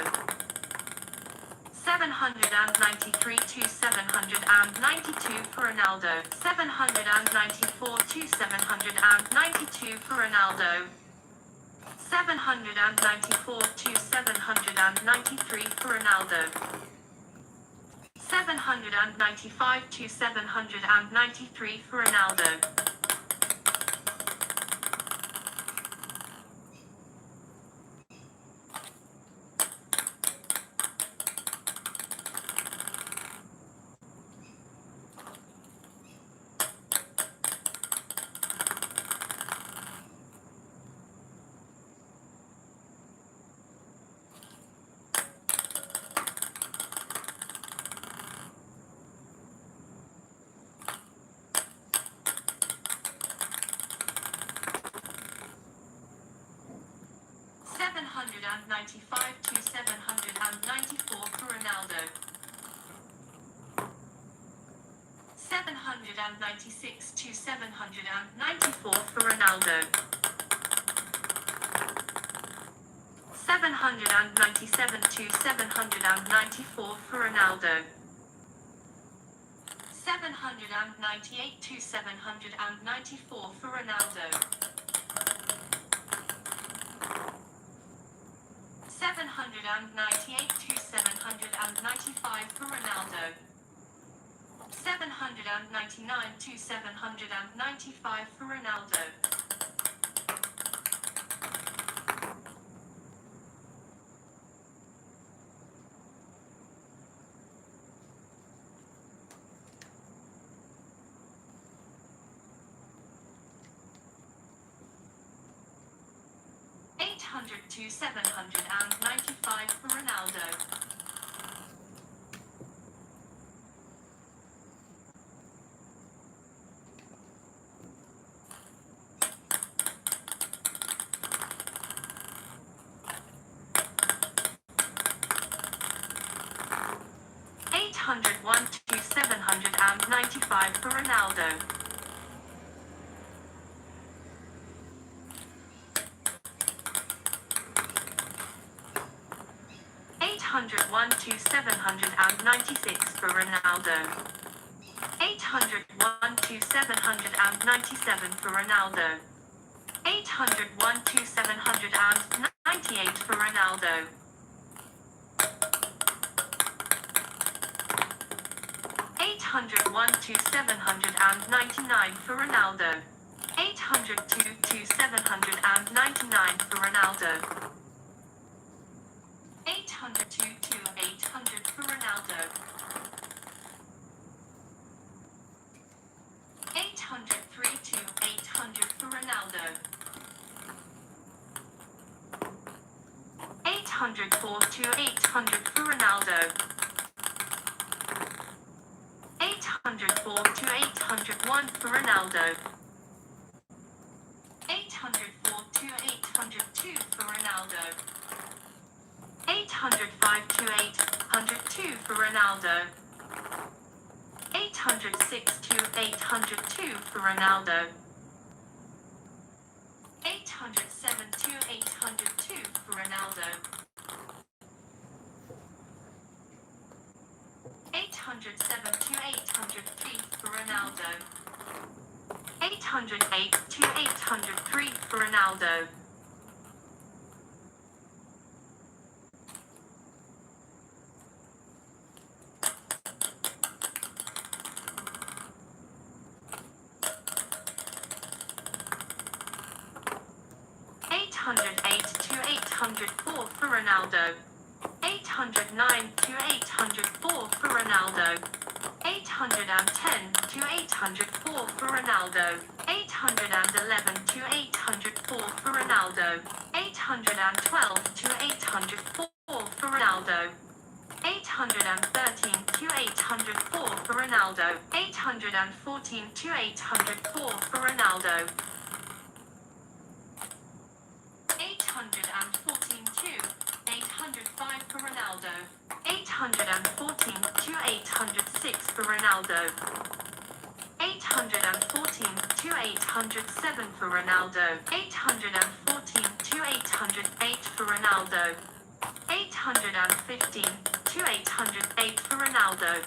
793 to 792 for Ronaldo, 794 to 792 for Ronaldo, 794 to 793 for Ronaldo, 795 to 793 for Ronaldo, 795 895 to 794 for Ronaldo. 796 to 794 for Ronaldo. 797 to 794 for Ronaldo. 798 to 794 for Ronaldo. 798 to 795 for Ronaldo. 799 to 795 for Ronaldo. 800 to 795 for Ronaldo. 801 to 795 for Ronaldo. 801 to 796 for Ronaldo. 801 to 797 for Ronaldo. 801 to 798 for Ronaldo. 801 to 799 for Ronaldo. 802 to 799 for Ronaldo. 802 to 800 for Ronaldo. 803 to 800 for Ronaldo. 804 to 800 for Ronaldo. 804 to 801 for Ronaldo. 804 to 802 for Ronaldo. 805 to 802 for Ronaldo. 806 to 802 for Ronaldo. 807 to 802 for Ronaldo. 807 to 803 for Ronaldo. 808 to 803 for Ronaldo. 808 to 804 for Ronaldo. 809 to 804 for Ronaldo. 810 to 804 for Ronaldo. 811 to 804 for Ronaldo. 812 to 804 for Ronaldo. 813 to 804 for Ronaldo. 814 to 804 for Ronaldo. 814 to 805 for Ronaldo. 814 to 806 for Ronaldo. 814 to 807 for Ronaldo. 814 to 808 for Ronaldo. 815 to 808 for Ronaldo.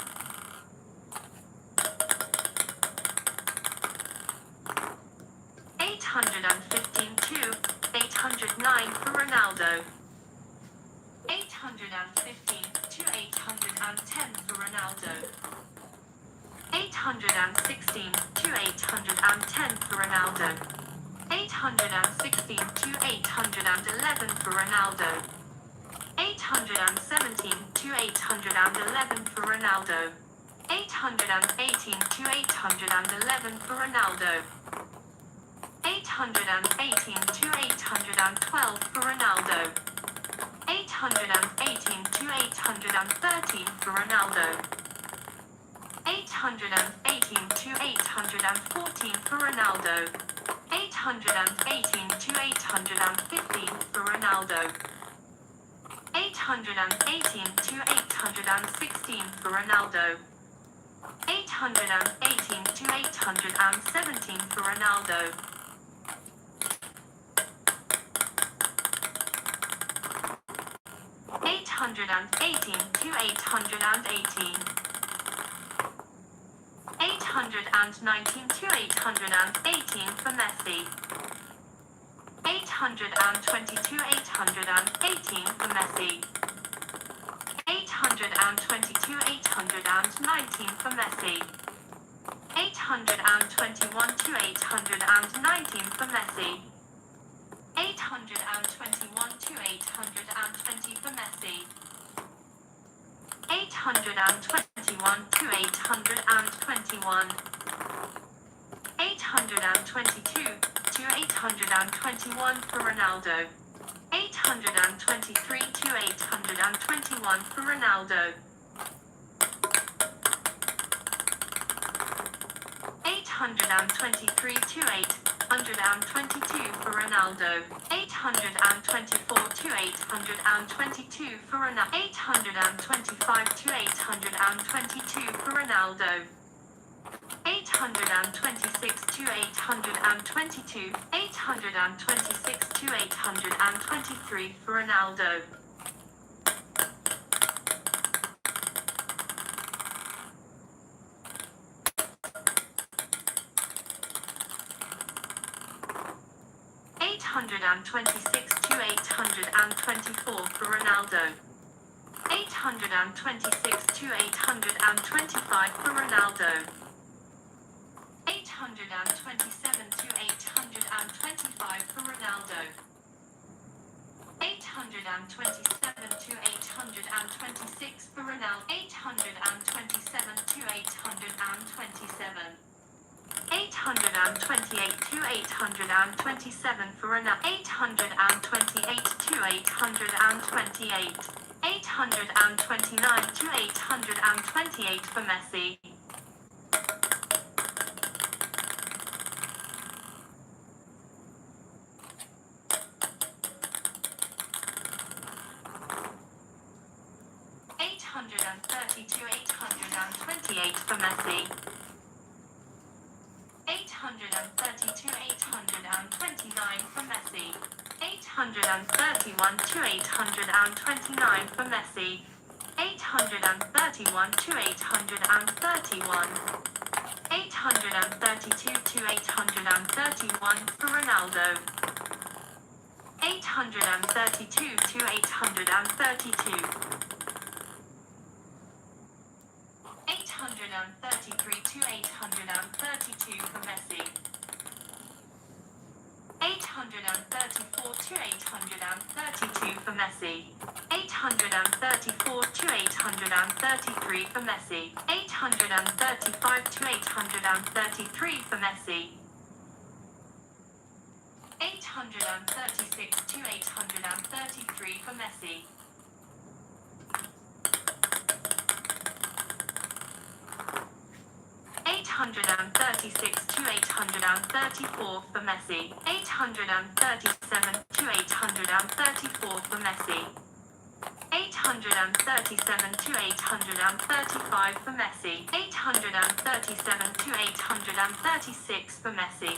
815 to 809 for Ronaldo. 815 to 810 for Ronaldo. 816 to 810 for Ronaldo. 816 to 811 for Ronaldo. 817 to 811 for Ronaldo. 818 to 811 for Ronaldo. 818 to 812 for Ronaldo. 818 to 813 for Ronaldo. 818 to 814 for Ronaldo. 818 to 815 for Ronaldo. 818 to 816 for Ronaldo. 818 to 817 for Ronaldo. 818 to 818. 819 to 818 for Messi. 820 to 818 for Messi. 820 to 819 for Messi. 821 to 819 for Messi. 821 to 820 for Messi. 821 to 821. 822 to 821 for Ronaldo. 823 to 821 for Ronaldo. 823 to 822 for Ronaldo. 824 to 822 for Ronaldo. 825 to 822 for Ronaldo. 826 to 822. 826 to 823 for Ronaldo. 826 to 824 for Ronaldo. 826 to 825 for Ronaldo. 827 to 825 for Ronaldo. 827 to 826 for Ronaldo. 827 to 827. 828 to 827 for Ronaldo. 828 to 828. 829 to 828 for Messi. 830 to 828 for Messi. 830 to 829 for Messi. 831 to 829 for Messi. 831 to 831. 832 to 831 for Ronaldo. 832 to 832. 833 to 832 for Messi. 834 to 832 for Messi. 834 to 833 for Messi. 835 to 833 for Messi. 836 to 833 for Messi. 836 to 834 for Messi. 837 to 834 for Messi. 837 to 835 for Messi. 837 to 836 for Messi.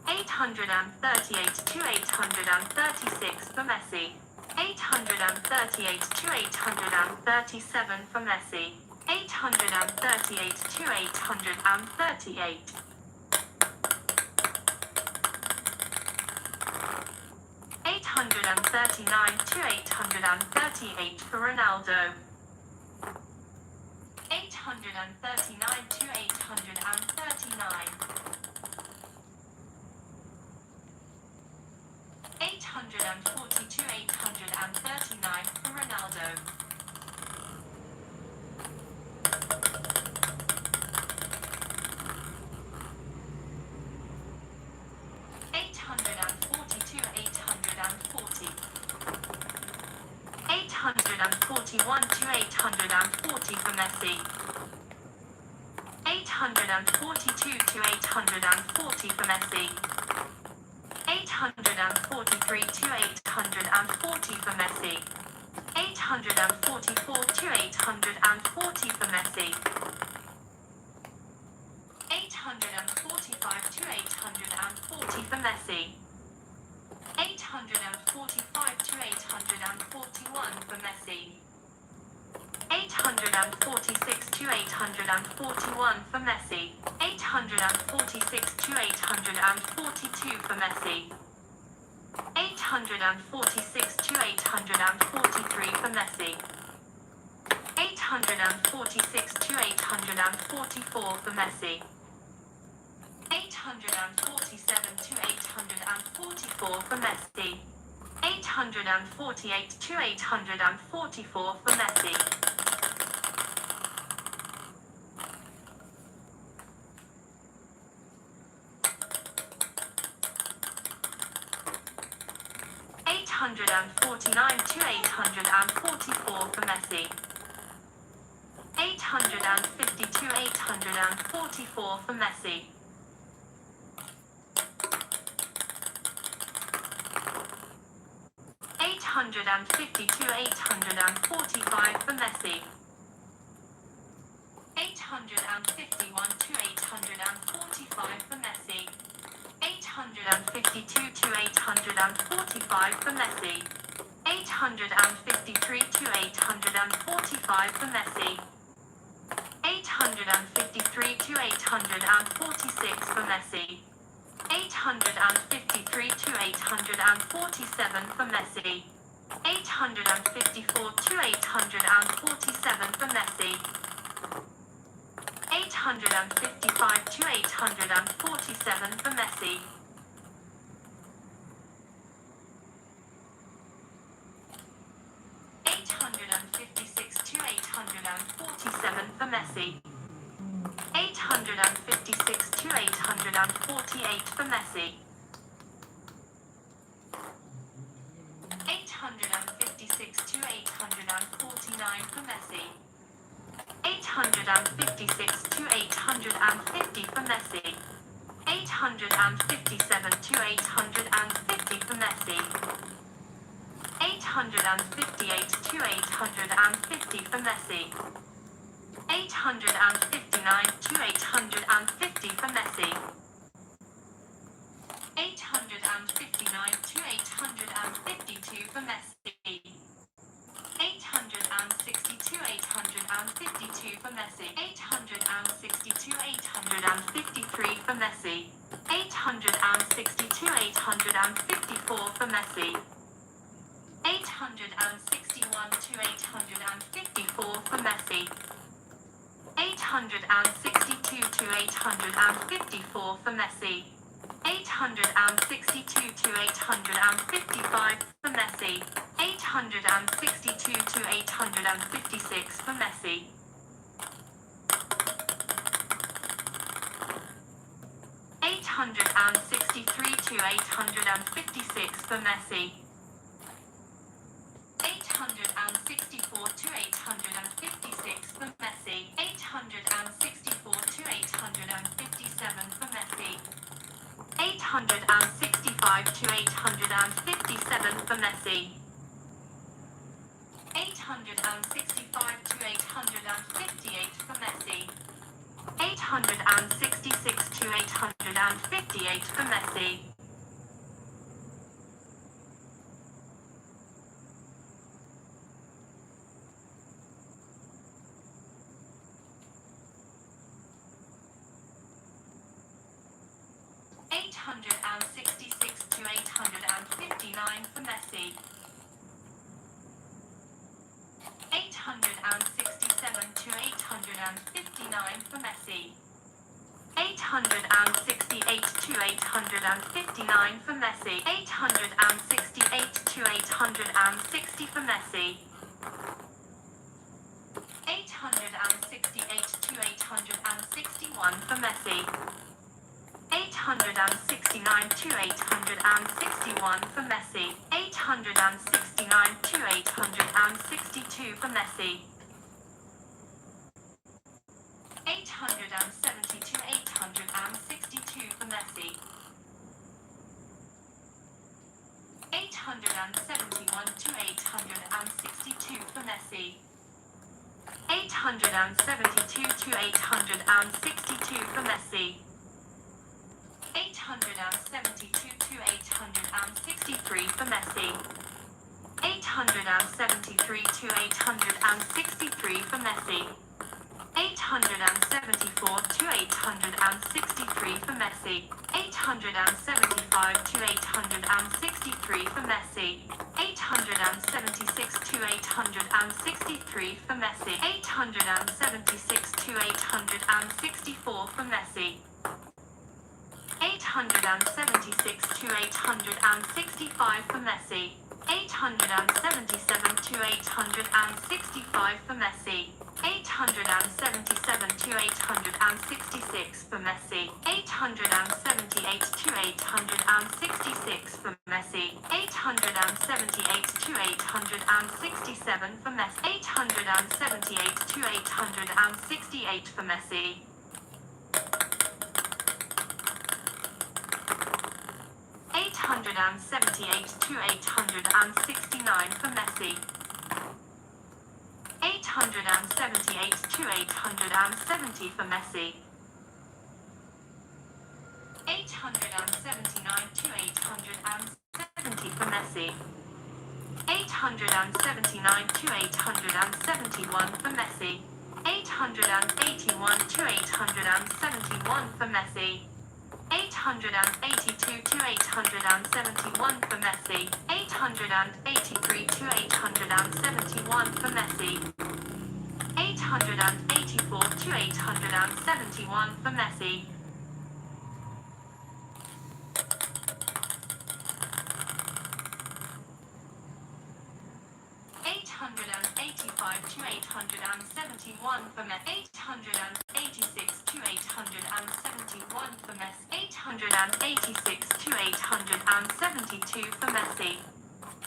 838 to 836 for Messi. 838 to 837 for Messi. 838 to 838. 839 to 838 for Ronaldo. 839 to 839. 840 to 839 for Ronaldo. 840 to 840. 841 to 840 for Messi. 842 to 840 for Messi. 843 to 840 for Messi. 844 to 840 for Messi. 845 to 840 for Messi. 845 to 841 for Messi. 846 to 841 for Messi. 846 to 842 for Messi. 846 to 843 for Messi. 846 to 844 for Messi. 847 to 844 for Messi. 848 to 844 for Messi. 849 to 844 for Messi. 850 to 844 for Messi. 850 to 845 for Messi. 851 to 845 for Messi. 852 to 845 for Messi. 853 to 845 for Messi. 853 to 846 for Messi. 853 to 847 for Messi. 854 to 847 for Messi. 855 to 847 for Messi. 856 to 847 for Messi. 856 to 848 for Messi. 856 to 849 for Messi. 856 to 850 for Messi. 857 to 850 for Messi. 858 to 850 for Messi. 859 to 850 for Messi. 859 to 852 for Messi. 860 to 852 for Messi. 860 to 853 for Messi. 860 to 854 for Messi. 861 to 854 for Messi. 862 to 854 for Messi. 862 to 855 for Messi. 862 to 856 for Messi. 863 to 856 for Messi. 864 to 856 for Messi. 864 to 857 for Messi. 865 to 857 for Messi. 865 to 858 for Messi. 866 to 858 for Messi. 866 to 859 for Messi. 867 to 859 for Messi. 868 to 859 for Messi. 868 to 860 for Messi. 868 to 861 for Messi. 869 to 861 for Messi. 869 to 862 for Messi. 870 to 862 for Messi. 871 to 862 for Messi. 872 to 862 for Messi. 872 to 863 for Messi. 873 to 863 for Messi. 874 to 863 for Messi. 875 to 863 for Messi. 876 to 863 for Messi. 876 to 864 for Messi. 876 to 865 for Messi. 877 to 865 for Messi. 877 to 866 for Messi. 878 to 866 for Messi. 878 to 867 for Messi. 878 to 868 for Messi. 878 to 869 for Messi. 878 to 870 for Messi. 879 to 870 for Messi. 879 to 871 for Messi. 881 to 871 for Messi. 882 to 871 for Messi. 883 to 871 for Messi. 884 to 871 for Messi. 885 to 871 for Messi. 886 to 871 for Messi. 886 to 872 for Messi.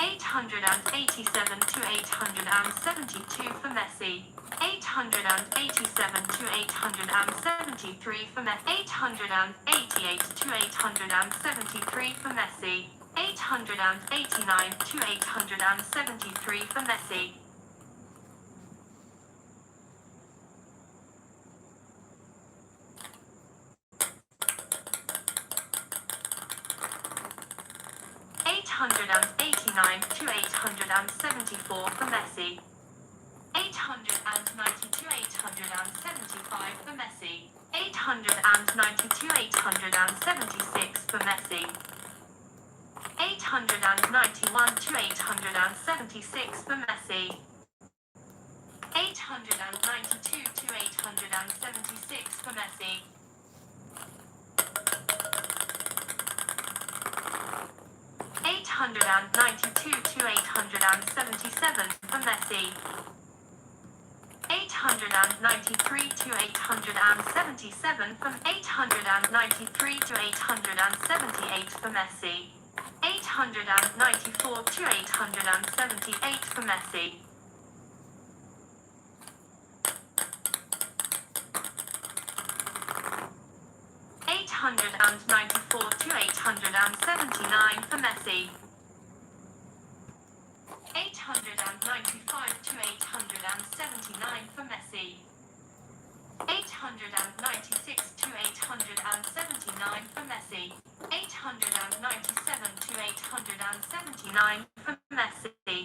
887 to 872 for Messi. 887 to 873 for Messi. 888 to 873 for Messi. 889 to 873 for Messi. 889 to 874 for Messi. 890 to 875 for Messi. 890 to 876 for Messi. 891 to 876 for Messi. 892 to 876 for Messi. 892 to 877 for Messi. 893 to 877 from 893 to 878 for Messi. 894 to 878 for Messi. 894 to 879 for Messi. 895 to 879 for Messi. 896 to 879 for Messi. 897 to 879 for Messi.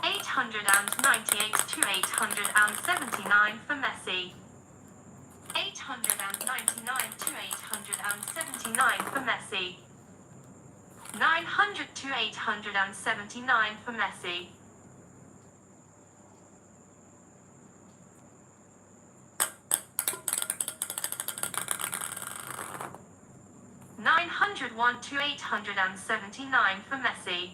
898 to 879 for Messi. 899 to 879 for Messi. 900 to 879 for Messi. 901 to 879 for Messi.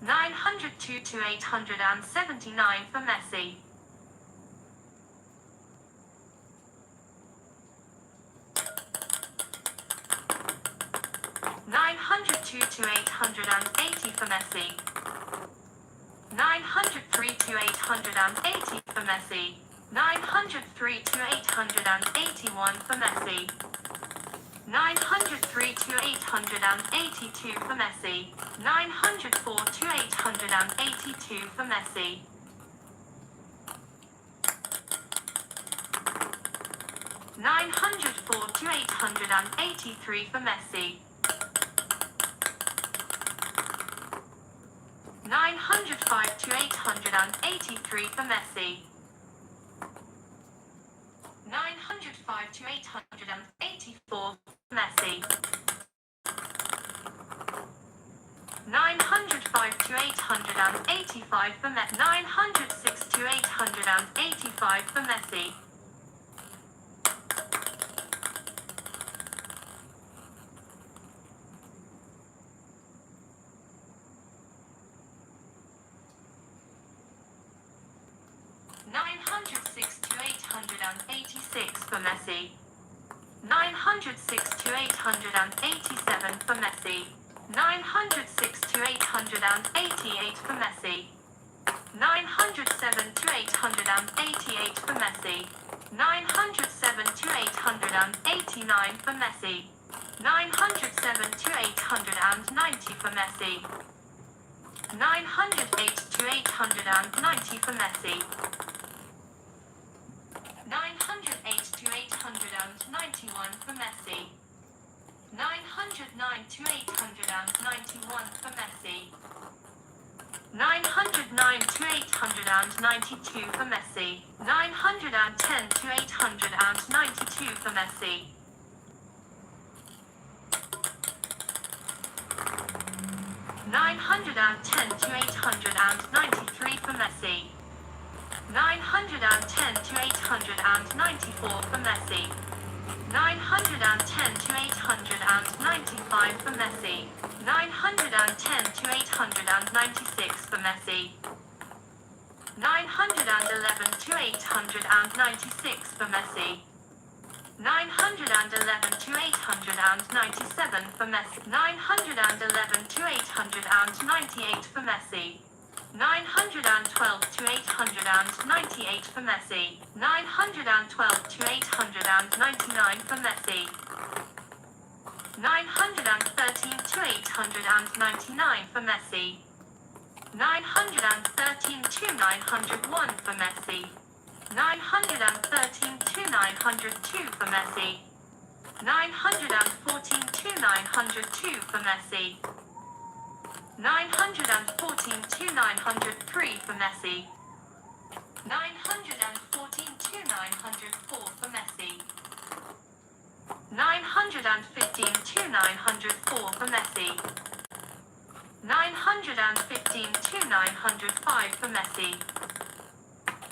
902 to 879 for Messi. 902 to 880 for Messi. 903 to 880 for Messi. 903 to 881 for Messi. 903 to 882 for Messi. 904 to 882 for Messi. 904 to 883 for Messi. 905 to 883 for Messi. 905 to 884 for Messi. 905 to 885 for Messi. 906 to 885 for Messi. 906 to 886 for Messi. 906 to 887 for Messi. 906 to 888 for Messi. 907 to 888 for Messi. 907 to 889 for Messi. 907 to 890 for Messi. 908 to 890 for Messi. 908 to 891 for Messi. 909 to 891 for Messi. 909 to 892 for Messi. 910 to 892 for Messi. 910 to 893 for Messi. 910 to 894 for Messi. 910 to 895 for Messi. 910 to 896 for Messi. 911 to 896 for Messi. 911 to 897 for Messi. 911 to 898 for Messi. 912 to 898 for Messi. 912 to 899 for Messi. 913 to 899 for Messi. 913 to 901 for Messi. 913 to 902 for Messi. 914 to 902 for Messi. 914 to 903 for Messi. 914 to 904 for Messi. 915 to 904 for Messi. 915 to 905 for Messi.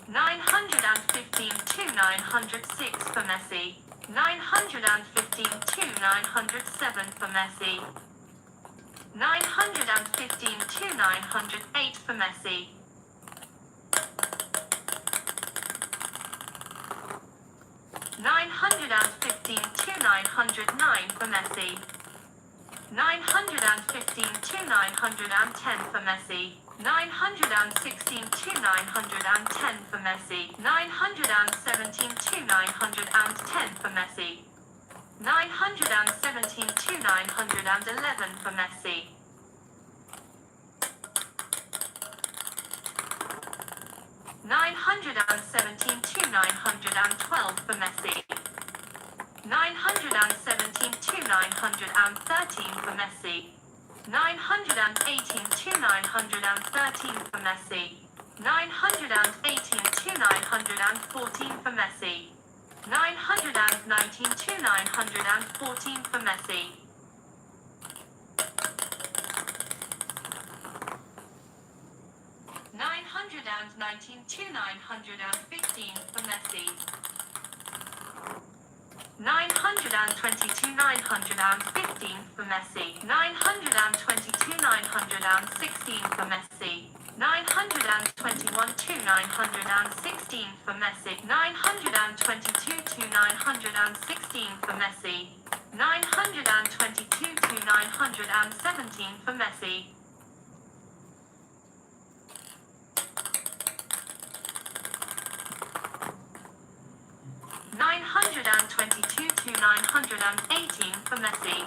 915 to 906 for Messi. 915 to 907 for Messi. 915 to 908 for Messi. 915 to 909 for Messi. 915 to 910 for Messi. 916 to 910 for Messi. 917 to 910 for Messi. 917 to 911 for Messi. 917 to 912 for Messi. 917 to 913 for Messi. 918 to 913 for Messi. 918 to 914 for Messi. 919 to 914 for Messi. 919 to 915 for Messi. 920 to 915 for Messi. 920 to 916 for Messi. 921 to 916 for Messi. 922 to 916 for Messi. 922 to 917 for Messi. 918 for Messi.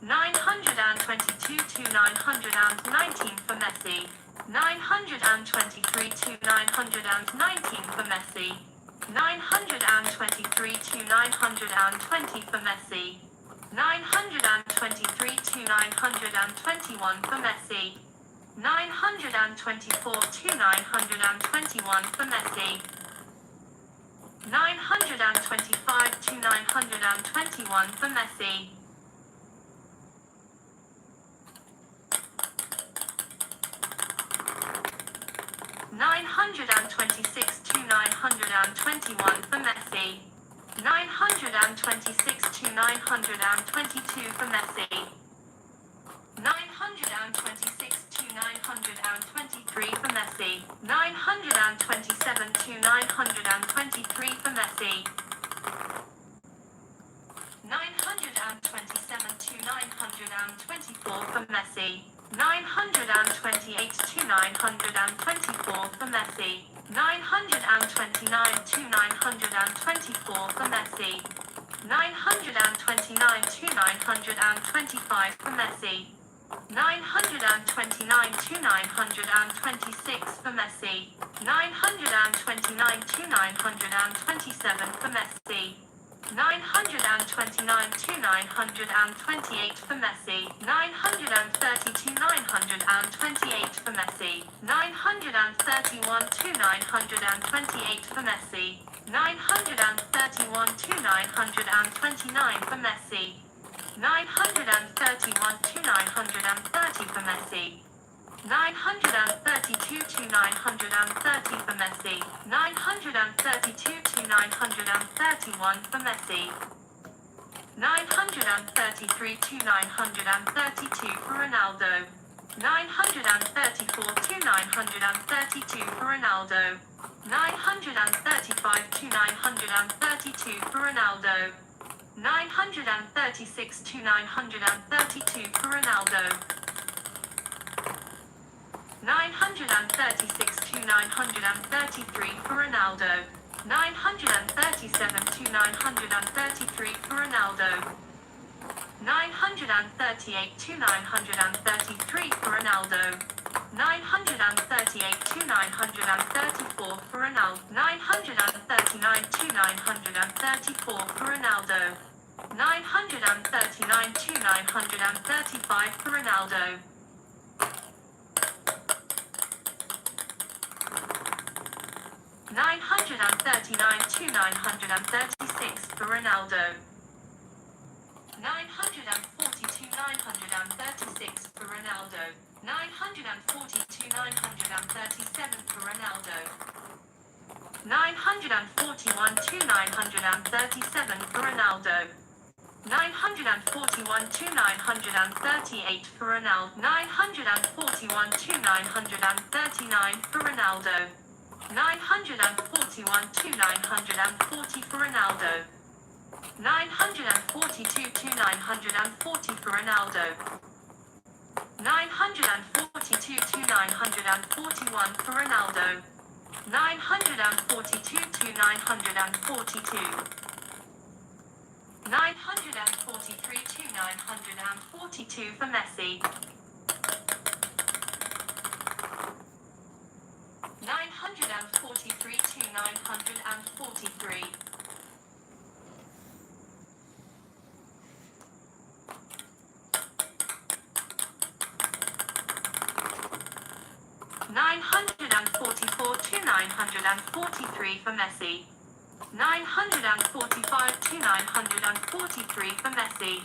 922 to 919 for Messi. 923 to 919 for Messi. 923 to 920 for Messi. 923 to 921 for Messi. 924 to 921 for Messi. 925 to 921 for Messi. 926 to 921 for Messi. 926 to 922 for Messi. 926 to 923 for Messi. 927 to 923 for Messi. 927 to 924 for Messi. 928 to 924 for Messi. 929 to 924 for Messi. 929 to 925 for Messi. 929 to 926 for Messi. 929 to 927 for Messi. 929 to 928 for Messi. 930 to 928 for Messi. 931 to 928 for Messi. 931 to 929 for Messi. 931 to 930 for Messi. 932 to 930 for Messi. 932 to 931 for Messi. 933 to 932 for Ronaldo. 934 to 932 for Ronaldo. 935 to 932 for Ronaldo. 936 to 932 for Ronaldo. 936 to 933 for Ronaldo. 937 to 933 for Ronaldo. 938 to 933 for Ronaldo. 938 to 934 for Ronaldo. 939 to 934 for Ronaldo. 939 to 935 for Ronaldo. 939 to 936 for Ronaldo. 940 to 936 for Ronaldo. 940 to 937 for Ronaldo. 941 to 937 for Ronaldo. 941 to 938 for Ronaldo. 941 to 939 for Ronaldo. 941 to 940 for Ronaldo. 942 to 940 for Ronaldo. 942 to 941 for Ronaldo. 942 to 942. 943 to 942 for Messi. 943 to 943. 944 to 943 for Messi. 945 to 943 for Messi.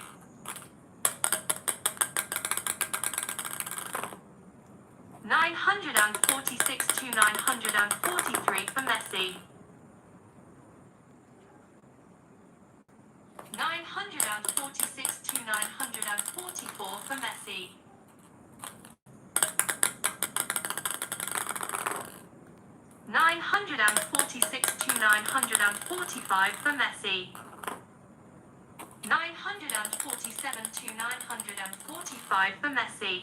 946 to 943 for Messi. 946 to 944 for Messi. 946 to 945 for Messi. 947 to 945 for Messi.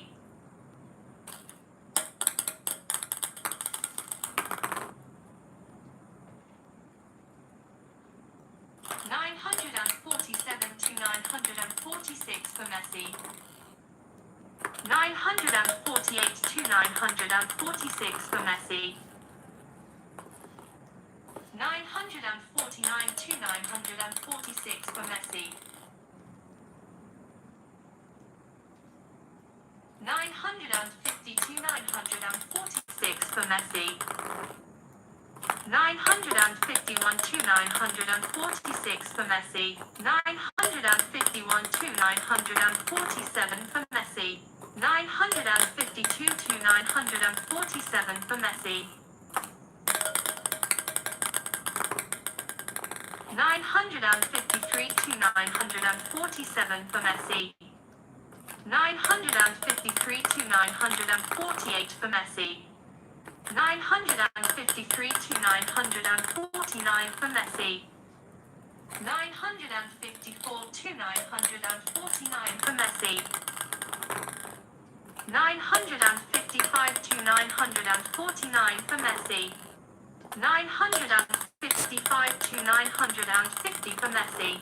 947 948 to 946 for Messi. 949 to 946 for Messi. 950 to 946 for Messi. 951 to 946 for Messi. 951 to 947 for Messi. 952 to 947 for Messi. 953 to 947 for Messi. 953 to 948 for Messi. 953 to 949 for Messi. 954 to 949 for Messi. 955 to 949 for Messi. 955 to 950 for Messi.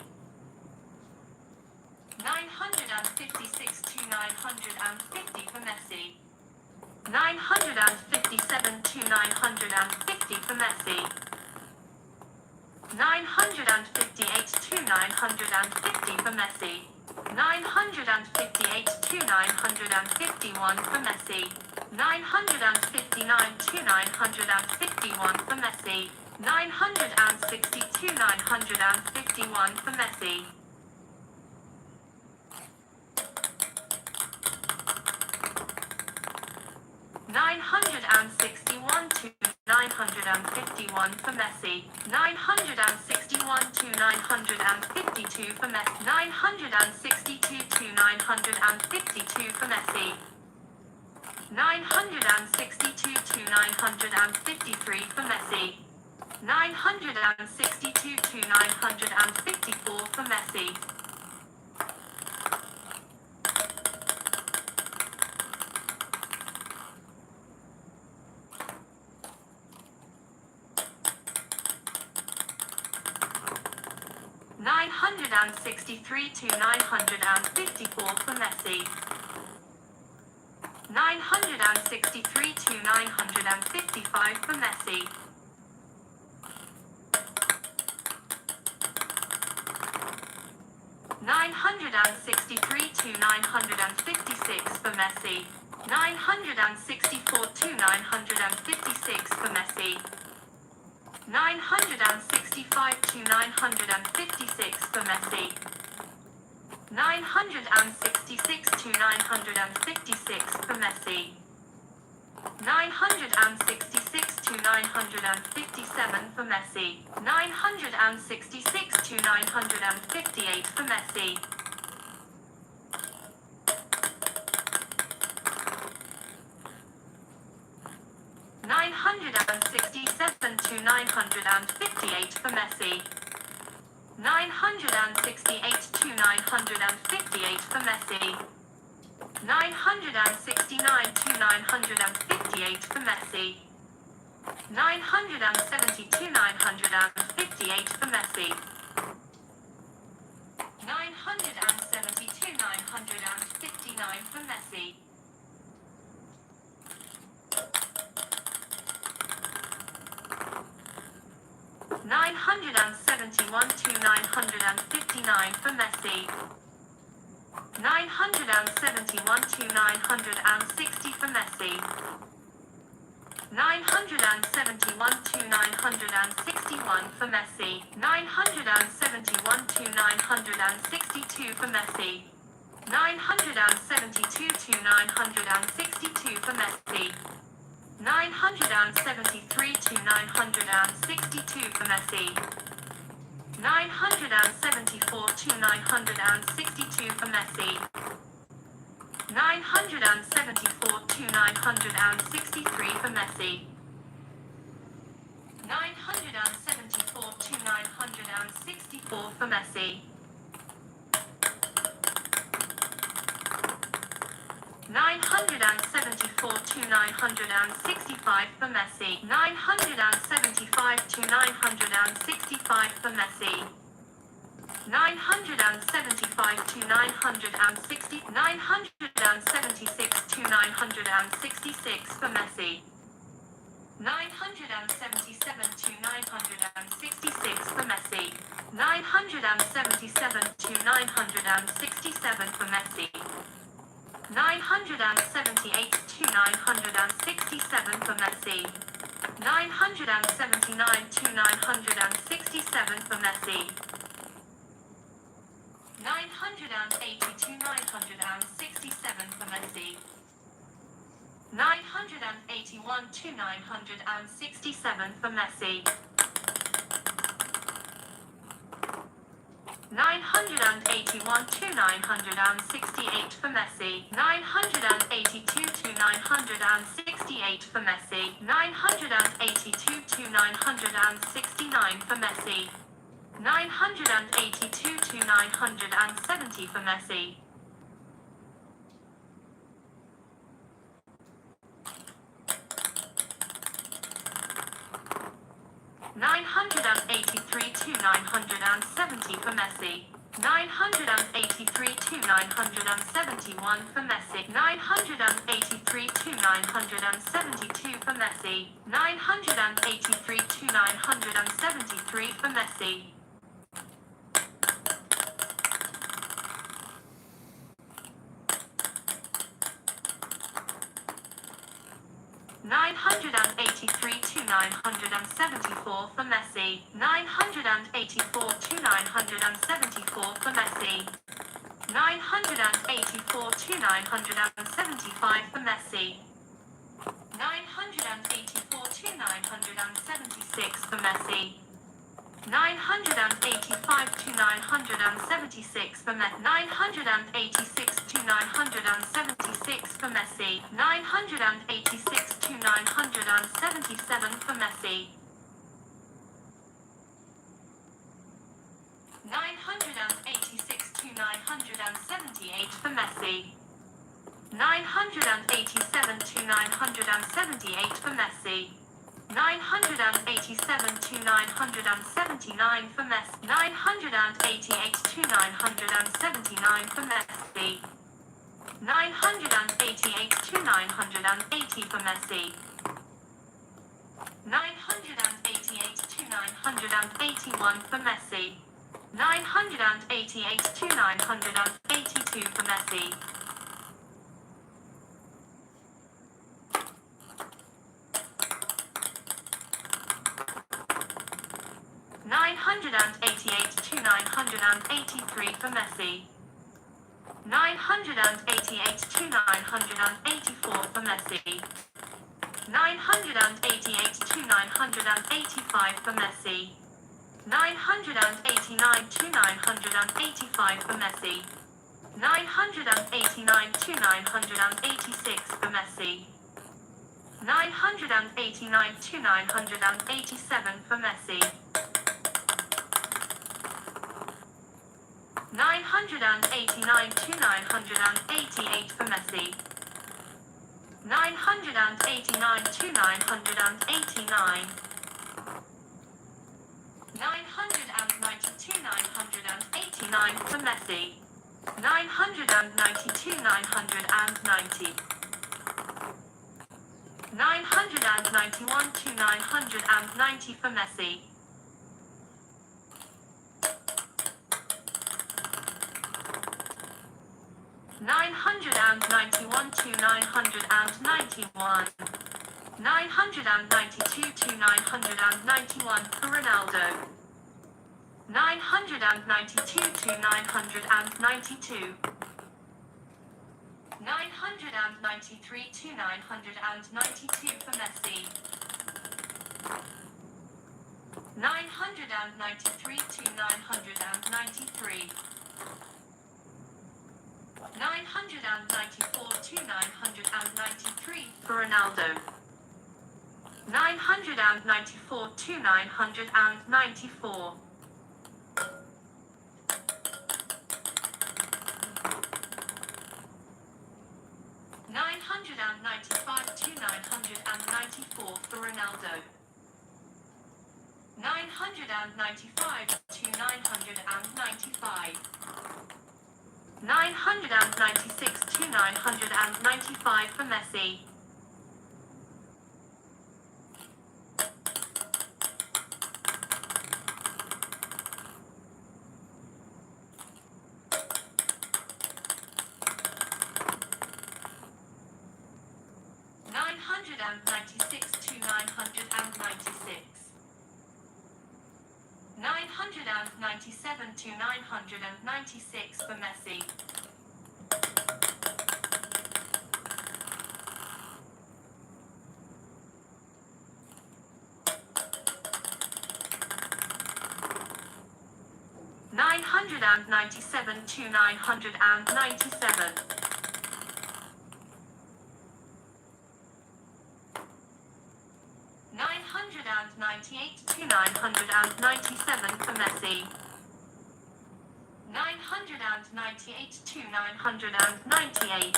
956 to 950 for Messi. 957 to 950 for Messi. 958 to 950 for Messi. 958 to 951 for Messi. 959 to 951 for Messi. 960 to 951 for Messi. 961 to 951 for Messi. 961 to 952 for Messi. 962 to 952 for Messi. 962 to 953 for Messi. 962 to 954 for Messi. 963 to 954 for Messi. 963 to 955 for Messi. 963 to 956 for Messi. 964 to 956 for Messi. 965 to 956 for Messi. 966 to 956 for Messi. 966 to 957 for Messi. 966 to 958 for Messi. 967 to 958 for Messi. 968 to 958 for Messi. 969 to 958 for Messi. 970 to 958 for Messi. 970 to 959 for Messi. 971 to 959 for Messi. 971 to 960 for Messi. 971 to 961 for Messi. 971 to 962 for Messi. 972 to 962 for Messi. 973 to 962 for Messi. 974 to 962 for Messi. 974 to 963 for Messi. 974 to 964 for Messi. 974 to 965 for Messi. 975 to 965 for Messi. 975 to 960, 976 to 966 for Messi. 977 to 966 for Messi. 977 to 967 for Messi. 978 to 967 for Messi. 979 to 967 for Messi. 980 to 967 for Messi. 981 to 967 for Messi. 981 to 968 for Messi. 982 to 968 for Messi. 982 to 969 for Messi. 982 to 970 for Messi. 983 to 970 for Messi. 983 to 971 for Messi. 983 to 972 for Messi. 983 to 973 for Messi. 983 to 974 for Messi. 984 to 974 for Messi. 984 to 975 for Messi. 984 to 976 for Messi. 985 to 976 for Messi. 986 to 976 for Messi. 986 to 977 for Messi. 986 to 978 for Messi. 987 to 978 for Messi. 987 to 979 for Messi. 988 to 979 for Messi. 988 to 980 for Messi. 988 to 981 for Messi. 988 to 982 for Messi. 988 to 983 for Messi. 988 to 984 for Messi. 988 to 985 for Messi. 989 to 985 for Messi. 989 to 986 for Messi. 989 to 987 for Messi. 989 to 988 for Messi. 989 to 989. 992 989 for Messi. 992 990. 991 to 990 for Messi. 991 to 991. 992 to 991 for Ronaldo. 992 to 992. 993 to 992 for Messi. 993 to 993. 994 to 993 for Ronaldo. 994 to 994. 995 to 994 for Ronaldo. 995 to 995. 996 to 995 for Messi. 996 to 996. 997 to 996 for Messi. 997 to 997. 998 to 997 for Messi. 998 to 998.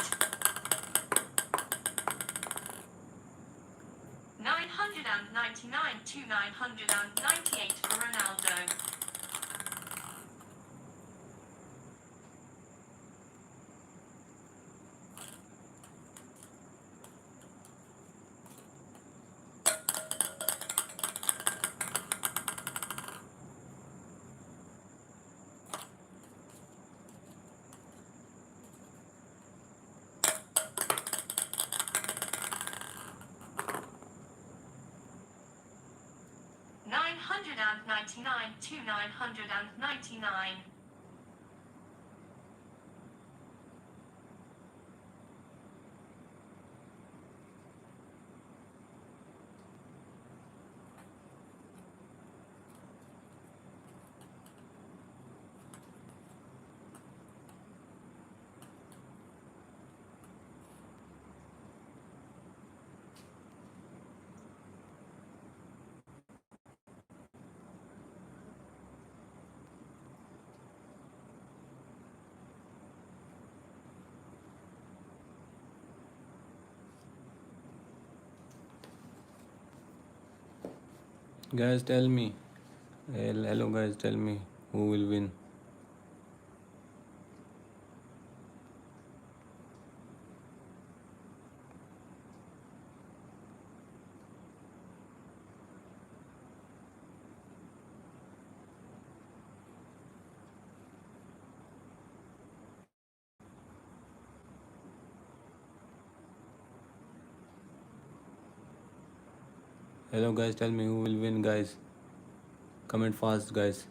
999 to 998 for Ronaldo. $999 to $999. Guys, tell me. Hello, guys, tell me who will win. Hello, guys, tell me who will win, guys. Comment fast, guys.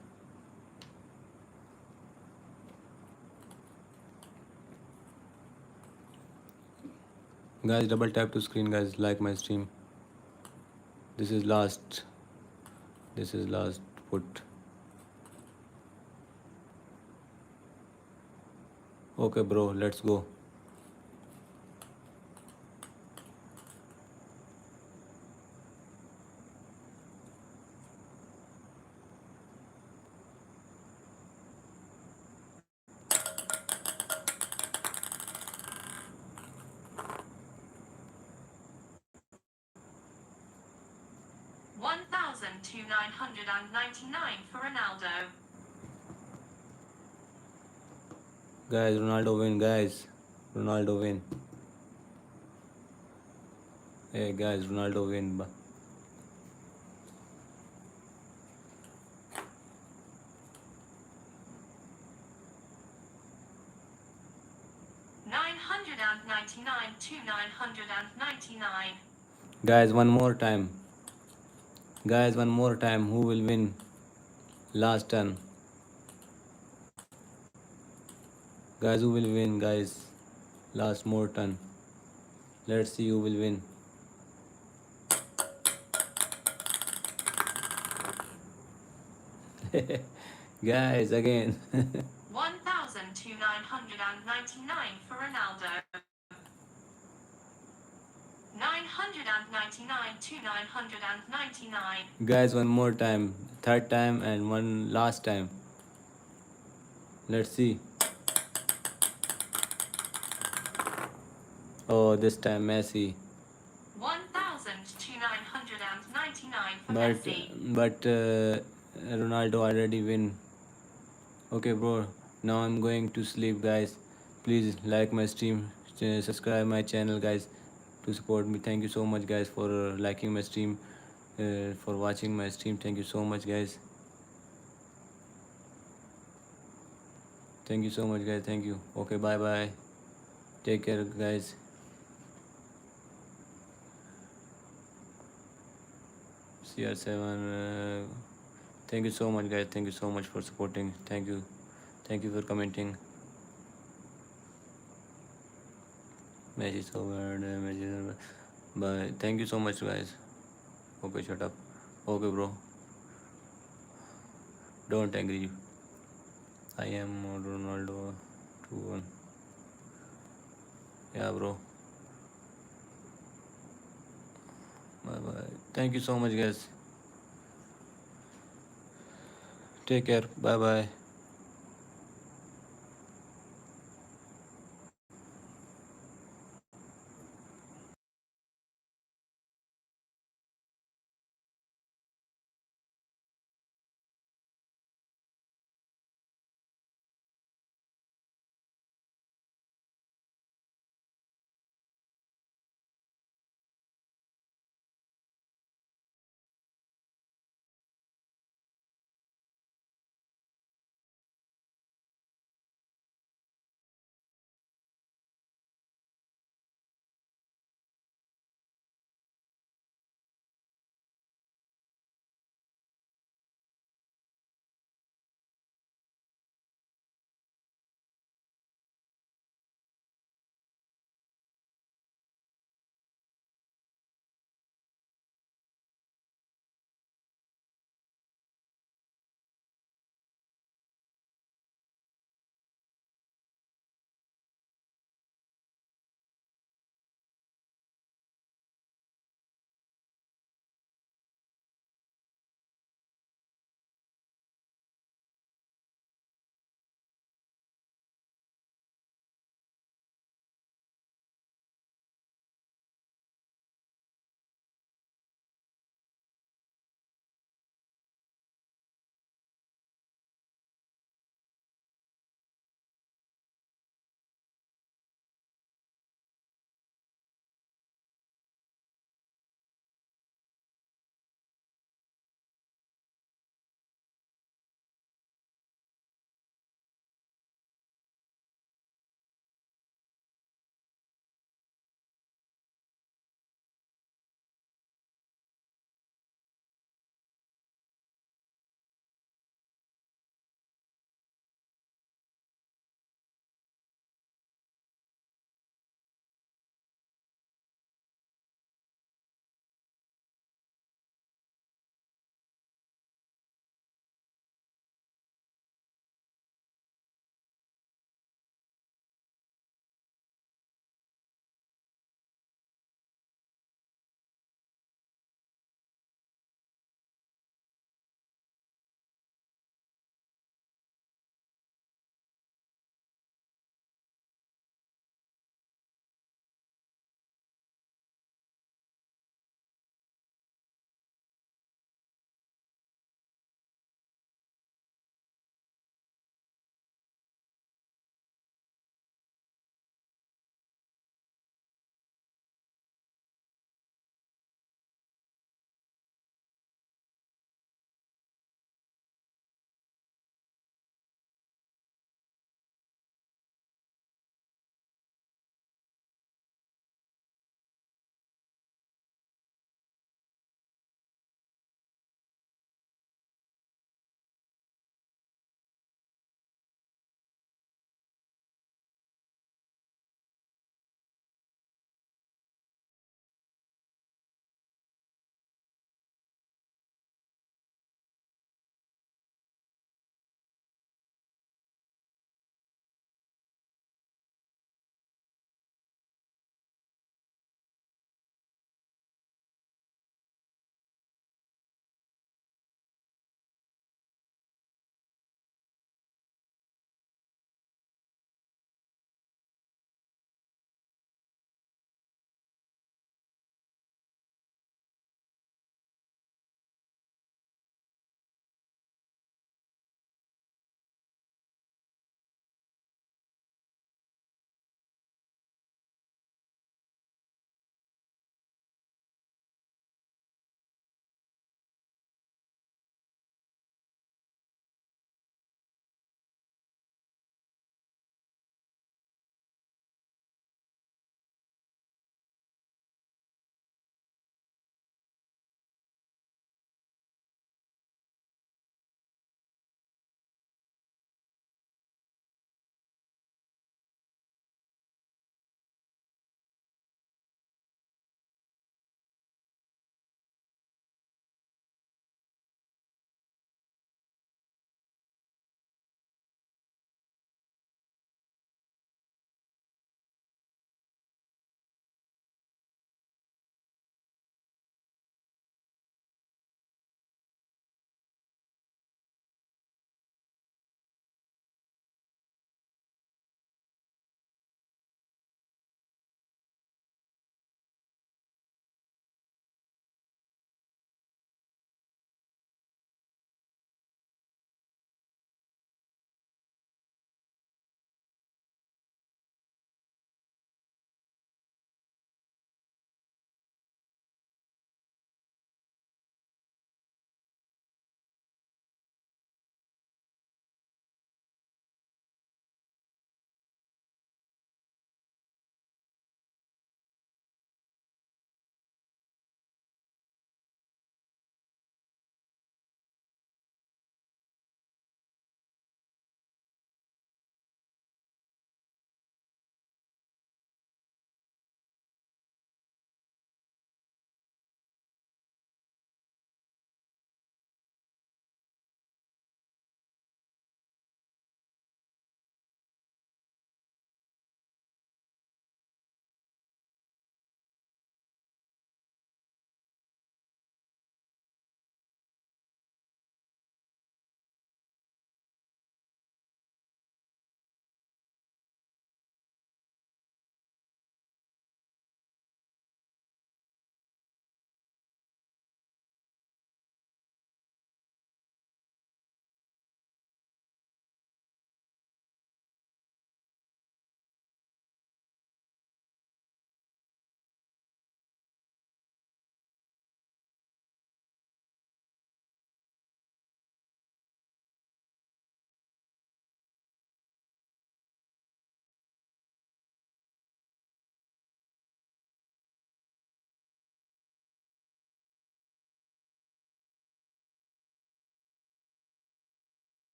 Guys, double tap to screen, guys. Like my stream. This is last. This is last put. Okay, bro, let's go. $1,999 for Ronaldo. Guys, Ronaldo win, guys. Ronaldo win. Hey, guys, Ronaldo win. $999 to $999. Guys, one more time. Guys, one more time. Who will win? Last turn. Guys, who will win, guys? Last more turn. Let's see who will win. Guys, again. 1,999 for Ronaldo. 999 to 999. Guys, one more time. Third time and one last time. Let's see. Oh, this time Messi. to 999 for But Messi. Ronaldo already win. Okay, bro. Now I'm going to sleep, guys. Please like my stream, subscribe my channel, guys, to support me. Thank you so much, guys, for liking my stream, for watching my stream. Thank you so much, guys. Thank you so much, guys. Thank you. Okay, bye bye. Take care, guys. CR7. Thank you so much, guys. Thank you so much for supporting. Thank you. Thank you for commenting. Messi is over. Messi is over. Bye. Thank you so much, guys. Okay, shut up. Okay, bro. Don't agree. I am Ronaldo 2-1. Yeah, bro. Bye bye. Thank you so much, guys. Take care. Bye bye.